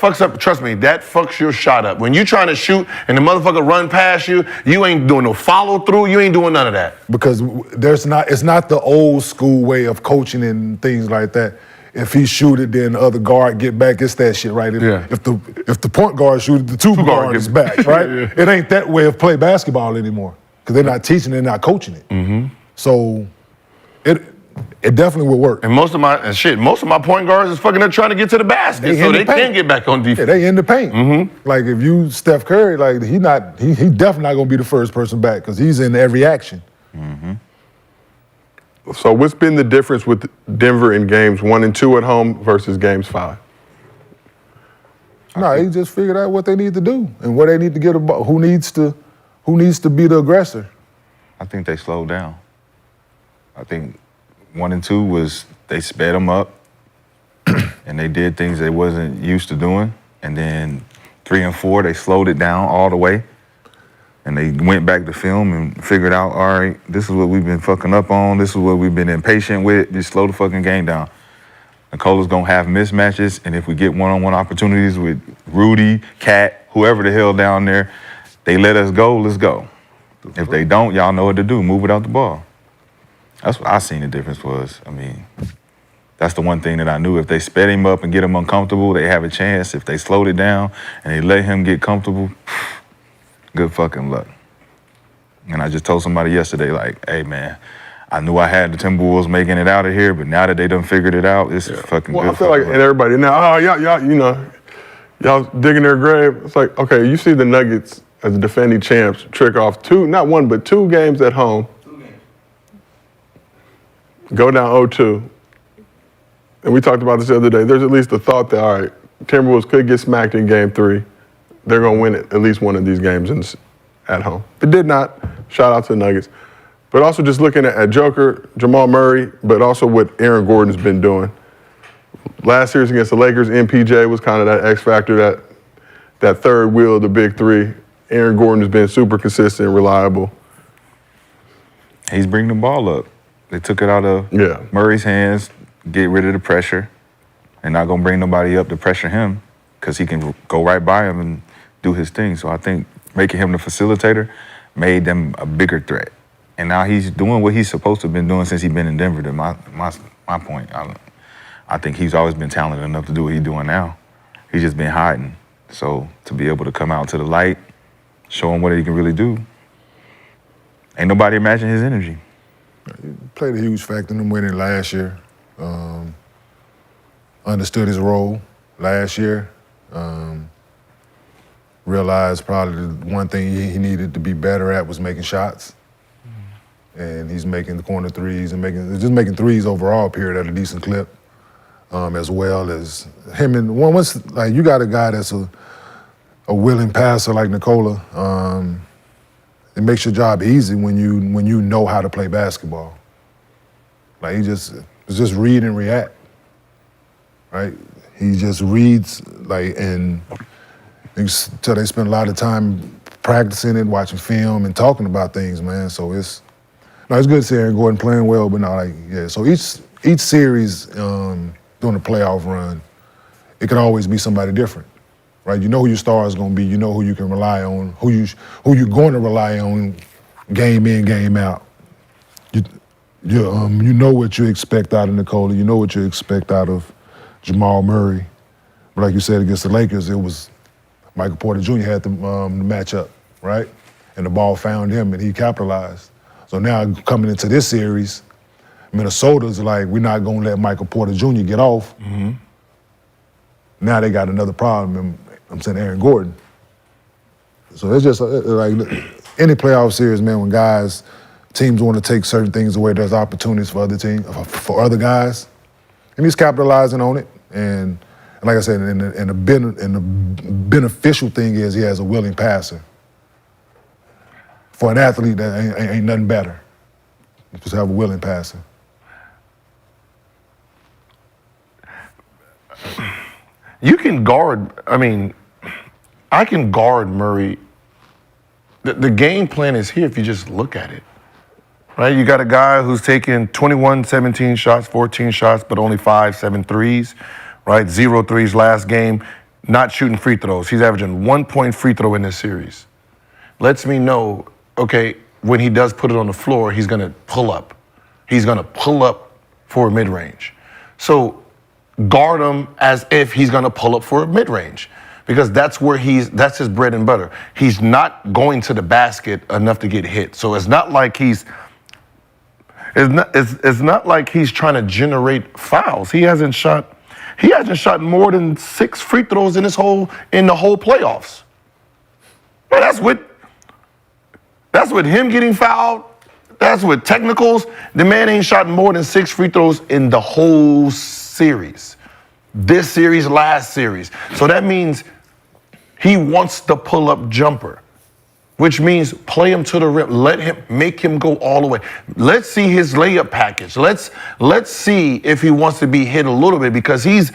fucks your shot up. When you trying to shoot and the motherfucker run past you, you ain't doing no follow through. You ain't doing none of that. Because it's not the old school way of coaching and things like that. If he shoot it, then the other guard get back. It's that shit, right? If the point guard shoot it, the two guard is back, right? Yeah. It ain't that way of play basketball anymore because they're not teaching, they're not coaching it. Mm-hmm. So it definitely will work. And most of my point guards is fucking there trying to get to the basket, so they can't get back on defense. Yeah, they in the paint. Mm-hmm. Like if you Steph Curry, like he definitely not gonna be the first person back because he's in every action. Mm-hmm. So what's been the difference with Denver in games 1 and 2 at home versus games 5? No, he just figured out what they need to do and where they need to get a ball. Who needs to be the aggressor? I think they slowed down. I think 1 and 2 was they sped them up and they did things they wasn't used to doing. And then 3 and 4, they slowed it down all the way. And they went back to film and figured out, all right, this is what we've been fucking up on. This is what we've been impatient with. Just slow the fucking game down. Nicola's gonna have mismatches, and if we get one-on-one opportunities with Rudy, Cat, whoever the hell down there, they let us go, let's go. If they don't, y'all know what to do, move without the ball. That's what I seen the difference was. I mean, that's the one thing that I knew. If they sped him up and get him uncomfortable, they have a chance. If they slowed it down and they let him get comfortable, good fucking luck. And I just told somebody yesterday, like, hey, man, I knew I had the Timberwolves making it out of here, but now that they done figured it out, it's fucking good. I feel like, and everybody now, y'all digging their grave. It's like, okay, you see the Nuggets as the defending champs trick off not one, but 2 games at home. Go down 0-2. And we talked about this the other day. There's at least a thought that, all right, Timberwolves could get smacked in game 3. They're going to win at least one of these games at home. It did not. Shout out to the Nuggets. But also just looking at Joker, Jamal Murray, but also what Aaron Gordon's been doing. Last series against the Lakers, MPJ was kind of that X factor, that third wheel of the big 3. Aaron Gordon has been super consistent and reliable. He's bringing the ball up. They took it out of Murray's hands, get rid of the pressure, and not going to bring nobody up to pressure him because he can go right by him and do his thing. So I think making him the facilitator made them a bigger threat. And now he's doing what he's supposed to have been doing since he's been in Denver, to my point. I think he's always been talented enough to do what he's doing now. He's just been hiding. So to be able to come out to the light, show him what he can really do, ain't nobody imagine his energy. He played a huge factor in them winning last year. Understood his role last year. Realized probably the one thing he needed to be better at was making shots. And he's making the corner threes and making threes overall, period, at a decent clip, as well as him. And once like you got a guy that's a willing passer like Nikola, it makes your job easy when you know how to play basketball. Like it's just read and react, right? He just reads and until they spend a lot of time practicing it, watching film, and talking about things, man. So it's good to see Aaron Gordon playing well, but So each series during the playoff run, it can always be somebody different, right? You know who your star is going to be. You know who you can rely on. Who you're going to rely on, game in, game out. You know what you expect out of Nikola. You know what you expect out of Jamal Murray. But like you said, against the Lakers, it was Michael Porter Jr. had the matchup, right? And the ball found him, and he capitalized. So now coming into this series, Minnesota's like, we're not going to let Michael Porter Jr. get off. Mm-hmm. Now they got another problem, and I'm saying Aaron Gordon. So it's just like any playoff series, man, when teams want to take certain things away, there's opportunities for other guys. And he's capitalizing on it. And like I said, and the beneficial thing is he has a willing passer. For an athlete, that ain't nothing better. Just have a willing passer. You can guard, I can guard Murray. The game plan is here if you just look at it. right? You got a guy who's taking 21, 17 shots, 14 shots, but only 5, 7 threes, right? 0 threes last game, not shooting free throws. He's averaging 1 point free throw in this series. Lets me know, okay, when he does put it on the floor, he's gonna pull up. He's gonna pull up for a mid-range. So guard him as if he's gonna pull up for a mid-range, because that's his bread and butter. He's not going to the basket enough to get hit. So it's not like he's trying to generate fouls. He hasn't shot more than 6 free throws in the whole playoffs. Well, that's with him getting fouled. That's with technicals. The man ain't shot more than 6 free throws in the whole series. This series, last series. So that means he wants the pull-up jumper, which means play him to the rim. Make him go all the way. Let's see his layup package. Let's see if he wants to be hit a little bit, because he's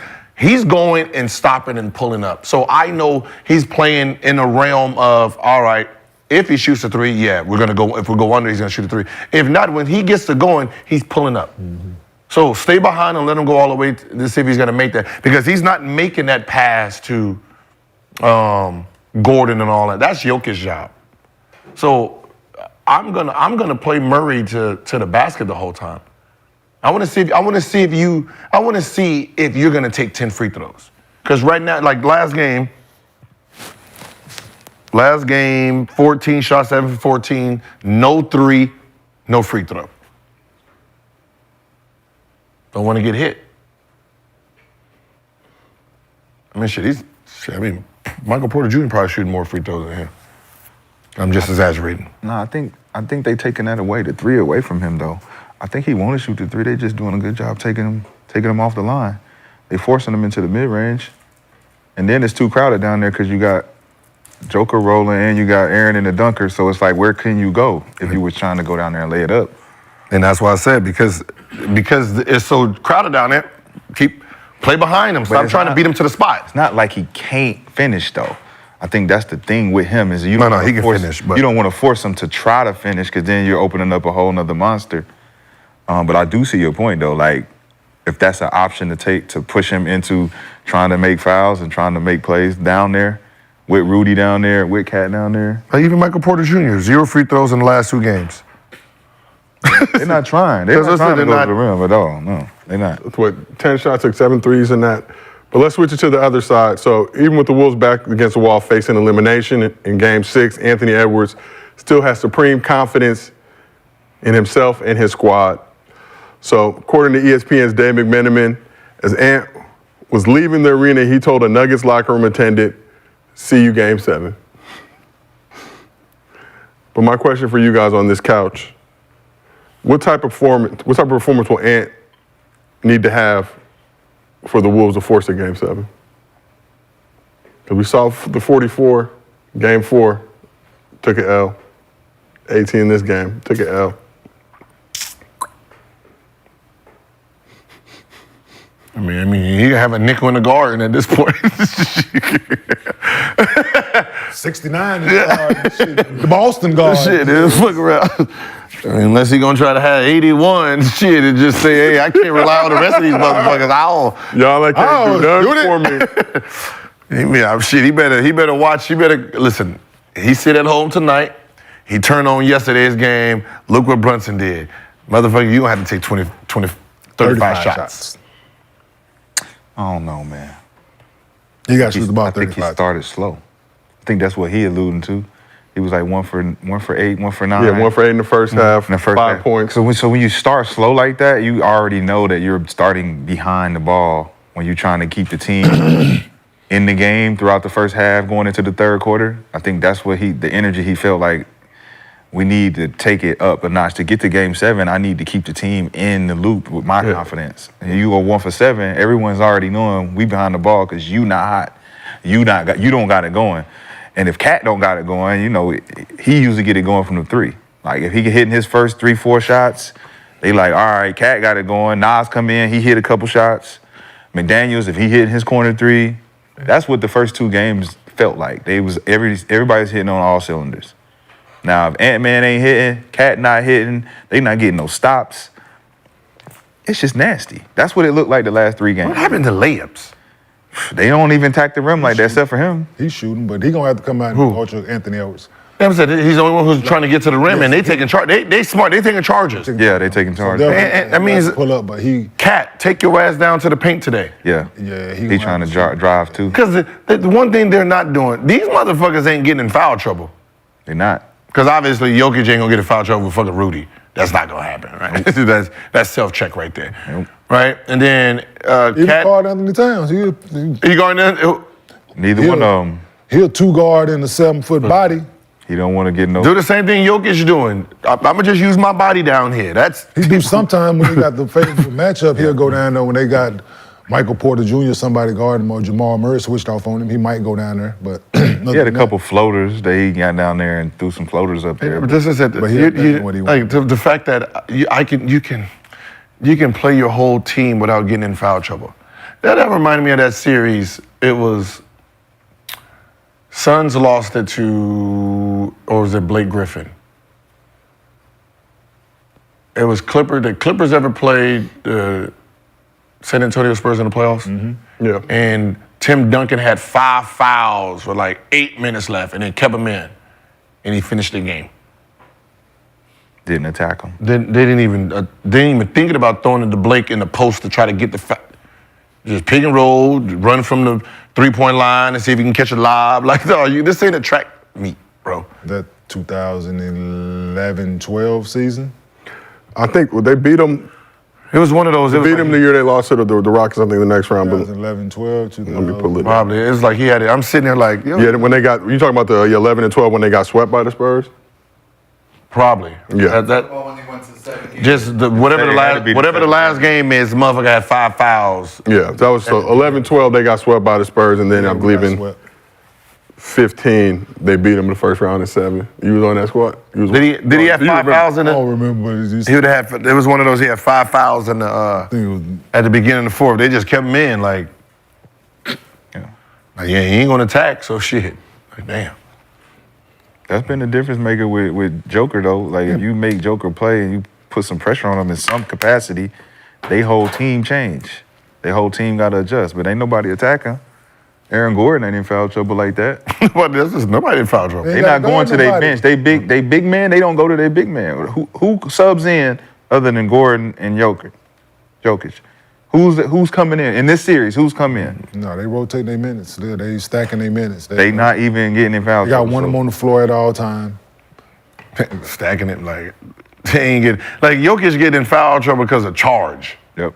going and stopping and pulling up. So I know he's playing in a realm of, all right, if he shoots a 3, yeah, we're gonna go. If we go under, he's gonna shoot a 3. If not, when he gets to going, he's pulling up. Mm-hmm. So stay behind and let him go all the way to see if he's gonna make that, because he's not making that pass to Gordon and all that. That's Jokic's job. So I'm gonna play Murray to the basket the whole time. I want to see if you're gonna take 10 free throws, because right now, like last game, 14 shots, 7 for 14, no 3, no free throw. Don't want to get hit. I mean, Michael Porter Jr. probably shooting more free throws than him. I'm just exaggerating. No, I think they taking that away, the 3 away from him though. I think he want to shoot the 3. They just doing a good job taking him off the line. They forcing him into the mid-range. And then it's too crowded down there because you got Joker rolling and you got Aaron in the dunker. So it's like, where can you go if you was trying to go down there and lay it up? And that's why I said, because it's so crowded down there, play behind him. Stop trying to beat him to the spot. It's not like he can't finish though. I think that's the thing with him is he can finish, but you don't want to force him to try to finish, because then you're opening up a whole nother monster. But I do see your point though. Like, if that's an option to take to push him into trying to make fouls and trying to make plays down there, with Rudy down there, with Cat down there. Even Michael Porter Jr., 0 free throws in the last 2 games. They're not trying. They're not trying to go to the rim at all. No, they're not. What, 10 shots, took 7 threes in that. But let's switch it to the other side. So even with the Wolves back against the wall facing elimination in Game 6, Anthony Edwards still has supreme confidence in himself and his squad. So according to ESPN's Dave McMenamin, as Ant was leaving the arena, he told a Nuggets locker room attendant, "See you Game 7." But my question for you guys on this couch, what type of performance will Ant need to have for the Wolves to force a Game 7? Because we saw the 44, Game 4, took an L. 18 in this game, took an L. I mean, he have a nickel in the garden at this point. 69 in the guard. Shit. The Boston guard. Shit, dude, fuck around. I mean, unless he gonna try to have 81, shit, and just say, hey, I can't rely on the rest of these motherfuckers. Y'all like can't do nothing for me. Yeah, shit, he better watch. He better listen. He sit at home tonight. He turned on yesterday's game. Look what Brunson did. Motherfucker, you gonna have to take 35 shots. I don't know, man. You got to shoot the ball I think 35. he started slow. I think that's what he alluding to. He was like 1 for 8, 1 for 9. Yeah, 1 for 8 in the first half, in the first 5 half. points. So when you start slow like that, you already know that you're starting behind the ball when you're trying to keep the team in the game throughout the first half, going into the third quarter. I think that's what the energy he felt like, we need to take it up a notch. To get to Game 7, I need to keep the team in the loop with my confidence. And you go 1 for 7, everyone's already knowing we behind the ball because you not hot. You don't got it going. And if Cat don't got it going, you know, he usually get it going from the 3. Like if he get hitting his first 3-4 shots, they like, all right, Cat got it going. Nas come in, he hit a couple shots. McDaniels, if he hit his corner 3, that's what the first 2 games felt like. Everybody's hitting on all cylinders. Now, if Ant-Man ain't hitting, Cat not hitting, they not getting no stops. It's just nasty. That's what it looked like the last 3 games. What happened to layups? They don't even attack the rim like that, except for him. He's shooting, but he gonna have to come out and ultra Anthony Edwards. He's the only one who's trying to get to the rim, and they taking charge. They smart. They taking charges. Yeah, they taking charge. And that means pull up, but he Cat, take your ass down to the paint today. Yeah, he trying to drive too. Because the one thing they're not doing, these motherfuckers ain't getting in foul trouble. They're not. Because obviously Jokic ain't gonna get in foul trouble with fucking Rudy. That's not gonna happen, right? that's self-check right there, right? And then even Cat, Carl Anthony Towns. he going in. Neither one of them. He a 2-guard in a 7-foot body. He don't want to get no. Do the same thing Jokic doing. I'm gonna just use my body down here. He do sometime when he got the favorable matchup. He'll go down there when they got Michael Porter Jr. somebody guarding him or Jamal Murray switched off on him. He might go down there, but he had a couple floaters that he got down there and threw some floaters up there. But this is it. But The fact that you can play your whole team without getting in foul trouble. That reminded me of that series. It was Suns lost it to, or was it Blake Griffin? It was Clippers. The Clippers ever played San Antonio Spurs in the playoffs? Mm-hmm. Yeah. And Tim Duncan had 5 fouls with like 8 minutes left, and then kept him in, and he finished the game. Didn't attack him. They didn't even thinking about throwing it to Blake in the post to try to get the just pick and roll, run from the 3-point line and see if you can catch a lob. Like, no, this ain't a track meet, bro. That 2011-12 season? I think they beat them. It was one of those. They beat them the year they lost to the Rockets, I think, the next round. 2011-12, Let me pull it up. Probably. It's like he had it. I'm sitting there like, yo. Yeah, when they got, you talking about the 11 and 12 when they got swept by the Spurs? Probably. Yeah. Whatever the last game is, motherfucker had 5 fouls. Yeah, that was 11-12, they got swept by the Spurs, and then I believe in 15, they beat them in the first round in 7. You was on that squad? Did he have 5 fouls in it? I don't remember. He would have had, it was one of those, he had 5 fouls in the, at the beginning of the 4th. They just kept him in, like, he ain't gonna attack, so shit. Like, damn. That's been the difference maker with Joker, though. Like, if you make Joker play and you put some pressure on him in some capacity, they whole team change. Their whole team got to adjust, but ain't nobody attacking. Aaron Gordon ain't in foul trouble like that. But nobody in foul trouble. They not going to their bench. They big man, they don't go to their big man. Who subs in other than Gordon and Jokic? Who's coming in this series? Who's coming in? No, they rotate their minutes. They stacking their minutes. They not even getting in foul trouble. They got one of them on the floor at all time. Stacking it like they ain't getting, like Jokic getting in foul trouble because of charge. Yep.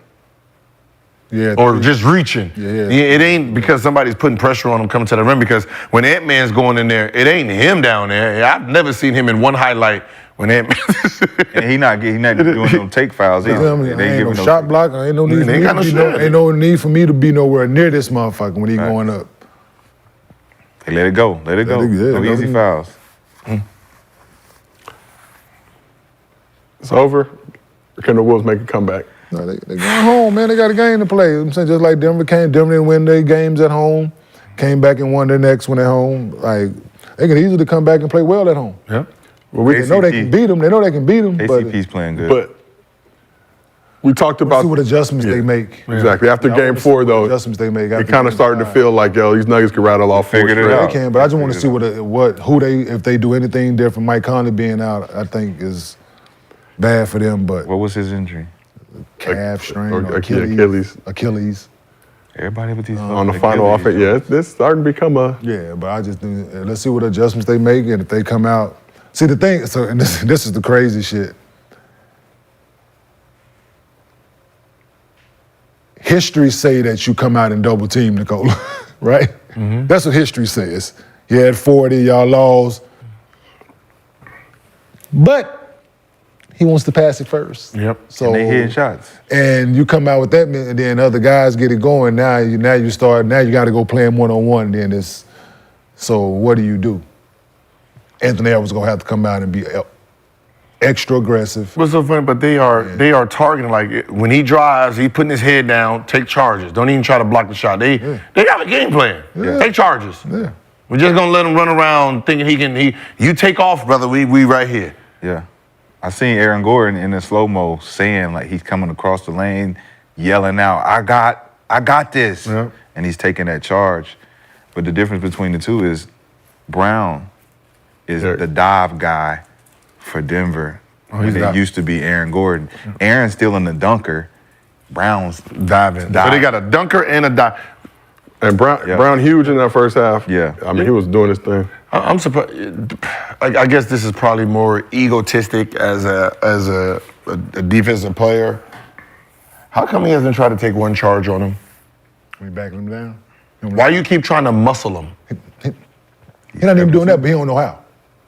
Yeah. Or just reaching. Yeah. It ain't because somebody's putting pressure on him coming to the rim, because when Ant-Man's going in there, it ain't him down there. I've never seen him in one highlight when Ant-Man. And he not doing no take fouls either. Ain't no shot block. Ain't no need ain't no need for me to be nowhere near this motherfucker when he going up. They let it go. No easy fouls. It's over. Can the Wolves make a comeback? No, they going home, man. They got a game to play. I'm saying, just like Denver didn't win their games at home, came back and won their next one at home. Like, they can easily come back and play well at home. Yeah. Well, They know they can beat them. They know they can beat them. KCP's playing good. But we talked about see what adjustments they make. Exactly. After game 4, though, adjustments they make. it kind of started to feel like, yo, these Nuggets could rattle off 4 figured it straight. out. They can, but I just want to see if they do anything different. Mike Conley being out, I think is bad for them. But what was his injury? calf strain or Achilles. Everybody with these on the final offense. Yeah, this starting to become a. Yeah, but I just think, let's see what adjustments they make, and if they come out. See the thing. So, and this is the crazy shit. History say that you come out and double team Nikola, right? Mm-hmm. That's what history says. You had 40, y'all lost. But he wants to pass it first. Yep. So and they hitting shots. And you come out with that, and then other guys get it going. Now you got to go playing one-on-one. Then it's, so what do? Anthony Edwards gonna have to come out and be extra aggressive. What's so funny? But they are targeting, like when he drives, he putting his head down, take charges. Don't even try to block the shot. They got a game plan. Yeah. Take charges. Yeah. We're just gonna let him run around thinking he can. You take off, brother. We right here. Yeah. I seen Aaron Gordon in the slow-mo saying, like, he's coming across the lane, yelling out, I got this. Yeah. And he's taking that charge. But the difference between the two is Brown is the dive guy for Denver. And it used to be Aaron Gordon. Aaron's still in the dunker. Brown's diving. But they got a dunker and a dive. And Brown huge in that first half. Yeah. I mean, he was doing his thing. I'm surprised. I guess this is probably more egotistic as a defensive player. How come he hasn't tried to take one charge on him? We backing him down. Why you keep trying to muscle him? He's not even doing that, but he don't know how.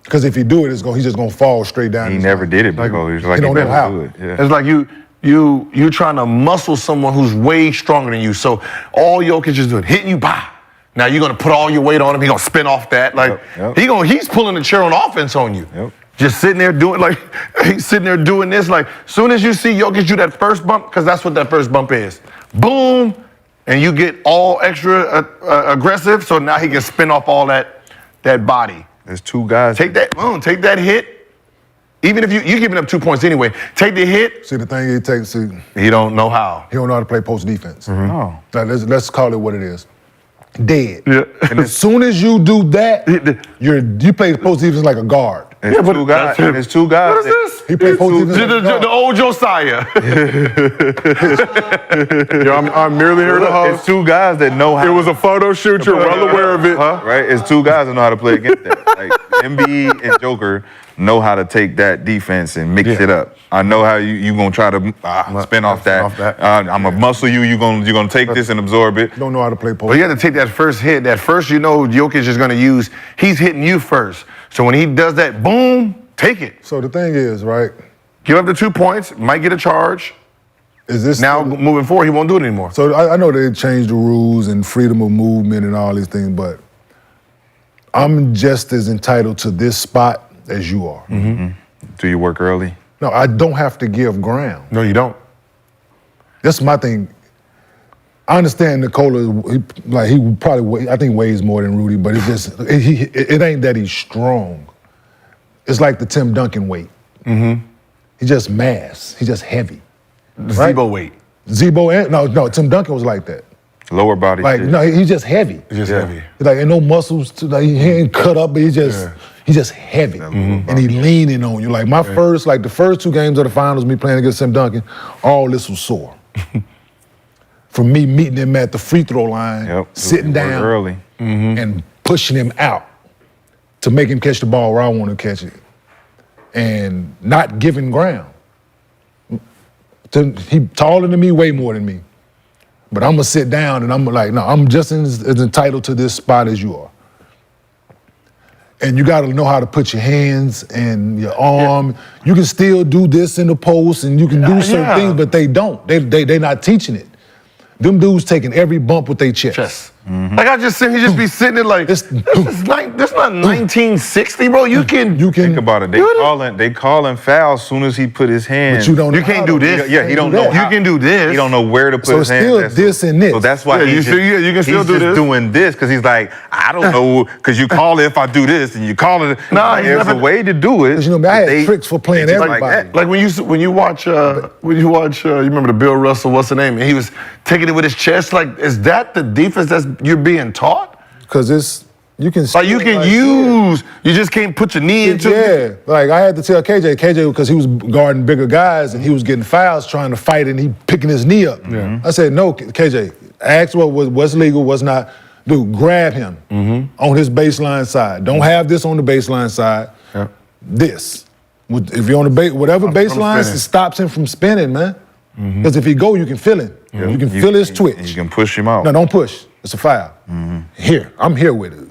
Because if he do it, he's just gonna fall straight down. He never did it before. He was like, he don't know how. do it. Yeah. It's like you trying to muscle someone who's way stronger than you. So all Jokic is doing, hitting you, bah. Now you're gonna put all your weight on him. He's gonna spin off that. Like he's pulling the chair on offense on you. Yep. Just sitting there doing he's sitting there doing this. Like soon as you see Jokic do that first bump, because that's what that first bump is. Boom, and you get all extra aggressive. So now he can spin off all that body. There's two guys. Take that hit. Even if you're giving up 2 points anyway, take the hit. See, the thing he takes, He don't know how. he don't know how to play post defense. Oh. Now, let's call it what it is. Dead. Yeah. And as soon as you do that, you play post defense like a guard. There's two guys. There's two guys. What is this? He played post defense like a guard. The old Josiah. I'm merely here to host. It's two guys that know how. It was a photo shoot. You're well aware of it. Right? It's two guys that know how to play against that. Like MB and Joker know how to take that defense and mix it up. I know how you gonna try to spin off that. I'm gonna muscle you. You're gonna take this and absorb it. Don't know how to play post. But you have to take that first hit. That first, Jokic is gonna use. He's hitting you first. So when he does that, boom, take it. So the thing is, right? Give up the 2 points. Might get a charge. Is this Now moving forward, he won't do it anymore. So I know they changed the rules and freedom of movement and all these things, but I'm just as entitled to this spot as you are. Mm-hmm. Do you work early? No, I don't have to give ground. No, you don't. That's my thing. I understand Nikola, he probably, I think weighs more than Rudy, but it's just, it ain't that he's strong. It's like the Tim Duncan weight. Mm-hmm. He just mass, he just heavy. Right? Zebo weight. No, Tim Duncan was like that. Lower body. Like, shit. no, he's just heavy. Just heavy. Like, ain't no muscles, he ain't cut up, but he's just heavy. And he leaning on you. Like the first 2 games of the finals, me playing against Tim Duncan, all this was sore. From me meeting him at the free throw line, sitting down early. and pushing him out to make him catch the ball where I want to catch it. And not giving ground. He taller than me, way more than me. But I'm gonna sit down and I'm like, no, I'm just as entitled to this spot as you are. And you gotta know how to put your hands and your arm. Yeah. You can still do this in the post and you can do certain things, but they don't. They're not teaching it. Them dudes taking every bump with their chest. Mm-hmm. Like I just said, he just be sitting there like, this not 1960, bro. You can think about it. They calling foul as soon as he put his hand. But you don't. You can't do this. He don't know. You can do this. He don't know where to put his hand. So still this and this. So that's why you can still do this. Doing this because he's like, I don't know, because you call it if I do this and you call it. Nah, there's a way to do it. You know, I had tricks for playing everybody. Like when you watch, you remember the Bill Russell, what's the name? And he was taking it with his chest. Like, is that the defense you're being taught? Because you can use. You just can't put your knee into it. Yeah, like I had to tell KJ because he was guarding bigger guys and he was getting fouls trying to fight and he picking his knee up. Yeah. I said, no, KJ, ask what's legal, what's not. Dude, grab him on his baseline side. Don't have this on the baseline side. Yeah. This. If you're on the whatever baseline, it stops him from spinning, man. Because if he go, you can feel him. Yeah. You can feel his twitch. You can push him out. No, don't push. It's a foul. Here, I'm here with it.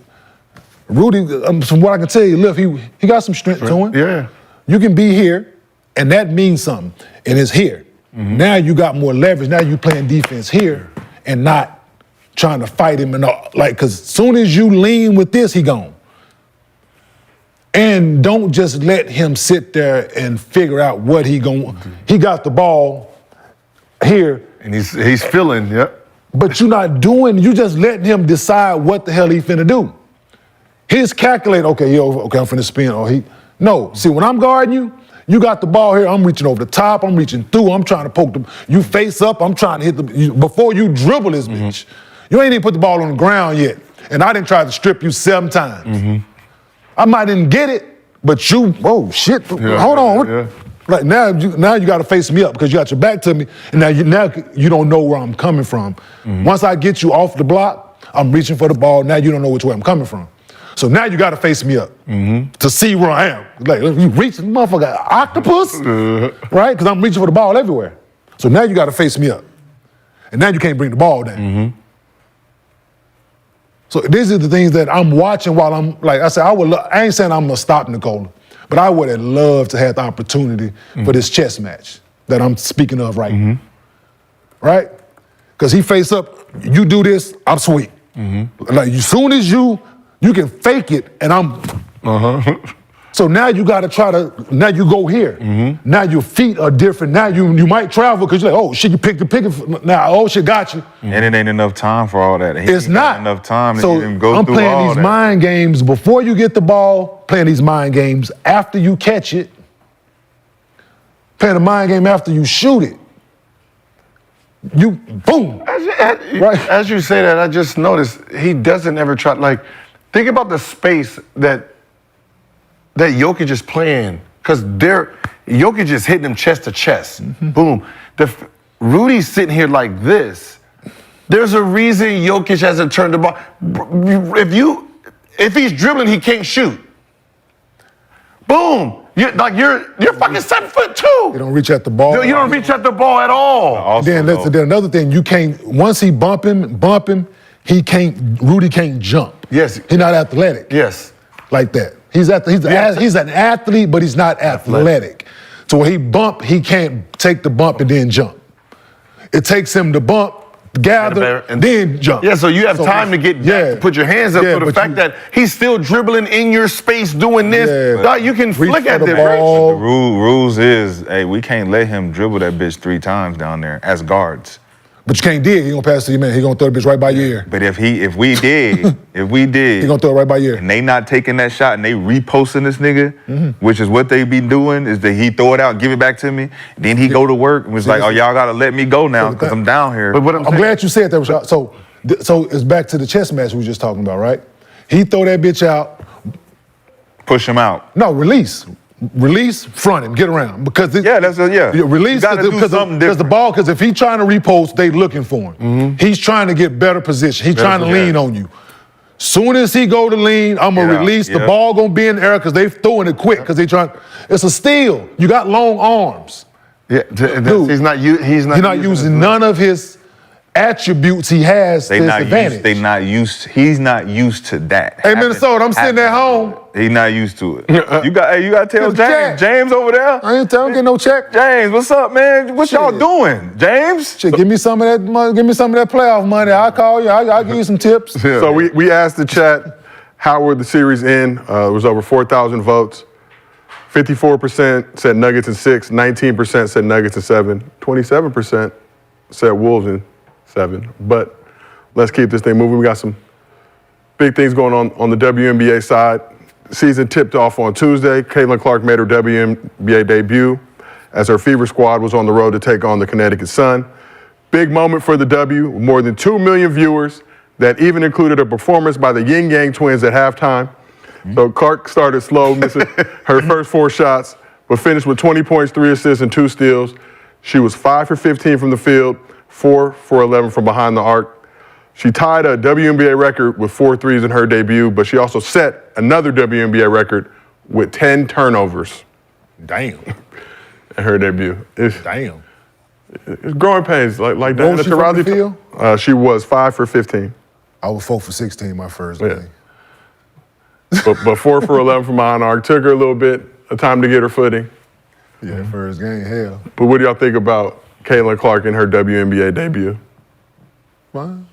Rudy, from what I can tell you, look, he got some strength to him. Yeah. You can be here, and that means something, and it's here. Now you got more leverage. Now you playing defense here and not trying to fight him and all. Like, because as soon as you lean with this, he gone. And don't just let him sit there and figure out what he got the ball here. And he's feeling, But you're not doing, you just letting him decide what the hell he finna do. His calculator, okay, I'm finna spin. No, see, when I'm guarding you, you got the ball here, I'm reaching over the top, I'm reaching through, I'm trying to poke the, you face up, I'm trying to hit before you dribble this bitch. You ain't even put the ball on the ground yet. And I didn't try to strip you 7 times. I might didn't get it, but you, oh shit, hold on. Yeah. Like now you got to face me up because you got your back to me, and now you don't know where I'm coming from. Once I get you off the block, I'm reaching for the ball. Now you don't know which way I'm coming from. So now you got to face me up to see where I am. Like you reach, motherfucker, octopus, right? Because I'm reaching for the ball everywhere. So now you got to face me up, and now you can't bring the ball down. So these are the things that I'm watching while I'm, like I said, I ain't saying I'm gonna stop Nikola, but I would have loved to have the opportunity for this chess match that I'm speaking of right now. Right? Because he face up, you do this, I'm sweet. Like as soon as you can fake it and I'm, so now you gotta try to, now you go here. Now your feet are different. Now you might travel because you're like, oh shit, you pick it. Now, oh shit, got you. And it ain't enough time for all that. It's not enough time so to even go I'm through playing all these that. mind games before you get the ball, playing these mind games after you catch it, playing a mind game after you shoot it. You, boom. As you say that, I just noticed he doesn't ever try, like, think about the space that Jokic is playing, because Jokic is hitting him chest to chest. Boom. Rudy's sitting here like this. There's a reason Jokic hasn't turned the ball. If he's dribbling, he can't shoot. Boom. You're fucking 7'2". You don't reach at the ball. You don't reach at the ball at all. Then another thing, you can't, once he bump him, Rudy can't jump. Yes. He's not athletic. Yes. Like that. He's an athlete, but he's not athletic. So when he bump, he can't take the bump and then jump. It takes him to bump, gather, and then jump. Yeah, so you have time to get back, to put your hands up. So the fact that he's still dribbling in your space doing this, you can flick at this. The rules is, hey, we can't let him dribble that bitch 3 times down there as guards. But you can't dig. He gonna pass to your man. He gonna throw the bitch right by your ear. But if we did, he gonna throw it right by your ear. And they not taking that shot and they reposting this nigga, which is what they be doing, is that he throw it out, give it back to me, then he go to work and was like, oh, y'all gotta let me go now because I'm down here. But what I'm glad you said that, Rashad. So it's back to the chess match we were just talking about, right? He throw that bitch out. Push him out. No, release, front him, get around. Because release because the ball. Because if he's trying to repost, they looking for him. He's trying to get better position. He's trying to lean on you. Soon as he go to lean, I'm gonna release. The ball gonna be in the air because they throwing it quick because they trying. It's a steal. You got long arms. Yeah, dude, he's not using none of his attributes he has to his advantage. He's not used to that. Hey, Minnesota, I'm sitting at home. He's not used to it. You gotta tell James over there. I ain't getting no check. James, what's up, man? What y'all doing, James? Shit, give me some of that money. Give me some of that playoff money. I'll call you. I'll give you some tips. So we asked the chat, how would the series end? It was over 4,000 votes. 54% said Nuggets in 6, 19% said Nuggets in 7, 27% said Wolves in 7. But let's keep this thing moving. We got some big things going on the WNBA side. Season tipped off on Tuesday. Caitlin Clark made her WNBA debut as her Fever squad was on the road to take on the Connecticut Sun. Big moment for the W, more than 2 million viewers that even included a performance by the Yin Yang twins at halftime. So Clark started slow, missing her first 4 shots, but finished with 20 points, 3 assists, and 2 steals. She was 5 for 15 from the field, 4 for 11 from behind the arc. She tied a WNBA record with 4 threes in her debut, but she also set another WNBA record with 10 turnovers. Damn. In her debut. It's growing pains, like Diana Taurasi. She was 5 for 15. I was 4 for 16 my first game. But 4 for 11 from behind the arc. Took her a little bit of time to get her footing. Yeah, first game, hell. But what do y'all think about Caitlin Clark in her WNBA debut? Fine.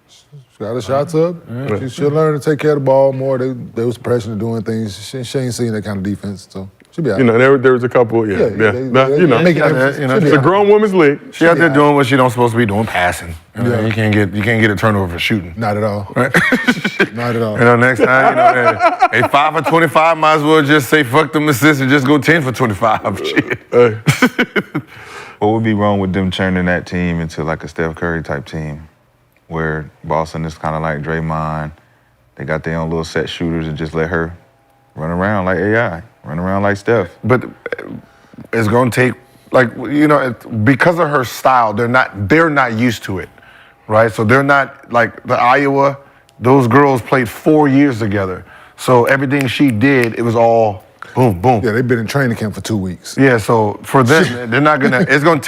She got her shots up. She should learn to take care of the ball more. They was pressuring her doing things. She ain't seen that kind of defense. Should be all You right. know, there was a couple. Yeah. You know, make it, it's a grown women's league. She out there doing what she don't supposed to be doing, passing. You know, Yeah. you can't get a turnover for shooting. Not at all. Not at all. You know, next time, you know, they 5 for 25, might as well just say fuck them assists and just go 10 for 25. Shit. What would be wrong with them turning that team into like a Steph Curry type team, where Boston is kind of like Draymond? They got their own little set shooters and just let her run around like AI, run around like Steph. But it's going to take, like, you know, because of her style, they're not used to it, right? So they're not, like, the Iowa, those girls played 4 years together. So everything she did, it was all boom, boom. Yeah, they've been in training camp for 2 weeks. Yeah, so for them, they're not gonna. It's gonna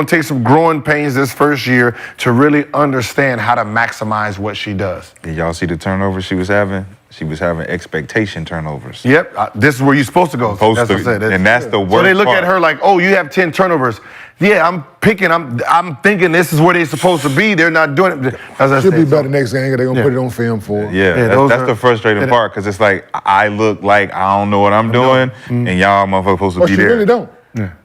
take some growing pains this first year to really understand how to maximize what she does. Did y'all see the turnovers she was having? She was having expectation turnovers. Yep, this is where you're supposed to go. That's what I said. And that's the worst So they look part. at her like, oh, you have 10 turnovers. Yeah, I'm thinking this is where they're supposed to be. They're not doing it. As I Should be said, better next game. They're gonna put it on film for her. Yeah, that's the frustrating part, because it's like I look like I don't know what I'm doing, and y'all motherfuckers supposed to But be she there. really don't.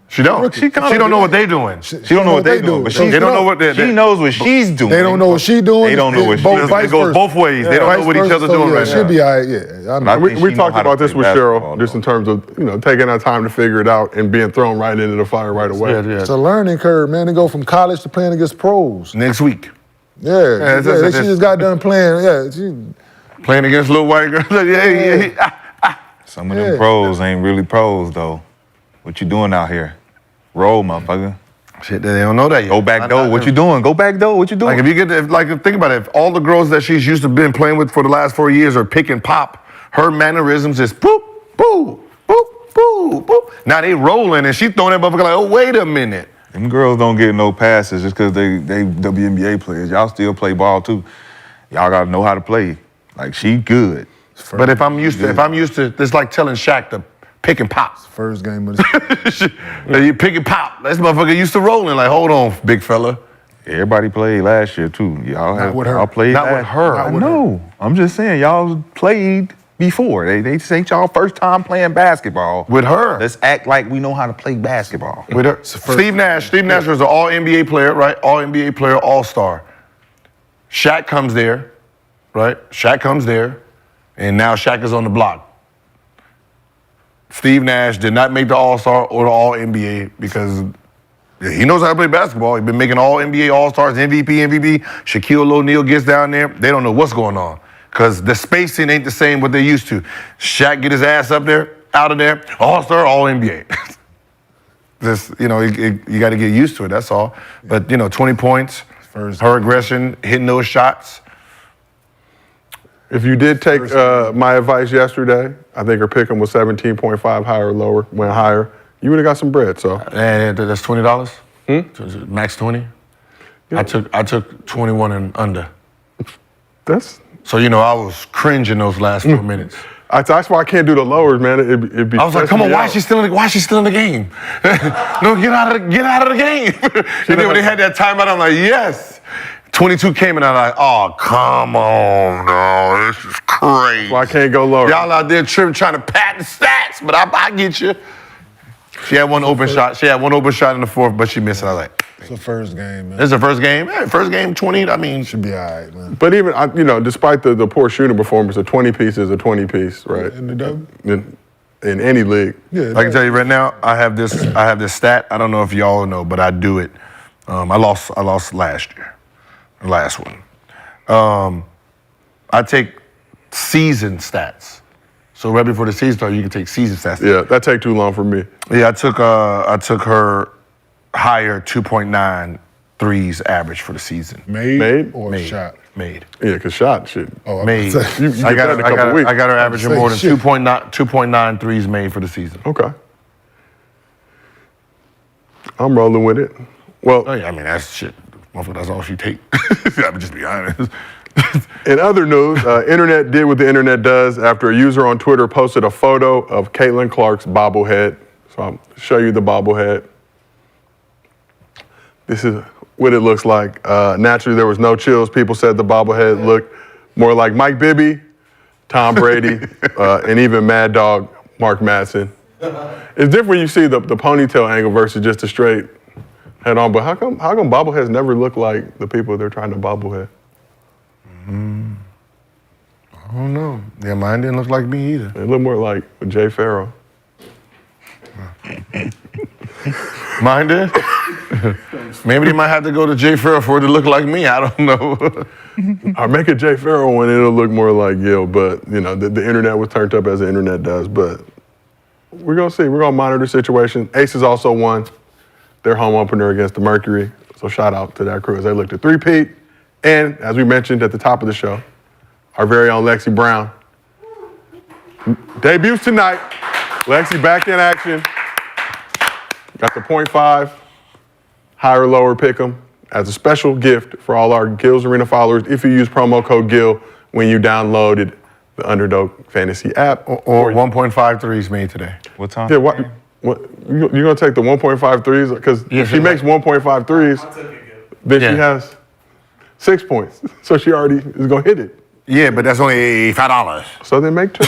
She don't. She don't know what they're doing. She don't know what they doing, but They she don't know what she knows what she's doing. They don't know what she's doing. They don't know what she's Both doing. vice It goes versa. both ways. They don't know Vice what each versa, other's so, doing yeah, right she'll now. be all right. Yeah, I know. I think We she talked know how to about this play with basketball, Cheryl, just though. in terms of, you know, taking our time to figure it out and being thrown right into the fire right away. It's a learning curve, man. They go from college to playing against pros. Next week, Yeah, she just got done playing. Yeah, playing against little white girls. Some of them pros ain't really pros though. What you doing out here? Roll, motherfucker. Shit, they don't know that yet. Go back door. What you doing? Go back door. What you doing? Like if you get, think about it. If all the girls that she's used to been playing with for the last 4 years are pick and pop, her mannerisms is boop, boop, boop, boop, boop. Now they rolling and she throwing that motherfucker like, oh, wait a minute. Them girls don't get no passes just because they WNBA players. Y'all still play ball too. Y'all gotta know how to play. Like she good. But if I'm used to, it's like telling Shaq to pick and pop. first game of the You pick and pop. This motherfucker used to rolling. Like, hold on, big fella. Everybody played last year too. Y'all with her. Y'all played Not with last- her. I Not with know. I'm just saying y'all played before. They just ain't y'all first time playing basketball. With her. Let's act like we know how to play basketball. With her. Steve Nash was an all NBA player, right? All NBA player, all-star. Shaq comes there, right? Shaq comes there, and now Shaq is on the block. Steve Nash did not make the All-Star or the All-NBA because he knows how to play basketball. He's been making All-NBA, All-Stars, MVP. Shaquille O'Neal gets down there. They don't know what's going on because the spacing ain't the same what they used to. Shaq get his ass up there, out of there, All-Star, All-NBA. This, you know, you got to get used to it, that's all. But, you know, 20 points, her aggression, hitting those shots. If you did take my advice yesterday, I think her pick 'em was 17.5 higher or lower, went higher. You would have got some bread, so. And that's $20? Max 20? I took 21 and under. That's So, you know, I was cringing those last 4 minutes. that's why I can't do the lowers, man. It'd be I was like, come on, why is she still? still in the game? No, get out of the game. And then when they had that timeout, I'm like, yes. 22 came and I'm like, oh, come on, no, this is crazy. Why I can't go lower? Y'all out there trying to pat the stats, but I get you. She had one open shot. She had one open shot in the fourth, but she missed it. I was like, It's the first game, man. this is the first game? Yeah, first game, 20, I mean. Should be all right, man. But even, you know, despite the poor shooting performance, a 20-piece is a 20-piece, right? In the W. In any league. Yeah, I can tell you right now, I have this stat. I don't know if y'all know, but I do it. I lost last year, the last one. I take season stats. So right before the season starts, you can take season stats. Yeah, that take too long for me. Yeah, I took her higher 2.9 threes average for the season. Made or Made. shot? Made. Yeah, because shot shit. Oh, I Made. was You I get got that in a couple weeks. I got her averaging Say more than shit. 2.9 threes made for the season. Okay. I'm rolling with it. Well, Oh yeah, I mean that's shit. Motherfucker, that's all she take. I would just be honest. in other news, internet did what the internet does after a user on Twitter posted a photo of Caitlin Clark's bobblehead. So I'll show you the bobblehead. This is what it looks like. Naturally, there was no chills. People said the bobblehead looked more like Mike Bibby, Tom Brady, and even Mad Dog Mark Madsen. It's different when you see the ponytail angle versus just the straight head on. But how come bobbleheads never look like the people they're trying to bobblehead? I don't know. Yeah, mine didn't look like me either. They look more like Jay Farrow. Mine did? Maybe they might have to go to Jay Farrell for it to look like me. I don't know. Or make a Jay Farrow one, it'll look more like Gil. But, you know, the internet was turned up as the internet does. But we're going to see. We're going to monitor the situation. Aces also won their home opener against the Mercury. So shout out to that crew as they looked at three-peat. And as we mentioned at the top of the show, our very own Lexie Brown debuts tonight. Lexie back in action. Got the 0.5, higher or lower pick 'em as a special gift for all our Gil's Arena followers if you use promo code GIL when you downloaded the Underdog Fantasy app. Or 1.5 threes made today. What time? Yeah, what you're going to take the 1.5 threes? Because if she makes 1.5 threes, then she has 6 points. So she already is going to hit it. Yeah, but that's only $5. So then make 2.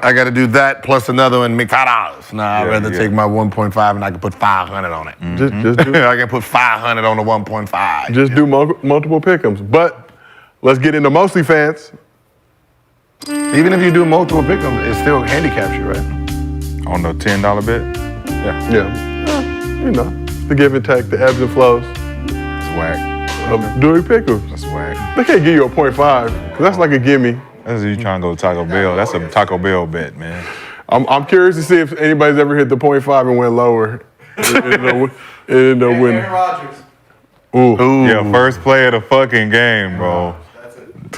I gotta do that plus another one, make $5. Nah, I'd rather take my 1.5 and I can put 500 on it. Just do, I can put 500 on the 1.5. just do multiple pick'ems. But let's get into MostlyFans. Even if you do multiple pick'ems, it still handicaps you, right? On the $10 bet? Yeah. You know, the give and take, the ebbs and flows That's whack. of doing pick'ems. That's whack. They can't give you a 0.5, 'cause that's like a gimme. That's you trying to go to Taco Bell. That's a Taco Bell bet, man. I'm curious to see if anybody's ever hit the 0.5 and went lower. It ended up winning. Aaron Rodgers. Ooh. Yeah, first play of the fucking game, bro.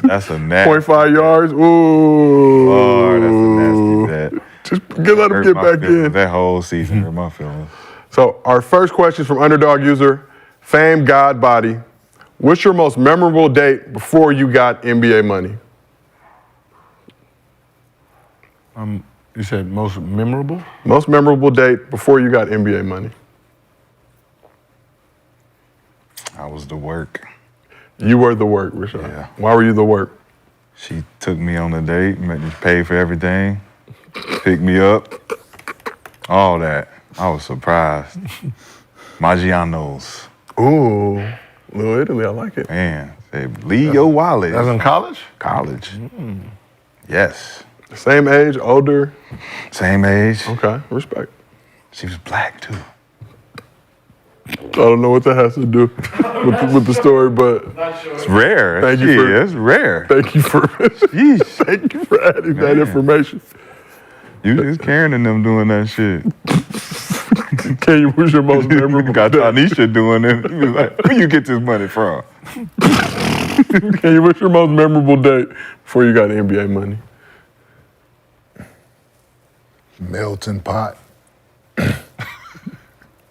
That's a nasty. 0.5 yards. Ooh. Oh, that's a nasty bet. Just let him Hurt get my back feelings. in. That whole season hurt my feelings. So our first question is from Underdog user Fame God Body. What's your most memorable date before you got NBA money? You said most memorable? Most memorable date before you got NBA money? I was the work. You were the work, Rashad. Yeah. Why were you the work? She took me on a date, made me pay for everything, picked me up, all that. I was surprised. Maggiano's. Ooh, Little Italy, I like it. Man, said, leave your wallet. That was in college? College. Yes. Same age, older. Same age. Okay, respect. She was black too. I don't know what that has to do with the story, but It's rare. Thank you for- It's rare. thank you for Yeesh. thank you for adding that Man. information. You just Karen and them doing that shit. Kenyon, what's your most memorable Got date? Tanisha doing it. He was like, where you get this money from? Kenyon, what's your most memorable date before you got NBA money? Melting pot.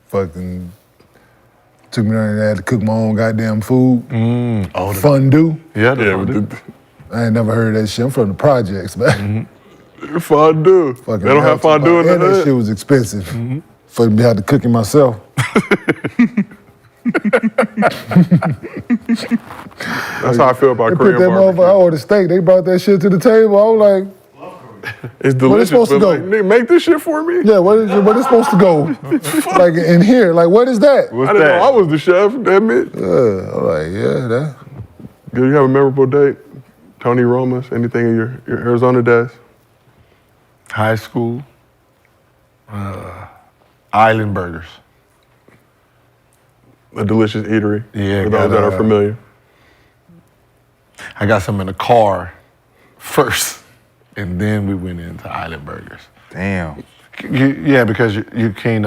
Fucking took me down there, I had to cook my own goddamn food. Fondue. Yeah, Yeah, with I ain't never heard of that shit. I'm from the projects, man. the fondue. Fucking They don't have melting fondue pot. in the And that hood. shit was expensive. For me to have to cook it myself. That's how I feel about They put Korean that motherfucker, I barbecue. ordered steak. They brought that shit to the table. I was like, It's delicious. Where it's supposed to but go? like, nigga, make this shit for me. yeah, what is supposed to go? Like in here. Like, what is that? What's I didn't that? know I was the chef. Damn it. I'm like, yeah, that. Do you have a memorable date? Tony Romas? Anything in your Arizona days? High school. Island Burgers. A delicious eatery. Yeah, For those that are familiar. I got some in the car first, and then we went into Island Burgers. Damn. Yeah, because you can't,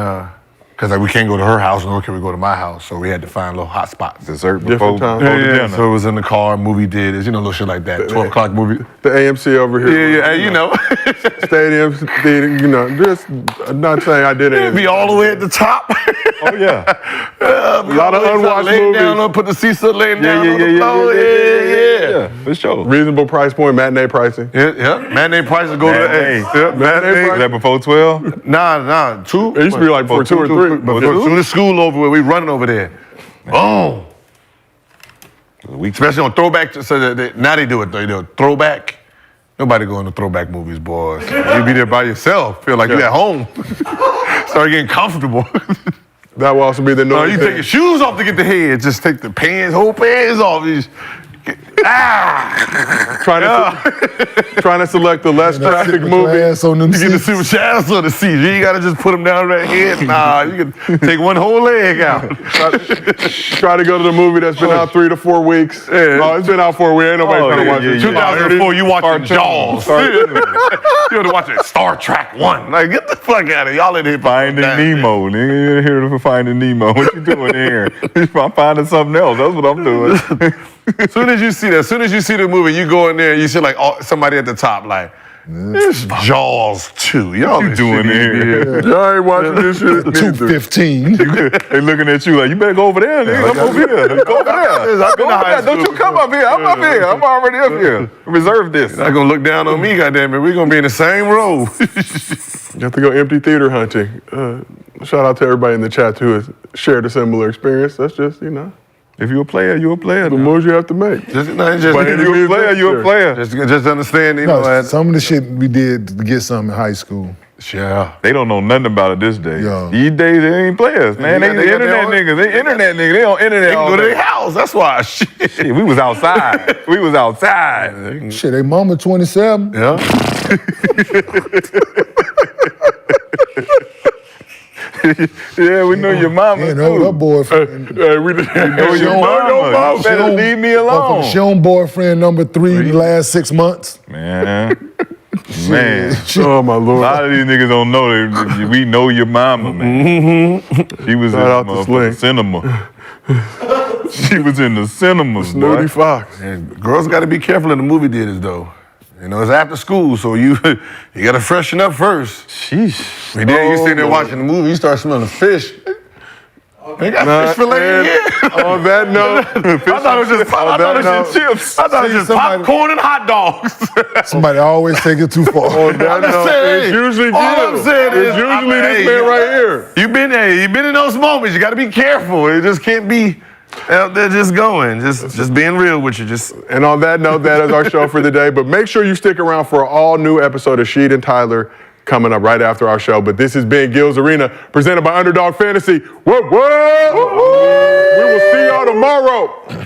because like we can't go to her house, nor can we go to my house, so we had to find little hot spots. Dessert Different before, time. before the Yeah, dinner. so it was in the car, movie did, you know, little shit like that, 12 o'clock movie. The AMC over here. Yeah, you know. Stadium, theater, you know, just I'm not saying I did it. Be all the way at the top. Oh, yeah. A lot of unwatched laying down movies. on, put the seats up, laying down Yeah, on the floor. Yeah. For sure. Reasonable price point, matinee pricing. Yeah. Matinee prices go to the Matinee. Yeah, matinee Is price. that before 12? Nah, 2. It used to be like for 2 or 3. But as soon as school over with, we running over there. Boom. We Especially on throwback, so now they do it, they do a throwback. Nobody going to throwback movies, boy. You be there by yourself. Feel like you at home. Start getting comfortable. That will also be the No, you take your shoes off to get the head. Just take the pants, whole pants off. Trying to select the less graphic movie. On them You get to seats. see what your ass on the seat. You ain't got to just put them down right head. Nah, you can take one whole leg out. Try to go to the movie that's been out 3 to 4 weeks. Oh, it's been out 4 weeks. Ain't nobody trying to watch it. 2004, you watching Jaws. You want to watch it, Star Trek 1. Like, get the fuck out of here. Y'all in here Finding Nemo, nigga. You're here for Finding Nemo. What you doing here? I'm finding something else. That's what I'm doing. As soon as you see that, as soon as you see the movie, you go in there and you see like somebody at the top like, this Jaws 2. Y'all You doing here? Y'all ain't watching this shit. 2:15. They looking at you like, you better go over there, nigga. I'm over here. Go over there. I've been Go to over high there. Don't you school come up here. I'm up here. I'm already up here. Reserve this. Not gonna look down on me, goddammit. We're gonna be in the same row. You have to go empty theater hunting. Shout out to everybody in the chat who has shared a similar experience. That's just, If you're a player, you're a player. the now. moves you have to make. Just If you're a player, you're a player. Just understand, No, some of the shit we did to get something in high school. yeah. They don't know nothing about it this day. Yeah. These days, they ain't players, man. They They got their internet own- niggas. They internet niggas. They on internet They all can go to day. their house. That's why. Shit. Shit, we was outside. We was outside. Shit, they mama 27. Yeah. Yeah, we know your mama You know, her too. boyfriend. Hey, we know Know your mama. You better leave me alone. She on boyfriend number 3 in the last 6 months. Man. Man. Oh, my A Lord. lot of these niggas don't know that we know your mama, man. She was in Shout out the to Sling. motherfucking cinema. She was in the cinema, Snooty boy. Fox. And girls got to be careful in the movie theaters, though. It's after school, so you got to freshen up first. Sheesh. And then you sitting there watching the movie, you start smelling fish. They got fish fillet in here. On that note, I thought it was just, chips. I thought it was just somebody- popcorn and hot dogs. Somebody always take it too far. on that I'm just note, saying. it's usually All I'm you. saying It's is, usually this hey, man right here. You've been in those moments. You got to be careful. It just can't be out there just going. Just being real with you. And on that note, that is our show for the day. But make sure you stick around for an all-new episode of Sheed and Tyler coming up right after our show. But this has been Gil's Arena, presented by Underdog Fantasy. Whoa, whoa! We will see y'all tomorrow.